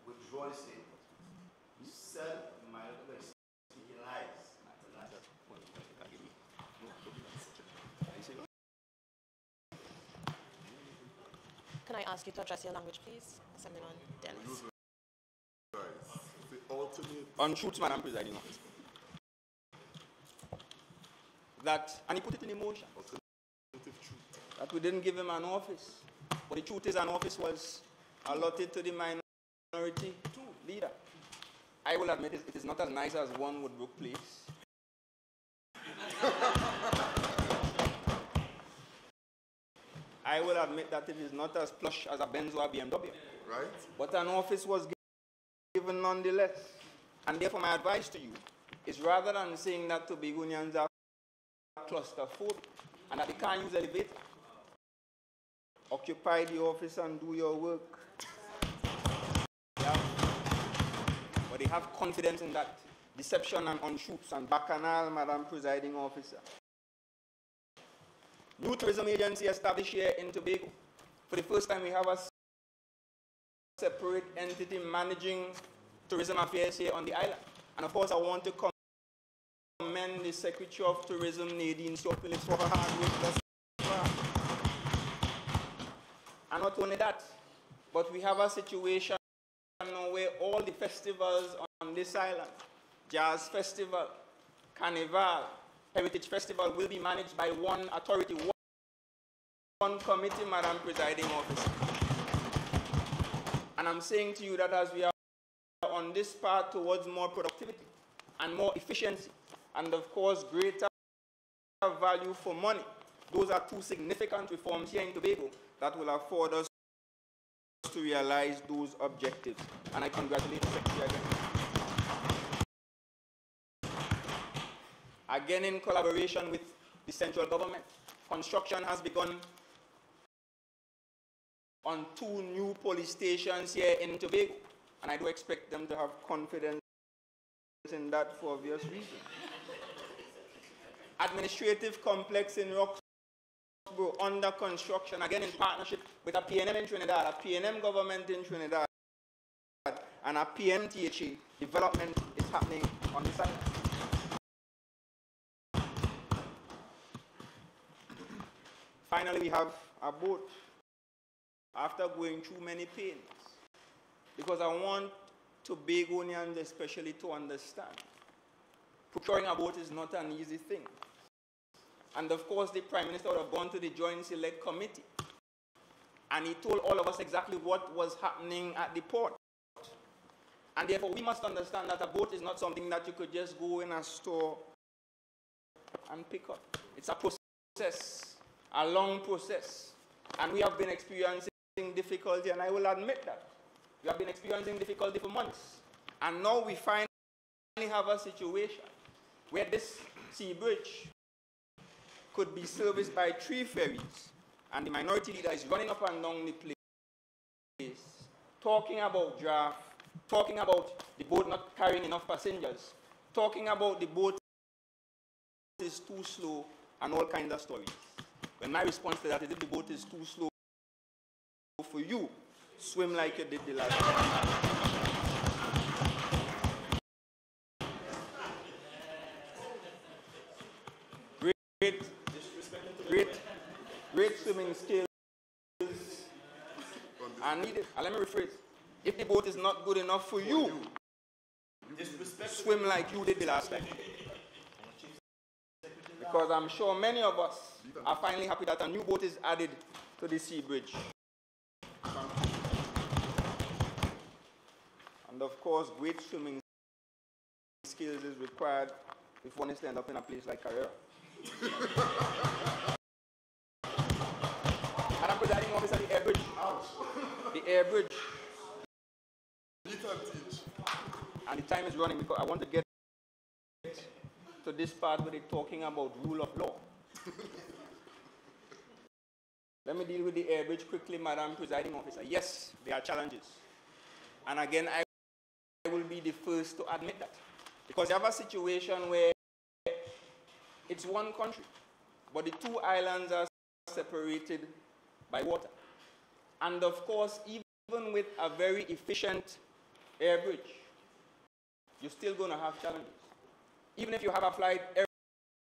withdraw the statement. He said the minority leader is speaking lies. I ask you to address your language, please? Assemblyman Dennis. On truths, Madam Presiding Officer. That, and he put it in emotion, that we didn't give him an office. But the truth is, an office was allotted to the minority leader. I will admit it is not as nice as one Woodbrook Place. I will admit that it is not as plush as a Benz or a BMW. Right. But an office was given nonetheless. And therefore my advice to you is, rather than saying that Tobagonians are claustrophobic and that they can't use elevator, occupy the office and do your work. But they have confidence in that. Deception and untruths and bacchanal, Madam Presiding Officer. New tourism agency established here in Tobago. For the first time, we have a separate entity managing tourism affairs here on the island. And of course, I want to commend the Secretary of Tourism, Nadine Phillips, for her hard work thus far. And not only that, but we have a situation now where all the festivals on this island, Jazz Festival, Carnival, Heritage Festival, will be managed by one authority, one committee, Madam Presiding Officer. And I'm saying to you that as we are on this path towards more productivity and more efficiency, and of course greater value for money, those are two significant reforms here in Tobago that will afford us to realize those objectives. And I congratulate the Secretary again. Again, in collaboration with the central government, construction has begun on 2 new police stations here in Tobago, and I do expect them to have confidence in that for obvious reasons. Administrative complex in Roxborough under construction, again in partnership with a PNM in Trinidad, a PNM government in Trinidad, and a PMTHE. Development is happening on this island. Finally, we have a boat, after going through many pains, because I want Tobagonians especially to understand, procuring a boat is not an easy thing. And of course, the Prime Minister would have gone to the Joint Select Committee, and he told all of us exactly what was happening at the port. And therefore, we must understand that a boat is not something that you could just go in a store and pick up. It's a process, a long process. And we have been experiencing difficulty, and I will admit that. We have been experiencing difficulty for months. And now we finally have a situation where this sea bridge could be serviced by 3 ferries, and the minority leader is running up and down the place, talking about draft, talking about the boat not carrying enough passengers, talking about the boat is too slow, and all kinds of stories. When my response to that is, if the boat is too slow for you, swim like you did the last time. Great swimming skills are needed. And let me rephrase. If the boat is not good enough for you, swim like you did the last time. Because I'm sure many of us are finally happy that a new boat is added to the sea bridge. And of course, great swimming skills is required if one is to end up in a place like Carrera. And I'm presiding officer, the air bridge. The air bridge. And the time is running because I want to get to this part where they're talking about rule of law. Let me deal with the air bridge quickly, Madam Presiding Officer. Yes, there are challenges. And again, I will be the first to admit that. Because you have a situation where it's one country, but the 2 islands are separated by water. And of course, even with a very efficient air bridge, you're still going to have challenges. Even if you have a flight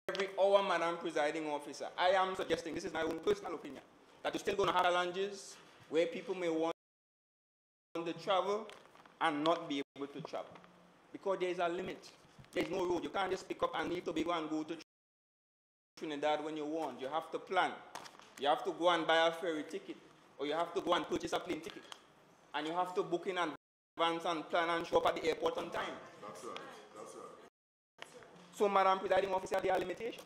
every hour, Madam Presiding Officer, I am suggesting, this is my own personal opinion, that you're still going to have challenges where people may want to travel and not be able to travel. Because there is a limit. There is no road. You can't just pick up and leave Tobago and go to Trinidad when you want. You have to plan. You have to go and buy a ferry ticket, or you have to go and purchase a plane ticket. And you have to book in advance and plan and show up at the airport on time. That's right. That's right. So, Madam Presiding Officer, there are limitations.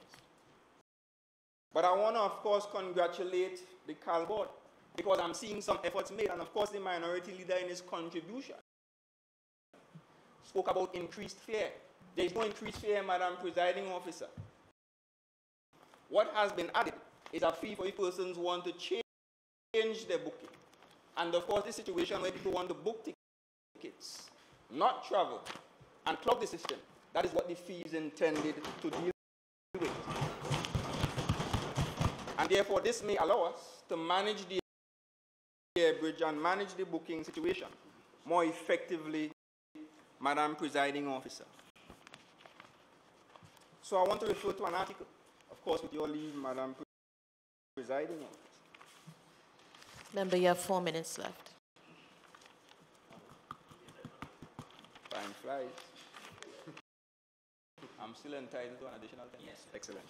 But I want to, of course, congratulate the CAL board, because I'm seeing some efforts made, and of course the minority leader in his contribution spoke about increased fare. There is no increased fare, Madam Presiding Officer. What has been added is a fee for if persons want to change their booking. And of course, this situation where people want to book tickets, not travel, and clog the system, that is what the fee is intended to deal with. And therefore, this may allow us to manage the air bridge and manage the booking situation more effectively, Madam Presiding Officer. So I want to refer to an article, of course, with your leave, Madam Presiding Officer. Member, you have 4 minutes left. Time flies. I'm still entitled to an additional 10 minutes. Yes. Excellent.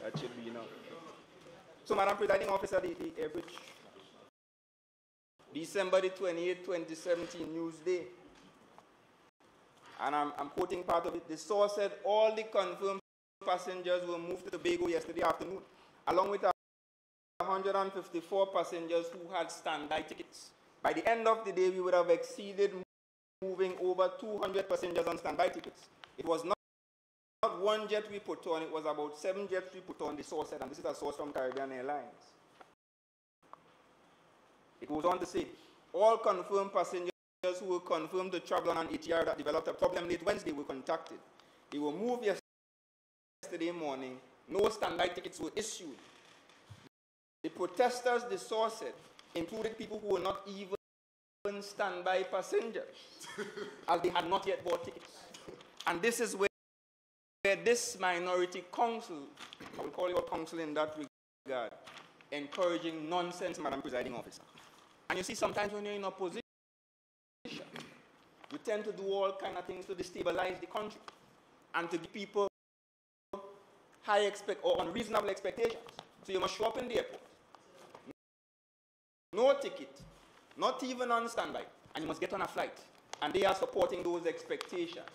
That should be enough. So, Madam Presiding Officer, the air bridge, December the 28th, 2017, Newsday. And I'm quoting part of it. The source said all the confirmed passengers were moved to Tobago yesterday afternoon, along with 154 passengers who had standby tickets. By the end of the day, we would have exceeded moving over 200 passengers on standby tickets. It was not one jet we put on, it was about 7 jets we put on, the source said, and this is a source from Caribbean Airlines. It goes on to say, all confirmed passengers who were confirmed to travel on an ATR that developed a problem late Wednesday were contacted. They were moved yesterday morning. No standby tickets were issued. The protesters, the source said, included people who were not even standby passengers, as they had not yet bought tickets. And this is where this minority council, I will call your council in that regard, encouraging nonsense, Madam Presiding Officer. And you see, sometimes when you're in opposition, you tend to do all kinds of things to destabilize the country and to give people high or unreasonable expectations. So you must show up in the airport. No ticket, not even on standby, and you must get on a flight. And they are supporting those expectations.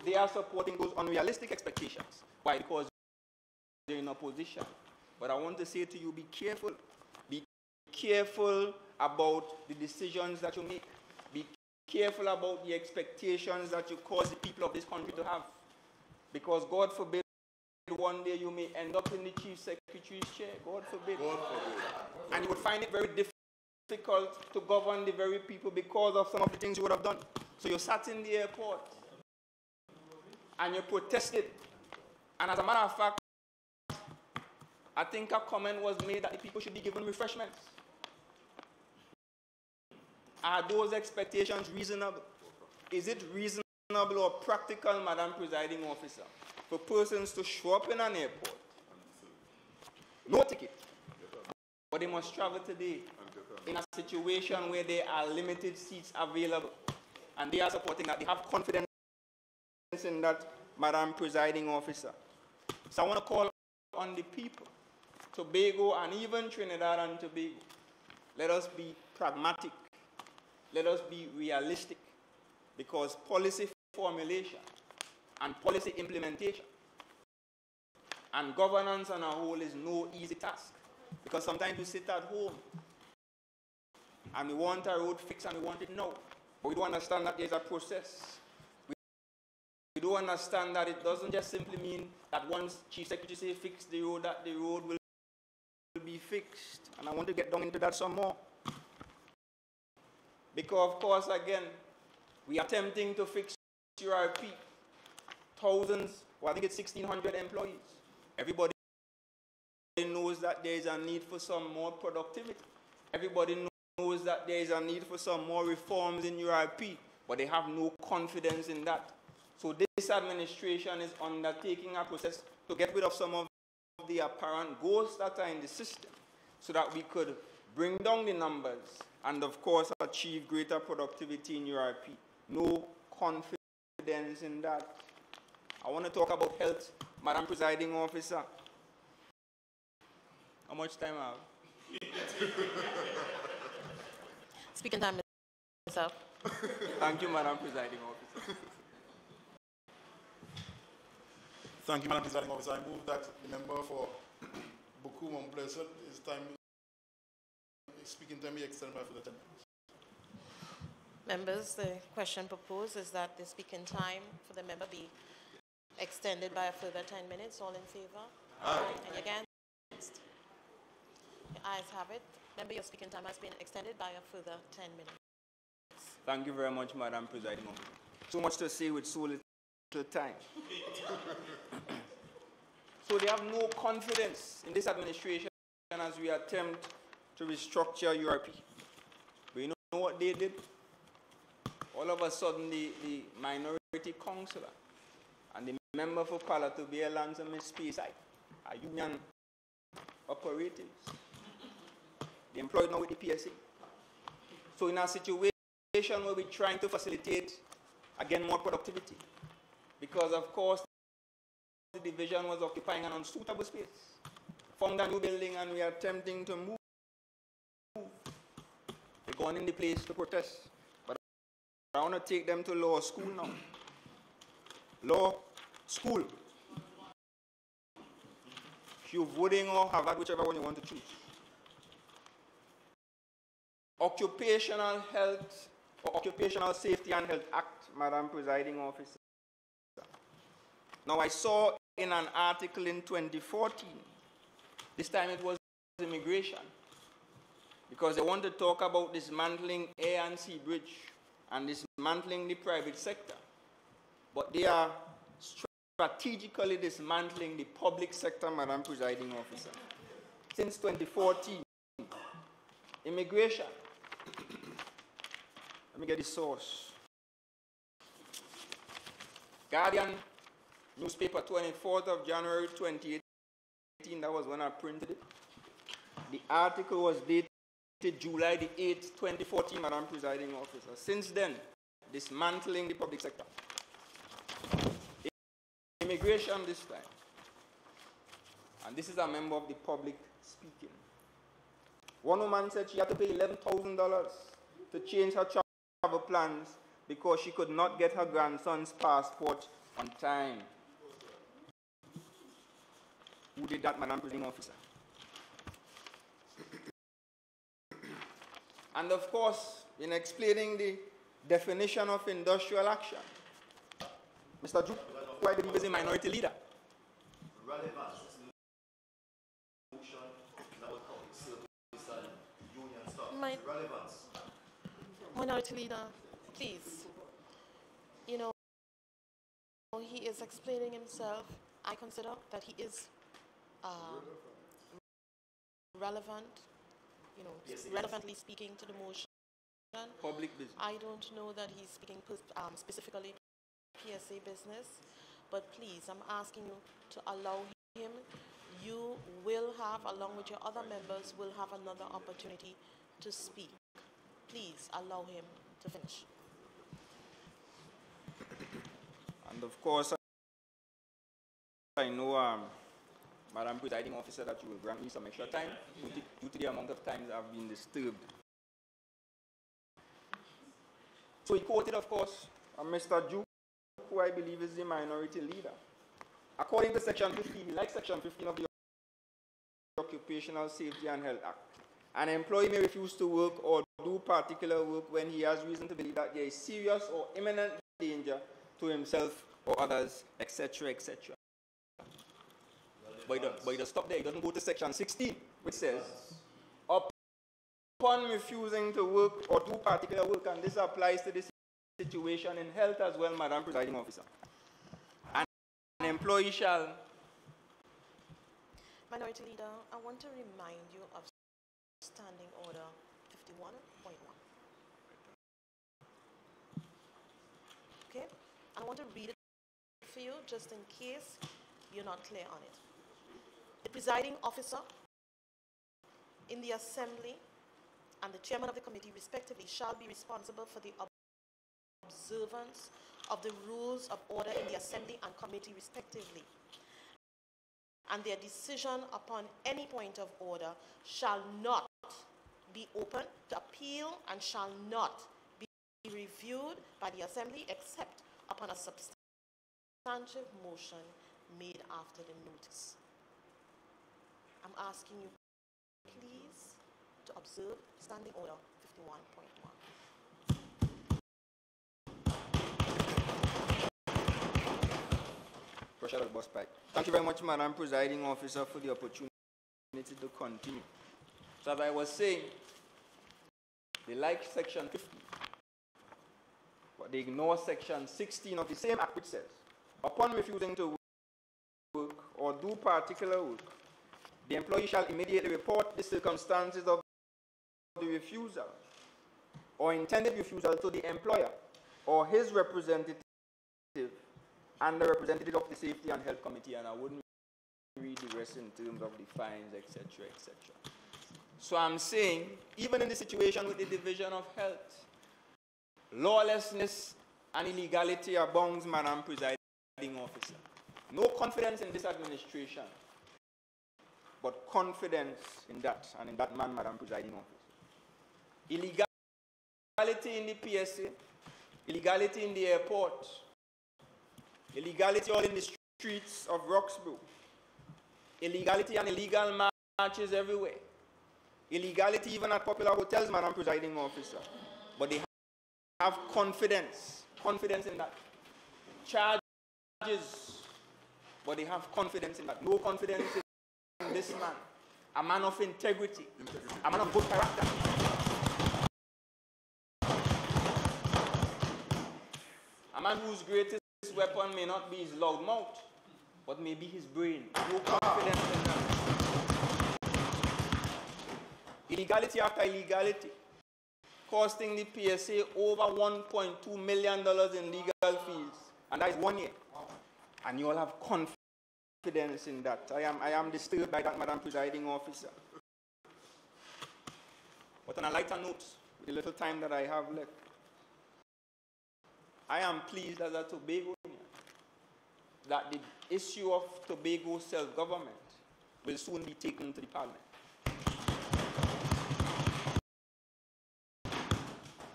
They are supporting those unrealistic expectations. Why? Because they're in opposition. But I want to say to you, be careful. Be careful about the decisions that you make. Be careful about the expectations that you cause the people of this country to have. Because God forbid, one day you may end up in the Chief Secretary's chair. God forbid. God forbid. And you would find it very difficult to govern the very people because of some of the things you would have done. So you sat in the airport and you protested. And as a matter of fact, I think a comment was made that the people should be given refreshments. Are those expectations reasonable? Is it reasonable or practical, Madam Presiding Officer, for persons to show up in an airport, no ticket, but they must travel today in a situation where there are limited seats available, and they are supporting that? They have confidence in that, Madam Presiding Officer. So I want to call on the people, Tobago and even Trinidad and Tobago. Let us be pragmatic. Let us be realistic, because policy formulation and policy implementation and governance on a whole is no easy task. Because sometimes we sit at home and we want a road fixed and we want it now. But we don't understand that there's a process. We don't understand that it doesn't just simply mean that once Chief Secretary says fix the road, that the road will be fixed. And I want to get down into that some more. Because, of course, again, we are attempting to fix URP. Thousands, well, I think it's 1,600 employees. Everybody knows that there is a need for some more productivity. Everybody knows that there is a need for some more reforms in URP, but they have no confidence in that. So this administration is undertaking a process to get rid of some of the apparent goals that are in the system so that we could bring down the numbers and, of course, achieve greater productivity in URP. No confidence in that. I want to talk about health, Madam Presiding Officer. How much time I have? Speaking time is up. Thank you, Madam Presiding Officer. Thank you, Madam Presiding Officer. I move that the member for Buku Montplaisir, his time, speaking time be extended by further 10 minutes. Members, the question proposed is that the speaking time for the member be extended by a further 10 minutes. All in favor? Aye. Any against? The ayes have it. Member, your speaking time has been extended by a further 10 minutes. Thank you very much, Madam Presiding Officer. So much to say with so little time. So they have no confidence in this administration as we attempt to restructure URP. But you know what they did? All of a sudden, the minority councillor and the member for Palatobe Airlands and Miss Speyside are union operatives. They're employed now with the PSA. So in a situation where we're trying to facilitate, again, more productivity, because of course the division was occupying an unsuitable space, found a new building and we are attempting to move. They're going in the place to protest. But I want to take them to law school now. Law school. You're voting or Harvard, whichever one you want to choose. Occupational Health or Occupational Safety and Health Act, Madam Presiding Officer. Now I saw in an article in 2014, this time it was immigration, because they want to talk about dismantling A&C Bridge and dismantling the private sector. But they are strategically dismantling the public sector, Madam Presiding Officer. Since 2014, immigration. Let me get the source. Guardian newspaper, 24th of January 2018, that was when I printed it. The article was dated July the 8th, 2014, Madam Presiding Officer. Since then, dismantling the public sector. Immigration this time. And this is a member of the public speaking. One woman said she had to pay $11,000 to change her travel plans because she could not get her grandson's passport on time. Who did that, Madam Presiding Officer? And of course, in explaining the definition of industrial action, Mr. Duke, who I believe is a minority leader. Minority leader, please. You know, he is explaining himself. I consider that he is relevant, you know, relevantly speaking to the motion. Public business. I don't know that he's speaking specifically PSA business, but please, I'm asking you to allow him. You will have, along with your other members, will have another opportunity to speak. Please allow him to finish. And of course, I know, Madam Presiding Officer, that you will grant me some extra time due to the amount of times I've been disturbed. So he quoted, of course, Mr. Duke, who I believe is the minority leader. According to Section 15, like Section 15 of the Occupational Safety and Health Act, an employee may refuse to work or do particular work when he has reason to believe that there is serious or imminent danger to himself or others, etc., etc. But he does stop there. He doesn't go to Section 16, which says, upon refusing to work or do particular work, and this applies to this situation in health as well, Madam Presiding Officer, an employee shall. Minority Leader, I want to remind you of Standing Order 51.1. Okay? I want to read it for you just in case you're not clear on it. The presiding officer in the Assembly and the chairman of the committee respectively shall be responsible for the observance of the rules of order in the Assembly and committee respectively, and their decision upon any point of order shall not be open to appeal and shall not be reviewed by the Assembly except upon a substantive motion made after the notice. I'm asking you, please, to observe Standing Order 51.1. Thank you very much, Madam Presiding Officer, for the opportunity to continue. So as I was saying, they like Section 50, but they ignore Section 16 of the same Act, which says, upon refusing to work or do particular work, the employee shall immediately report the circumstances of the refusal or intended refusal to the employer or his representative and the representative of the Safety and Health Committee, and I wouldn't read the rest in terms of the fines, etc., etc. So I'm saying, even in the situation with the Division of Health, lawlessness and illegality abounds, Madam Presiding Officer. No confidence in this administration, but confidence in that, and in that man, Madam Presiding Officer. Illegality in the PSA, illegality in the airport, illegality all in the streets of Roxborough, illegality and illegal marches everywhere, illegality even at popular hotels, Madam Presiding Officer. But they have confidence in that. Charges, but they have confidence in that. No confidence in this man, a man of integrity, a man of good character. A man whose greatest weapon may not be his loud mouth, but maybe his brain. No confidence in that. Illegality after illegality, costing the PSA over $1.2 million in legal fees, and that is 1 year. And you all have confidence in that. I am disturbed by that, Madam Presiding Officer. But on a lighter note, with the little time that I have left, I am pleased as a Tobagonian that the issue of Tobago self-government will soon be taken to the Parliament.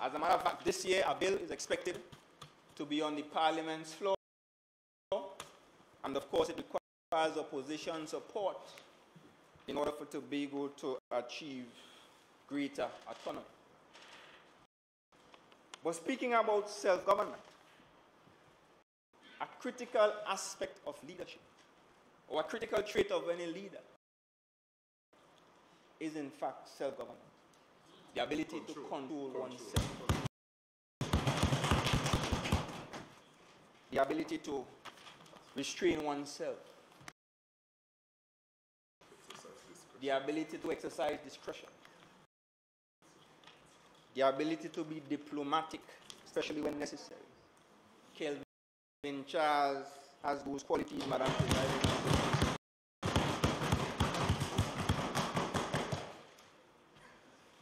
As a matter of fact, this year a bill is expected to be on the Parliament's floor, and of course it requires opposition support in order for Tobago to achieve greater autonomy. But speaking about self-government, a critical aspect of leadership, or a critical trait of any leader, is in fact self-government. The ability to control oneself. The ability to restrain oneself. The ability to exercise discretion. The ability to be diplomatic, especially when necessary. Kelvin Charles has those qualities, Madam President.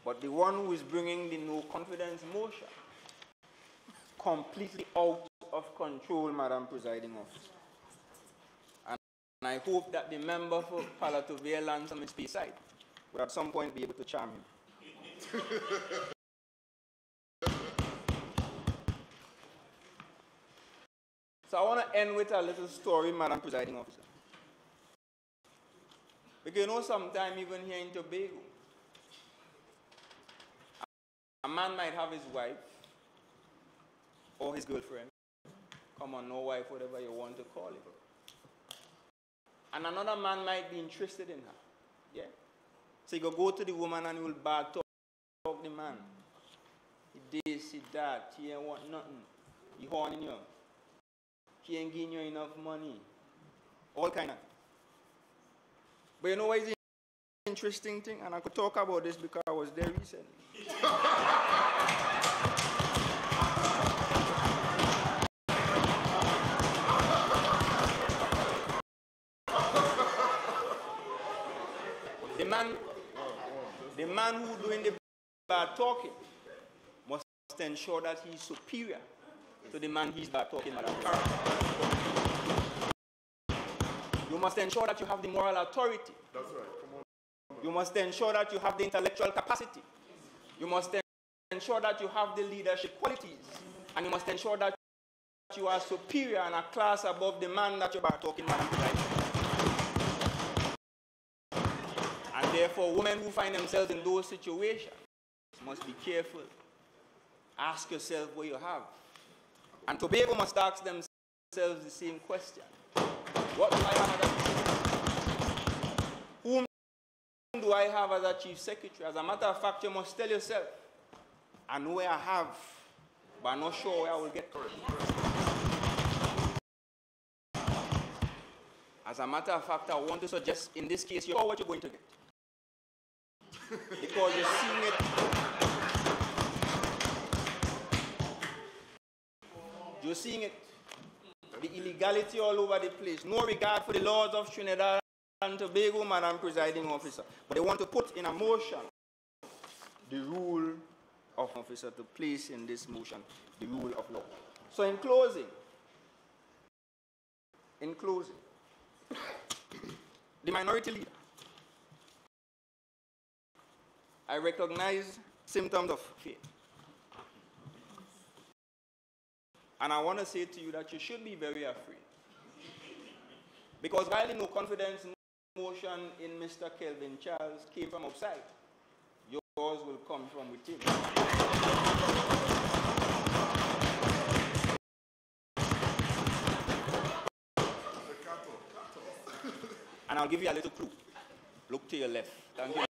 But the one who is bringing the no confidence motion, completely out of control, Madam Presiding Officer. And I hope that the member for Palatovia Lansom is Speyside will at some point be able to charm him. So I want to end with a little story, Madam Presiding Officer. Because you know, sometime even here in Tobago, a man might have his wife or his girlfriend, come on, no wife, whatever you want to call it. And another man might be interested in her. Yeah? So you go to the woman and you will bad talk the man. He this, he that, he ain't want nothing. He horning you. He ain't giving you enough money. All kind of. But you know what is the interesting thing? And I could talk about this because I was there recently. man who doing the bad talking must ensure that he's superior to the man he's bad talking about. You must ensure that you have the moral authority. That's right. Come on. You must ensure that you have the intellectual capacity. You must ensure that you have the leadership qualities. And you must ensure that you are superior and a class above the man that you're bad talking about. And therefore, women who find themselves in those situations must be careful. Ask yourself what you have. And Tobago must ask themselves the same question. What do I have as a whom do I have as a chief secretary? As a matter of fact, you must tell yourself, I know where I have, but I'm not sure where I will get. As a matter of fact, I want to suggest in this case, you know what you're going to get. Because you're seeing it. You're seeing it. The illegality all over the place. No regard for the laws of Trinidad and Tobago, Madam Presiding Officer. But they want to put in a motion the rule of officer to place in this motion the rule of law. So in closing, the minority leader, I recognize symptoms of fear. And I want to say to you that you should be very afraid. Because while the no confidence motion in Mr. Kelvin Charles came from outside, yours will come from within. And I'll give you a little clue. Look to your left. Thank you.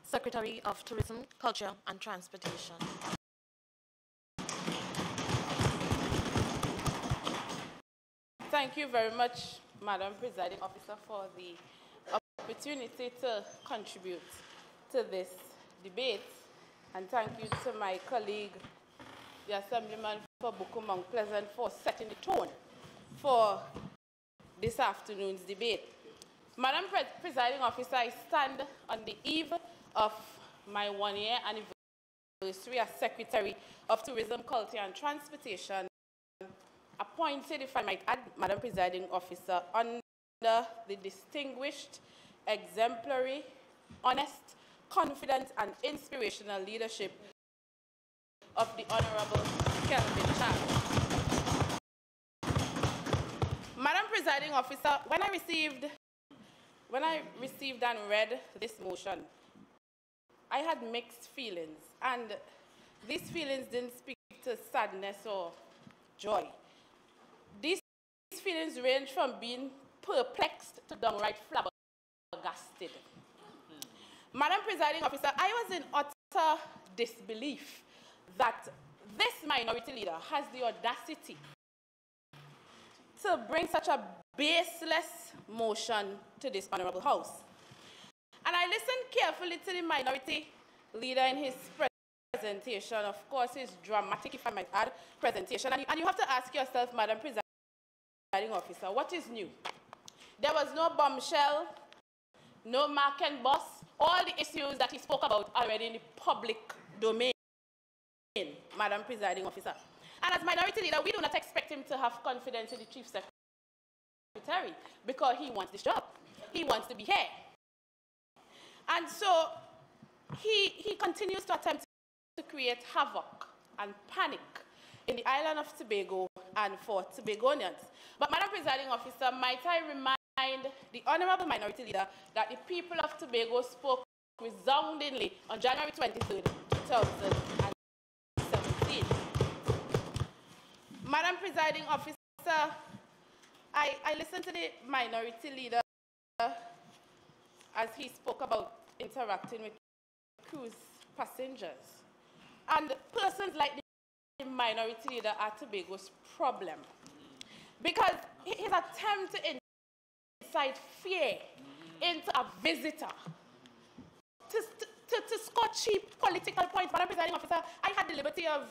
Secretary of Tourism, Culture and Transportation. Thank you very much, Madam Presiding Officer, for the opportunity to contribute to this debate. And thank you to my colleague, the Assemblyman for Bukom Mount Pleasant, for setting the tone for this afternoon's debate. Madam Presiding Officer, I stand on the eve of my one-year anniversary as Secretary of Tourism, Culture and Transportation, appointed, if I might add, Madam Presiding Officer, under the distinguished, exemplary, honest, confident and inspirational leadership of the Honorable Kelvin Charles. Madam Presiding Officer, when I received and read this motion, I had mixed feelings, and these feelings didn't speak to sadness or joy. These feelings range from being perplexed to downright flabbergasted. Madam Presiding Officer, I was in utter disbelief that this minority leader has the audacity to bring such a baseless motion to this Honorable House. And I listened carefully to the minority leader in his presentation, of course, his dramatic, if I might add, presentation. And you have to ask yourself, Madam Presiding Officer, what is new? There was no bombshell, no mark and boss. All the issues that he spoke about are already in the public domain, Madam Presiding Officer. And as minority leader, we do not expect him to have confidence in the Chief Secretary because he wants this job. He wants to be here. And so he continues to attempt to create havoc and panic in the island of Tobago and for Tobagonians. But Madam Presiding Officer, might I remind the Honorable Minority Leader that the people of Tobago spoke resoundingly on January 23rd, 2017. Madam Presiding Officer, I listened to the minority leader as he spoke about interacting with cruise passengers. And persons like the minority leader are Tobago's problem. Because his attempt to incite fear into a visitor to score cheap political points. Madam Presiding Officer, I had the liberty of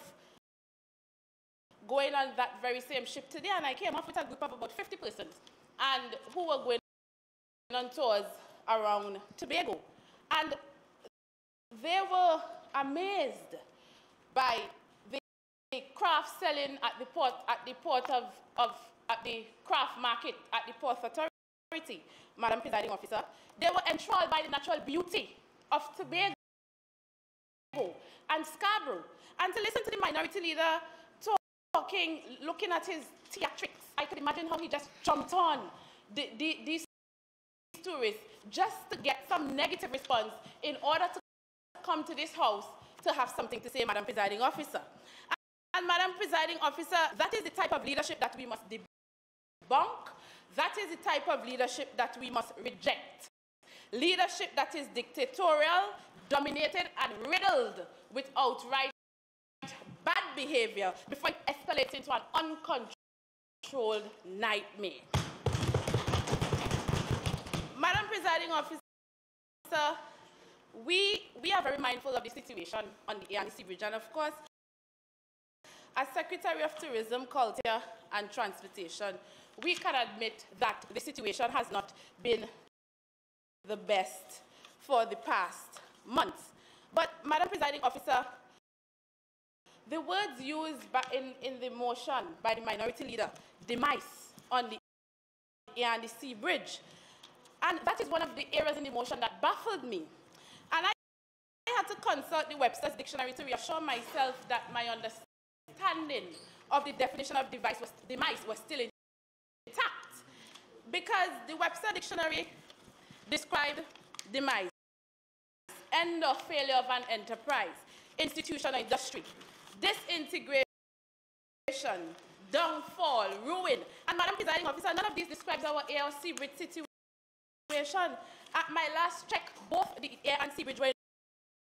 going on that very same ship today, and I came up with a group of about 50 persons and who were going on tours around Tobago. And they were amazed by the craft selling at the craft market at the Port Authority, Madam Presiding Officer. They were enthralled by the natural beauty of Tobago and Scarborough. And to listen to the minority leader talking, looking at his theatrics, I could imagine how he just jumped on these tourists just to get some negative response in order to come to this house to have something to say, Madam Presiding Officer. And Madam Presiding Officer, that is the type of leadership that we must debunk. That is the type of leadership that we must reject. Leadership that is dictatorial, dominated, and riddled with outright bad behavior before it escalates into an uncontrolled nightmare. Madam Presiding Officer, we are very mindful of the situation on the ANC Bridge, and of course, as Secretary of Tourism, Culture and Transportation, we can admit that the situation has not been the best for the past months. But, Madam Presiding Officer, the words used in the motion by the minority leader, demise on the ANC Bridge, and that is one of the areas in the motion that baffled me. And I had to consult the Webster's Dictionary to reassure myself that my understanding of the definition of demise was still intact. Because the Webster Dictionary described demise, end or failure of an enterprise, institution or industry, disintegration, downfall, ruin. And Madam Presiding Officer, none of these describes our air or sea bridge situation. At my last check, both the air and sea bridge were in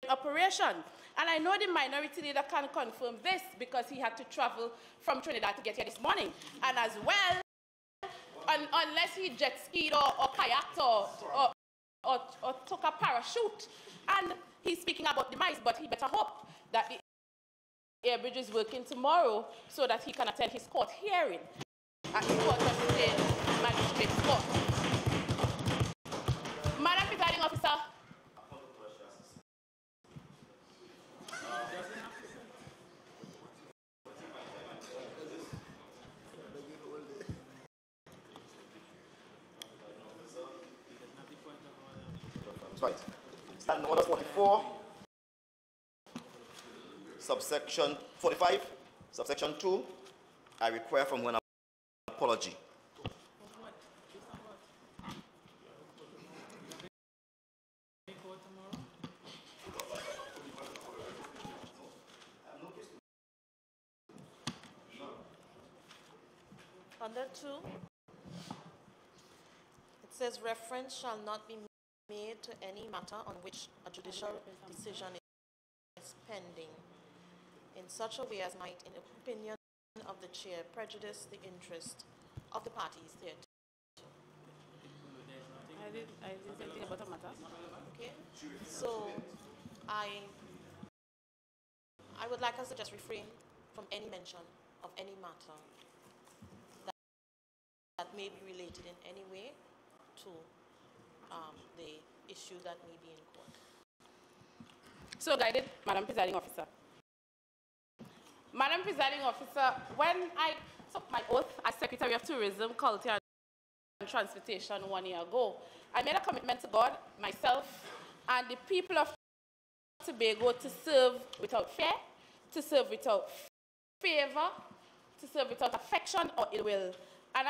operation. And I know the minority leader can confirm this because he had to travel from Trinidad to get here this morning. And as well, unless he jet skied or kayaked or took a parachute. And he's speaking about demise, but he better hope that the air bridge is working tomorrow so that he can attend his court hearing at the Court of State Magistrates Court. Madam Presiding Officer, right. Stand order 44, subsection 45, subsection 2. I require from you an apology. Under 2, it says reference shall not be made to any matter on which a judicial decision is pending in such a way as might, in opinion of the chair, prejudice the interest of the parties thereto. I did say anything about a matter. Okay. So I would like us to just refrain from any mention of any matter that may be related in any way to the issue that may be in court. So guided, Madam Presiding Officer. Madam Presiding Officer, when I took my oath as Secretary of Tourism, Culture and Transportation 1 year ago, I made a commitment to God, myself, and the people of Tobago to serve without fear, to serve without favor, to serve without affection or ill will. And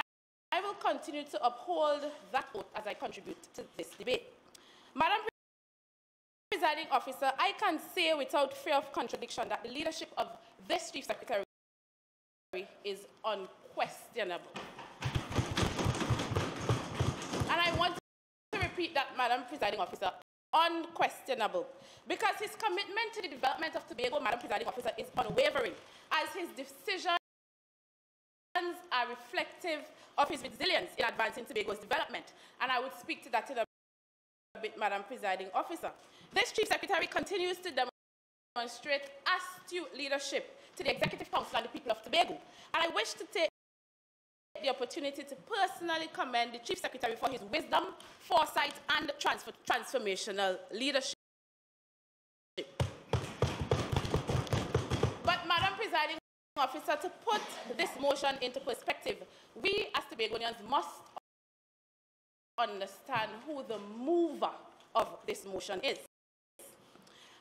I will continue to uphold that oath as I contribute to this debate. Madam Presiding Officer, I can say without fear of contradiction that the leadership of this Chief Secretary is unquestionable. And I want to repeat that, Madam Presiding Officer, unquestionable, because his commitment to the development of Tobago, Madam Presiding Officer, is unwavering, as his decisions are reflective of his resilience in advancing Tobago's development. And I would speak to that in a bit, Madam Presiding Officer. This Chief Secretary continues to demonstrate astute leadership to the Executive Council and the people of Tobago. And I wish to take the opportunity to personally commend the Chief Secretary for his wisdom, foresight, and transformational leadership. But, Madam Presiding Officer, to put this motion into perspective, we as Tobagonians must understand who the mover of this motion is.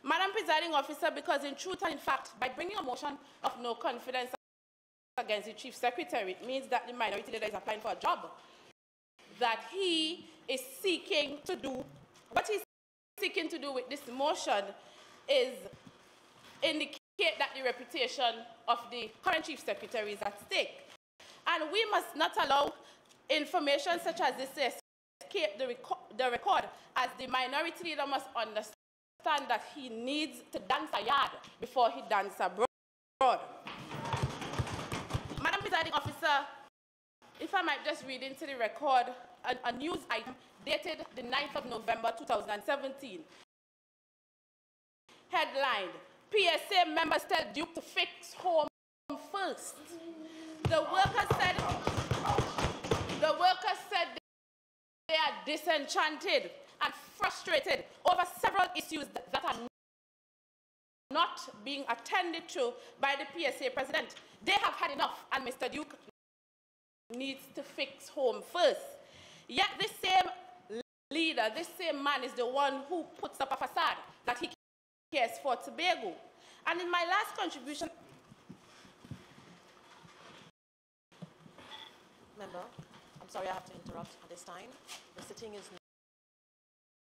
Madam Presiding Officer, because in truth and in fact, by bringing a motion of no confidence against the Chief Secretary, it means that the minority leader is applying for a job that he is seeking to do. What he's seeking to do with this motion is indicate that the reputation of the current Chief Secretary is at stake. And we must not allow information such as this to escape the record, as the minority leader must understand that he needs to dance a yard before he dances abroad. Madam Presiding Officer, if I might just read into the record a news item dated the 9th of November 2017. Headline: PSA members tell Duke to fix home first. The workers said they are disenchanted and frustrated over several issues that are not being attended to by the PSA president. They have had enough, and Mr. Duke needs to fix home first. Yet this same leader, this same man is the one who puts up a facade that he cares for Tobago. And in my last contribution... Member, I'm sorry I have to interrupt at this time. The sitting is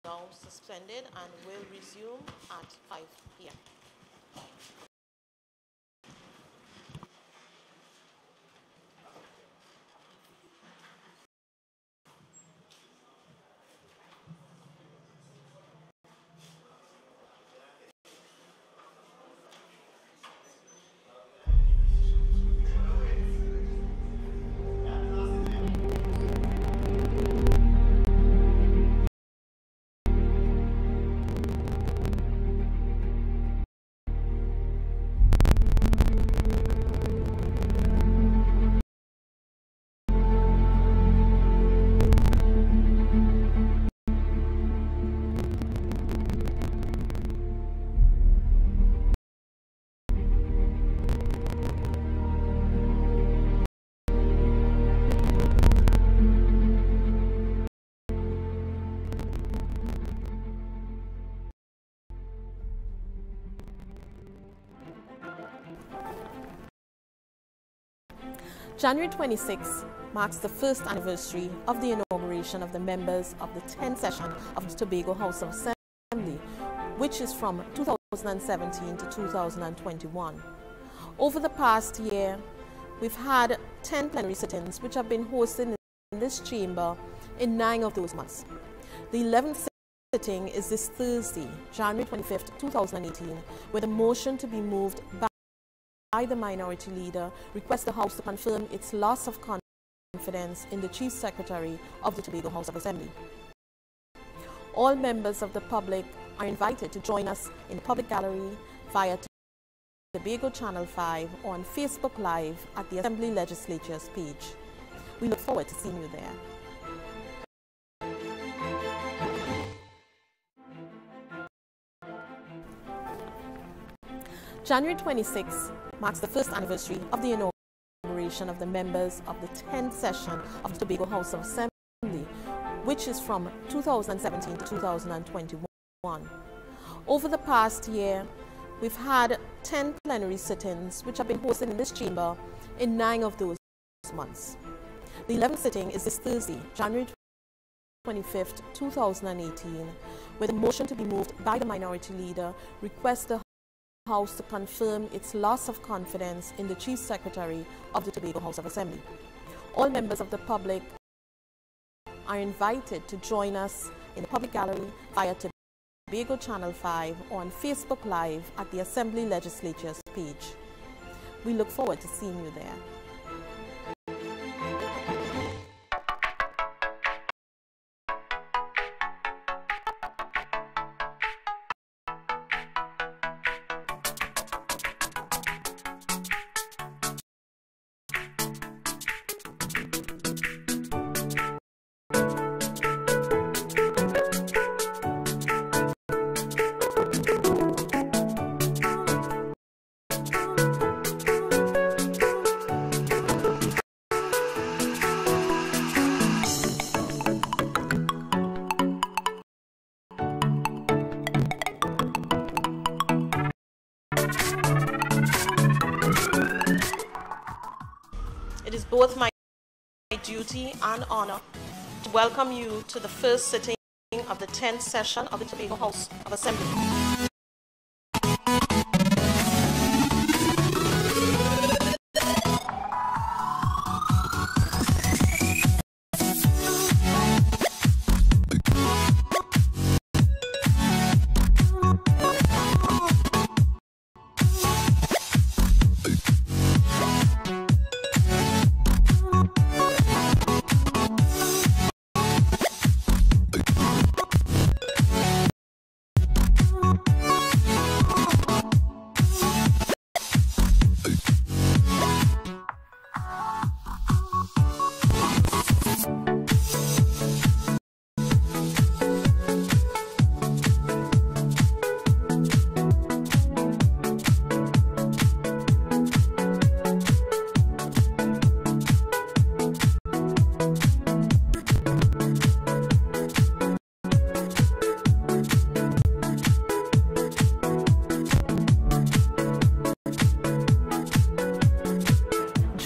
now suspended and will resume at 5 p.m. January 26 marks the first anniversary of the inauguration of the members of the 10th session of the Tobago House of Assembly, which is from 2017 to 2021. Over the past year, we've had 10 plenary sittings which have been hosted in this chamber in 9 of those months. The 11th sitting is this Thursday, January 25th, 2018, with a motion to be moved by the minority leader requests the House to confirm its loss of confidence in the Chief Secretary of the Tobago House of Assembly. All members of the public are invited to join us in the public gallery via Tobago Channel 5 or on Facebook Live at the Assembly Legislature's page. We look forward to seeing you there. January 26 marks the first anniversary of the inauguration of the members of the 10th session of the Tobago House of Assembly, which is from 2017 to 2021. Over the past year, we've had 10 plenary sittings which have been hosted in this chamber in 9 of those months. The 11th sitting is this Thursday, January 25th, 2018, with a motion to be moved by the minority leader requests the House to confirm its loss of confidence in the Chief Secretary of the Tobago House of Assembly. All members of the public are invited to join us in the public gallery via Tobago Channel 5 or on Facebook Live at the Assembly Legislatures page. We look forward to seeing you there. It is both my duty and honor to welcome you to the first sitting of the 10th session of the Tobago House of Assembly.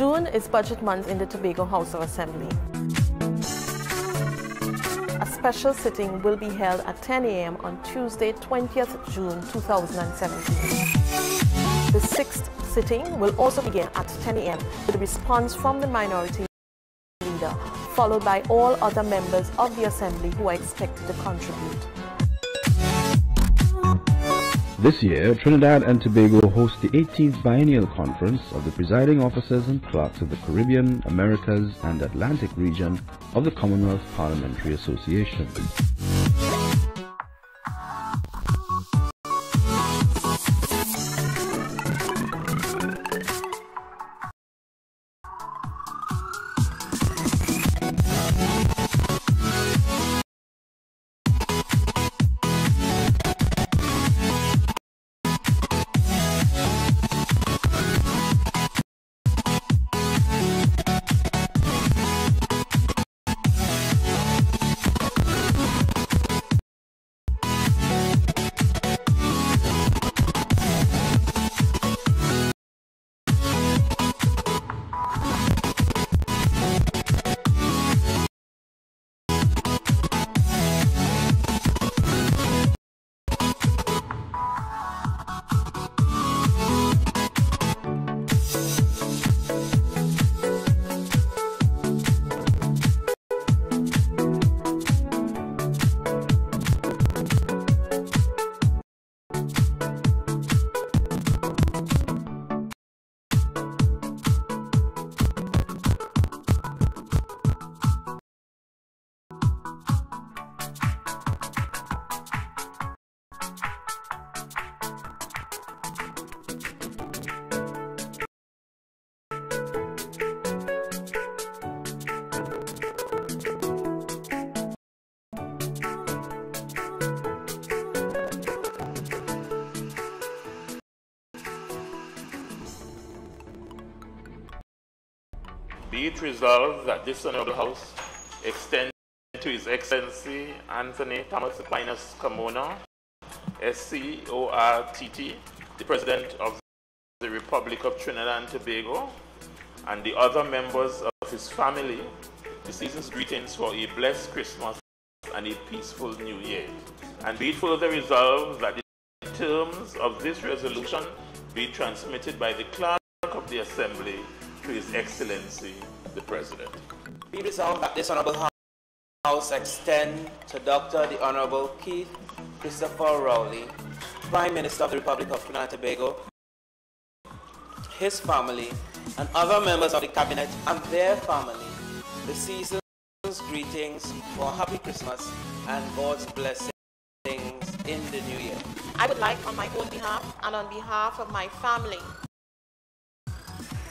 June is budget month in the Tobago House of Assembly. A special sitting will be held at 10 a.m. on Tuesday, 20th June 2017. The sixth sitting will also begin at 10 a.m. with a response from the minority leader, followed by all other members of the Assembly who are expected to contribute. This year, Trinidad and Tobago hosts the 18th Biennial Conference of the Presiding Officers and Clerks of the Caribbean, Americas and Atlantic region of the Commonwealth Parliamentary Association. Be it resolved that this Honourable House extend to His Excellency Anthony Thomas Aquinas Carmona, SCORTT, the President of the Republic of Trinidad and Tobago, and the other members of his family, the season's greetings for a blessed Christmas and a peaceful New Year. And be it further resolved that the terms of this resolution be transmitted by the Clerk of the Assembly to His Excellency, the President. Be resolved that this Honorable House extend to Dr. the Honorable Keith Christopher Rowley, Prime Minister of the Republic of Trinidad and Tobago, his family, and other members of the Cabinet and their family, the season's greetings for a happy Christmas and God's blessings in the new year. I would like, on my own behalf and on behalf of my family,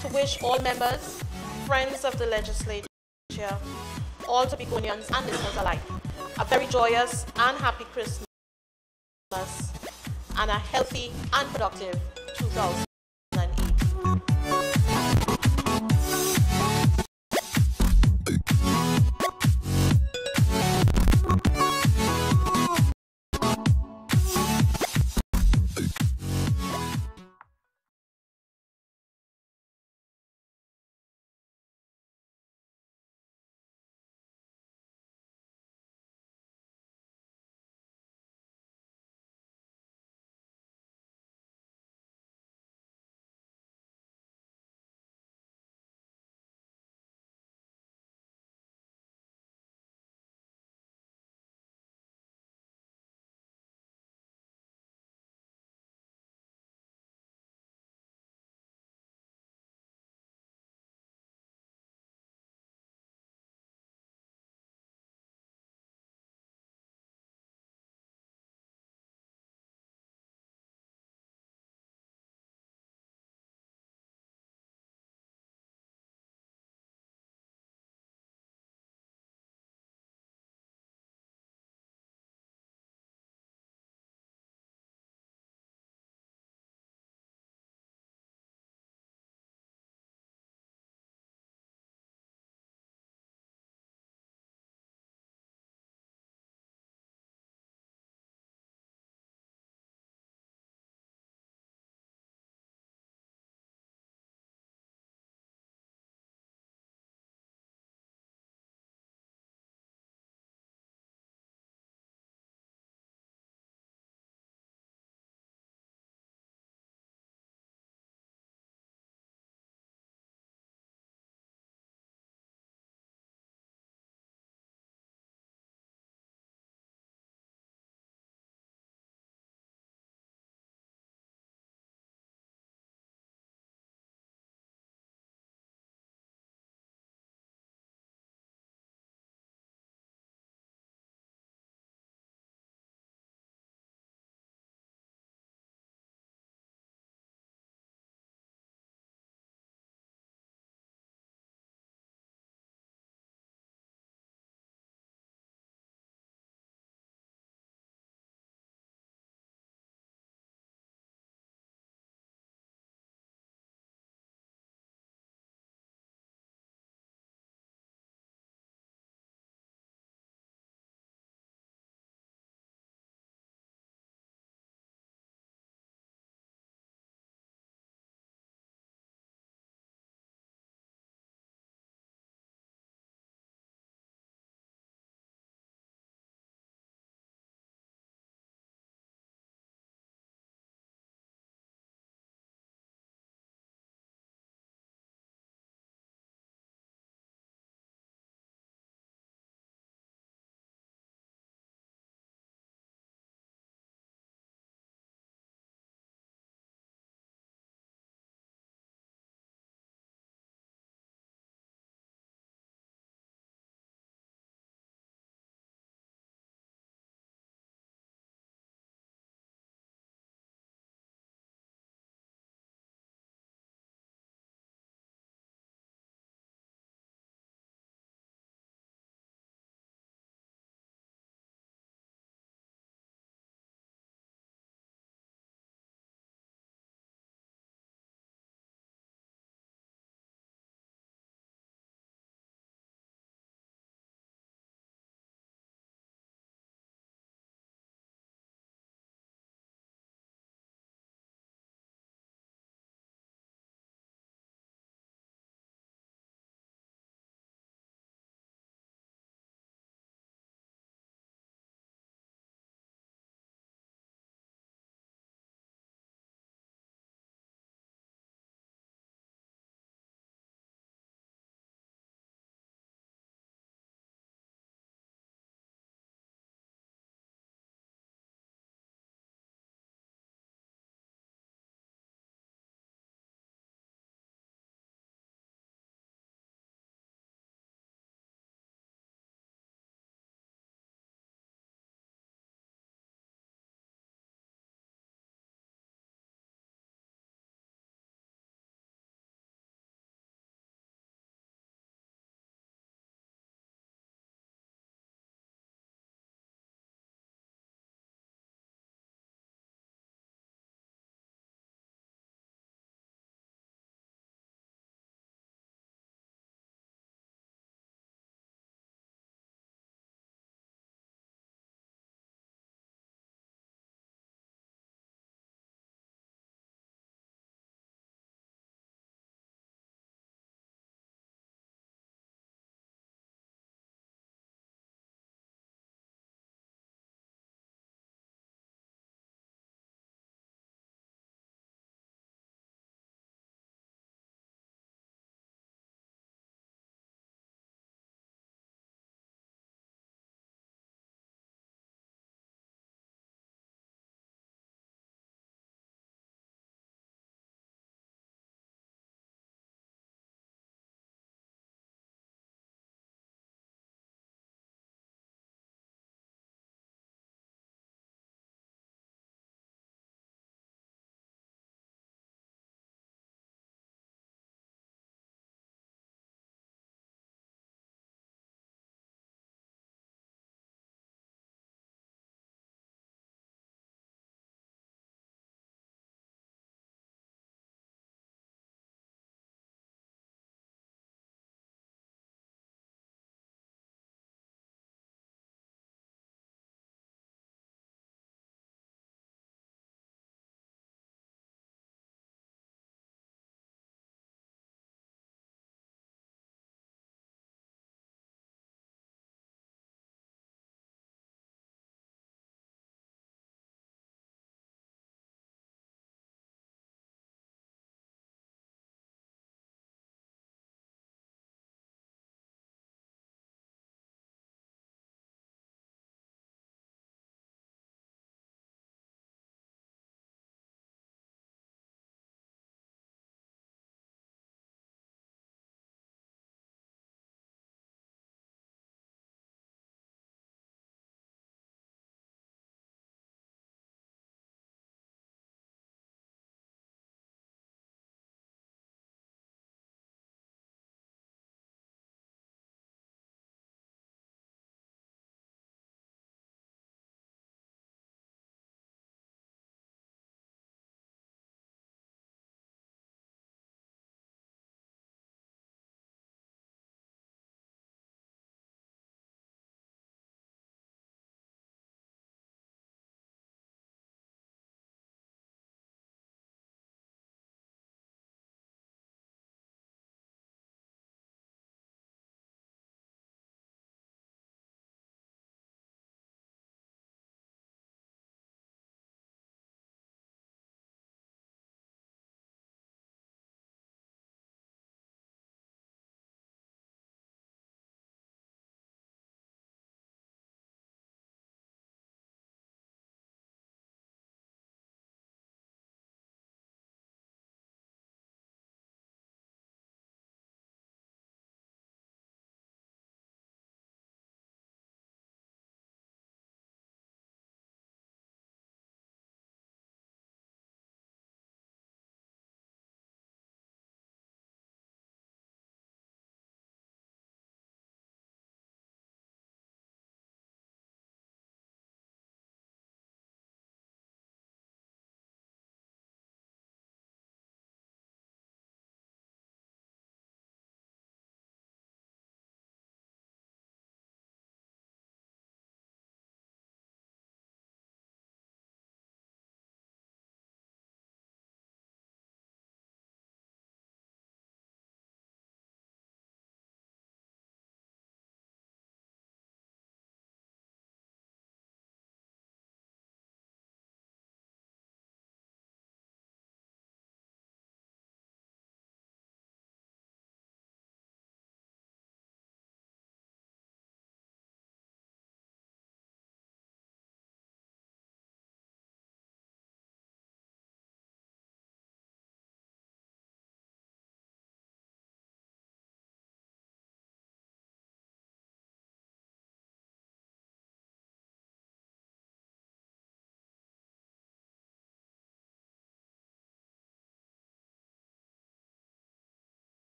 to wish all members, friends of the legislature, all Tobagonians and listeners alike, a very joyous and happy Christmas and a healthy and productive 2000.